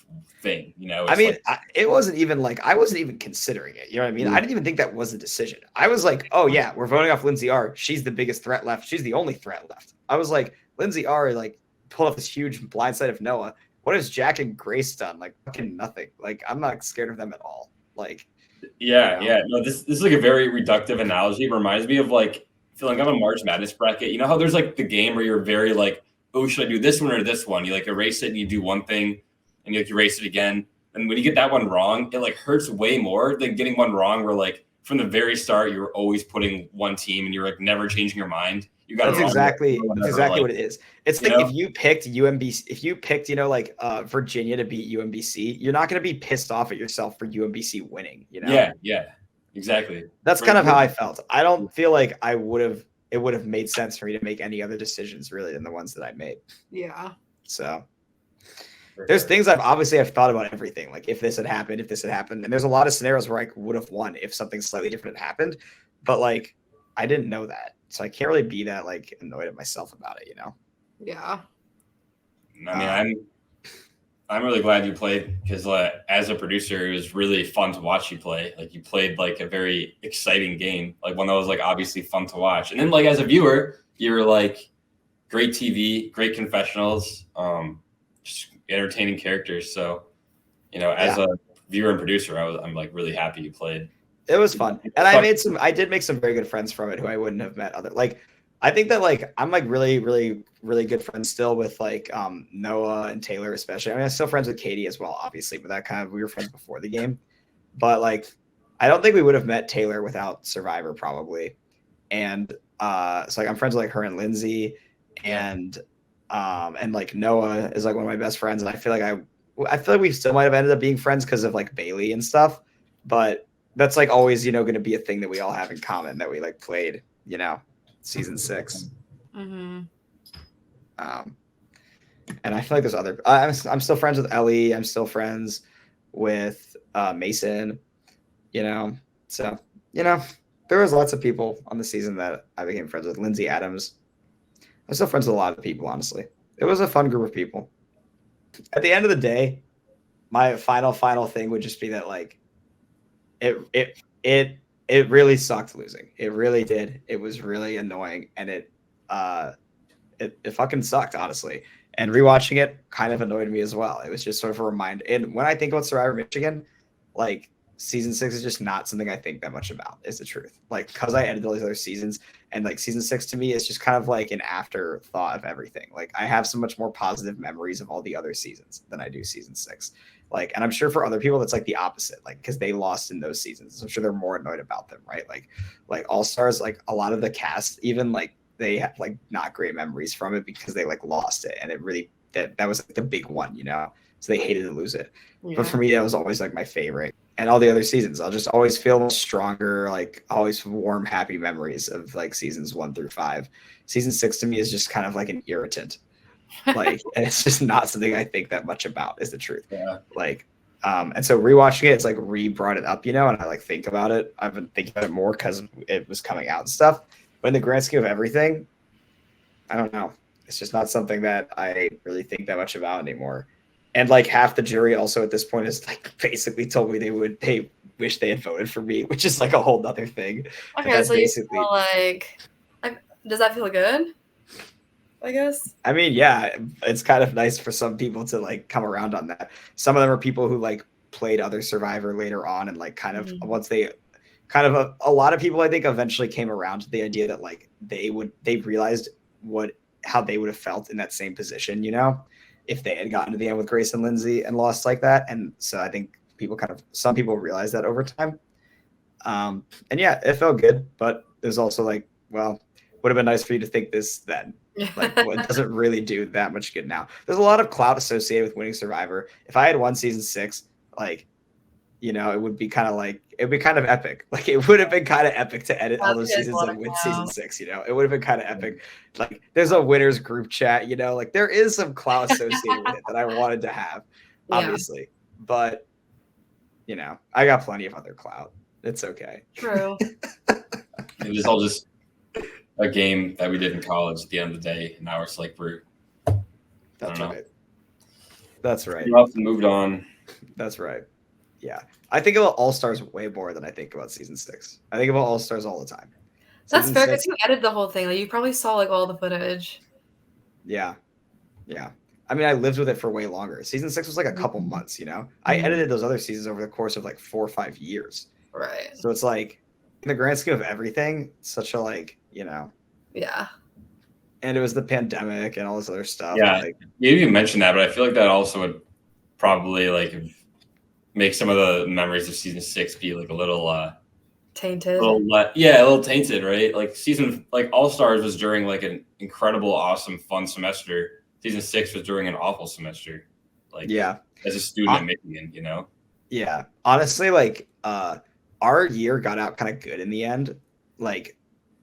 thing, I mean, it wasn't even like I wasn't even considering it. You know what I mean? I didn't even think that was a decision. I was like, oh yeah, we're voting off Lindsay R. She's the biggest threat left. She's the only threat left. I was like, Lindsay R. like pulled up this huge blindside of Noah. What has Jack and Grace done? Like fucking nothing. Like I'm not scared of them at all. Like No, this is like a very reductive analogy. It reminds me of like filling up a March Madness bracket. You know how there's like the game where you're very like, oh, should I do this one or this one? You like erase it and you do one thing and you like erase it again. And when you get that one wrong, it like hurts way more than getting one wrong where like from the very start, you were always putting one team and you're like never changing your mind. You got that's exactly what it is. It's like if you picked Virginia to beat UMBC, you're not going to be pissed off at yourself for UMBC winning. Yeah, exactly. That's kind of how I felt. I don't feel like it would have made sense for me to make any other decisions really than the ones that I made. Yeah. So there's things I've thought about everything. Like if this had happened, and there's a lot of scenarios where I would have won if something slightly different had happened, but like I didn't know that. So I can't really be that like annoyed at myself about it, Yeah. I mean, I'm really glad you played because as a producer, it was really fun to watch you play. Like you played like a very exciting game, like one that was like obviously fun to watch. And then like as a viewer, you were like great TV, great confessionals, just entertaining characters. So, as a viewer and producer, I'm like really happy you played. It was fun. And I did make some very good friends from it who I wouldn't have met I think that like I'm like really, really, really good friends still with like Noah and Taylor especially. I mean, I'm still friends with Katie as well, obviously, but we were friends before the game. But like I don't think we would have met Taylor without Survivor probably. And so like I'm friends with like her and Lindsay, and like Noah is like one of my best friends, and I feel like we still might have ended up being friends because of like Bailey and stuff, but that's like always, you know, going to be a thing that we all have in common, that we like played, you know, season 6. Mm-hmm. And I feel like there's other. I'm still friends with Ellie. I'm still friends with Mason. You know, so you know, there was lots of people on the season that I became friends with. Lindsay Adams. I'm still friends with a lot of people. Honestly, it was a fun group of people. At the end of the day, my final thing would just be that like, it really sucked losing. It really did. It was really annoying, and it fucking sucked, honestly. And rewatching it kind of annoyed me as well. It was just sort of a reminder. And when I think about Survivor Michigan, like season 6 is just not something I think that much about, is the truth. Like, because I edited all these other seasons, and like season 6 to me is just kind of like an afterthought of everything. Like, I have so much more positive memories of all the other seasons than I do season 6. Like, and I'm sure for other people that's like the opposite, like because they lost in those seasons. So I'm sure they're more annoyed about them, right? Like Allstars, like a lot of the cast, even like they have like not great memories from it because they like lost it, and it really that was like the big one, you know. So they hated to lose it. Yeah. But for me, that was always like my favorite. And all the other seasons, I'll just always feel stronger, like always warm, happy memories of like seasons 1 through 5. Season 6 to me is just kind of like an irritant. Like, and it's just not something I think that much about, is the truth. Yeah. Like, and so rewatching it, it's like brought it up, you know, and I like think about it. I've been thinking about it more because it was coming out and stuff. But in the grand scheme of everything, I don't know. It's just not something that I really think that much about anymore. And like half the jury also at this point is like basically told me they wish they had voted for me, which is like a whole nother thing. Okay, so you feel like does that feel good? I guess. I mean, yeah, it's kind of nice for some people to like come around on that. Some of them are people who like played other Survivor later on, and like kind of once they kind of a lot of people I think eventually came around to the idea that like they realized how they would have felt in that same position, you know, if they had gotten to the end with Grace and Lindsay and lost like that. And so I think some people realized that over time. And yeah, it felt good, but there's also like, well, would have been nice for you to think this then. Like, well, it doesn't really do that much good now. There's a lot of clout associated with winning Survivor. If I had won season 6, like, you know, it would be kind of epic. Like, it would have been kind of epic to edit all those seasons and win season 6, you know. It would have been kind of epic. Like, there's a winners group chat, you know, like there is some clout associated with it that I wanted to have, obviously. Yeah. But, you know, I got plenty of other clout. It's okay. True. It was all just a game that we did in college at the end of the day. And now it's like That's right. That's right. Up and moved on. That's right. Yeah. I think about All-Stars way more than I think about season 6. I think about All-Stars all the time. That's fair, because you edited the whole thing. Like, you probably saw like all the footage. Yeah. Yeah. I mean, I lived with it for way longer. Season 6 was like a couple months, you know? I edited those other seasons over the course of like 4 or 5 years. Right. So it's like, in the grand scheme of everything, such a like, you know. Yeah. And it was the pandemic and all this other stuff. Yeah. Like, you even mentioned that, but I feel like that also would probably like make some of the memories of season 6 be like a little tainted. A little tainted, right? Like like All-Stars was during like an incredible, awesome, fun semester. Season 6 was during an awful semester. Like, yeah, as a student at Michigan, you know. Yeah, honestly, like our year got out kind of good in the end. Like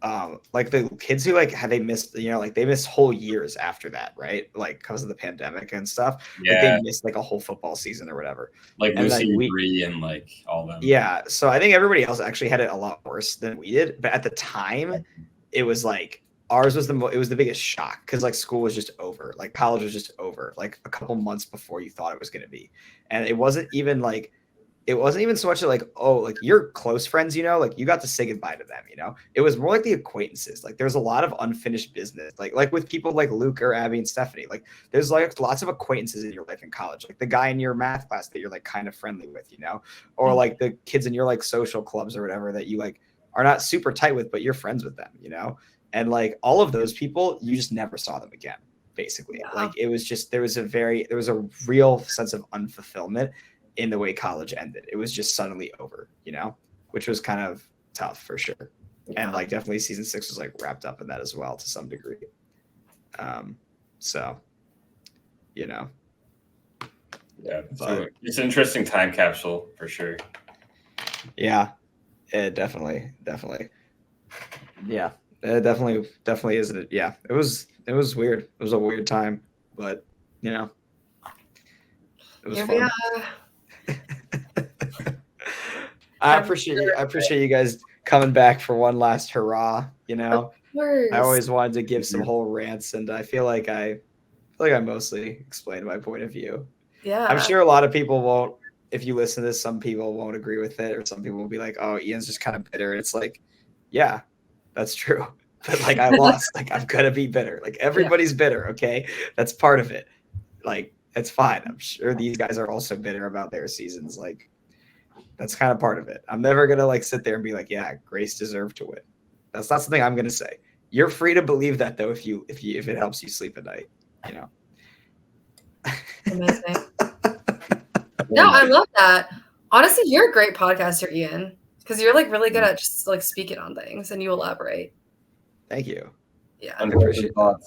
the kids who like they missed, you know, like they missed whole years after that, right? Like because of the pandemic and stuff. Yeah. Like they missed like a whole football season or whatever. Like Lucy and Bree and like all them. Yeah. So I think everybody else actually had it a lot worse than we did. But at the time, it was like ours was it was the biggest shock because like school was just over. Like college was just over like a couple months before you thought it was gonna be. And it wasn't even so much like, oh, like your close friends, you know, like you got to say goodbye to them, you know. It was more like the acquaintances. Like there's a lot of unfinished business, like with people like Luke or Abby and Stephanie. Like there's like lots of acquaintances in your life in college, like the guy in your math class that you're like kind of friendly with, you know, or like the kids in your like social clubs or whatever that you like are not super tight with, but you're friends with them, you know. And like all of those people, you just never saw them again, basically. Yeah. Like it was just there was a real sense of unfulfillment in the way college ended. It was just suddenly over, you know? which was kind of tough for sure. And like definitely season 6 was like wrapped up in that as well to some degree. So, you know. Yeah, so it's an interesting time capsule for sure. Yeah, it definitely. Yeah, it definitely is. Yeah, it was weird. It was a weird time, but you know, it was fun. I appreciate you guys coming back for one last hurrah. You know, I always wanted to give some whole rants, and I feel like I mostly explained my point of view. Yeah, I'm sure a lot of people won't. If you listen to this, some people won't agree with it, or some people will be like, "Oh, Ian's just kind of bitter." It's like, yeah, that's true. But like, I lost. Like, I'm gonna be bitter. Like, everybody's bitter. Okay, that's part of it. Like, it's fine. I'm sure these guys are also bitter about their seasons. Like, that's kind of part of it. I'm never gonna like sit there and be like, "Yeah, Grace deserved to win." That's not something I'm gonna say. You're free to believe that though, if it helps you sleep at night. You know. Amazing. No, I love that. Honestly, you're a great podcaster, Ian, because you're like really good at just like speaking on things and you elaborate. Thank you. Yeah, I appreciate that.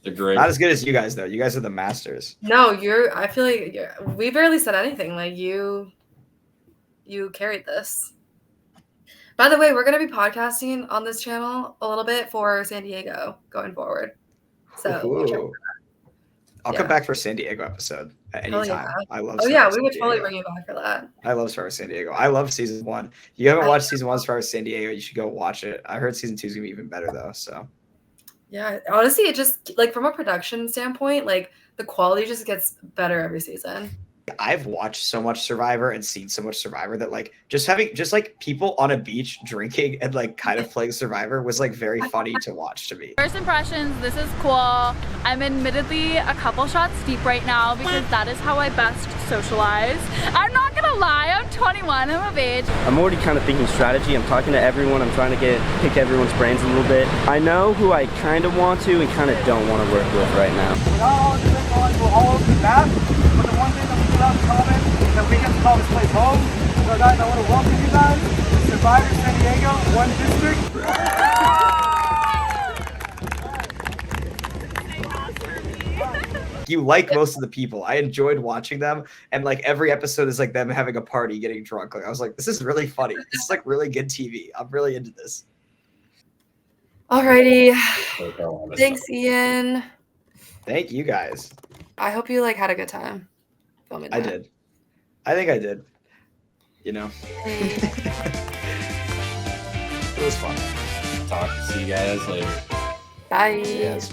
They're great. Not as good as you guys though. You guys are the masters. No, I feel like we barely said anything. Like you carried this. By the way, we're gonna be podcasting on this channel a little bit for San Diego going forward. So I'll come back for San Diego episode at any time. I love. Oh yeah, we would totally bring you back for that. I love Star Wars San Diego. I love season 1. If you haven't watched season 1 of Star Wars San Diego, you should go watch it. I heard season 2 is gonna be even better though. So yeah, honestly, it just like from a production standpoint, like the quality just gets better every season. I've watched so much Survivor and seen so much Survivor that like just like people on a beach drinking and like kind of playing Survivor was like very funny to watch to me. First impressions, this is cool. I'm admittedly a couple shots deep right now because that is how I best socialize. I'm not gonna lie, I'm 21, I'm of age. I'm already kind of thinking strategy. I'm talking to everyone. I'm trying to pick everyone's brains a little bit. I know who I kind of want to and kind of don't want to work with right now. All over the map, but the one thing that we do have in common is that we get to call this place home. So guys, I want to welcome you guys to Survivor San Diego, 1 district. You like most of the people. I enjoyed watching them, and like every episode is like them having a party, getting drunk. Like I was like, this is really funny. This is like really good TV. I'm really into this. Alrighty. Thanks, Ian. Thank you guys. I hope you like had a good time filming that. I did. I think I did. You know. It was fun. See you guys later. Bye. Yes.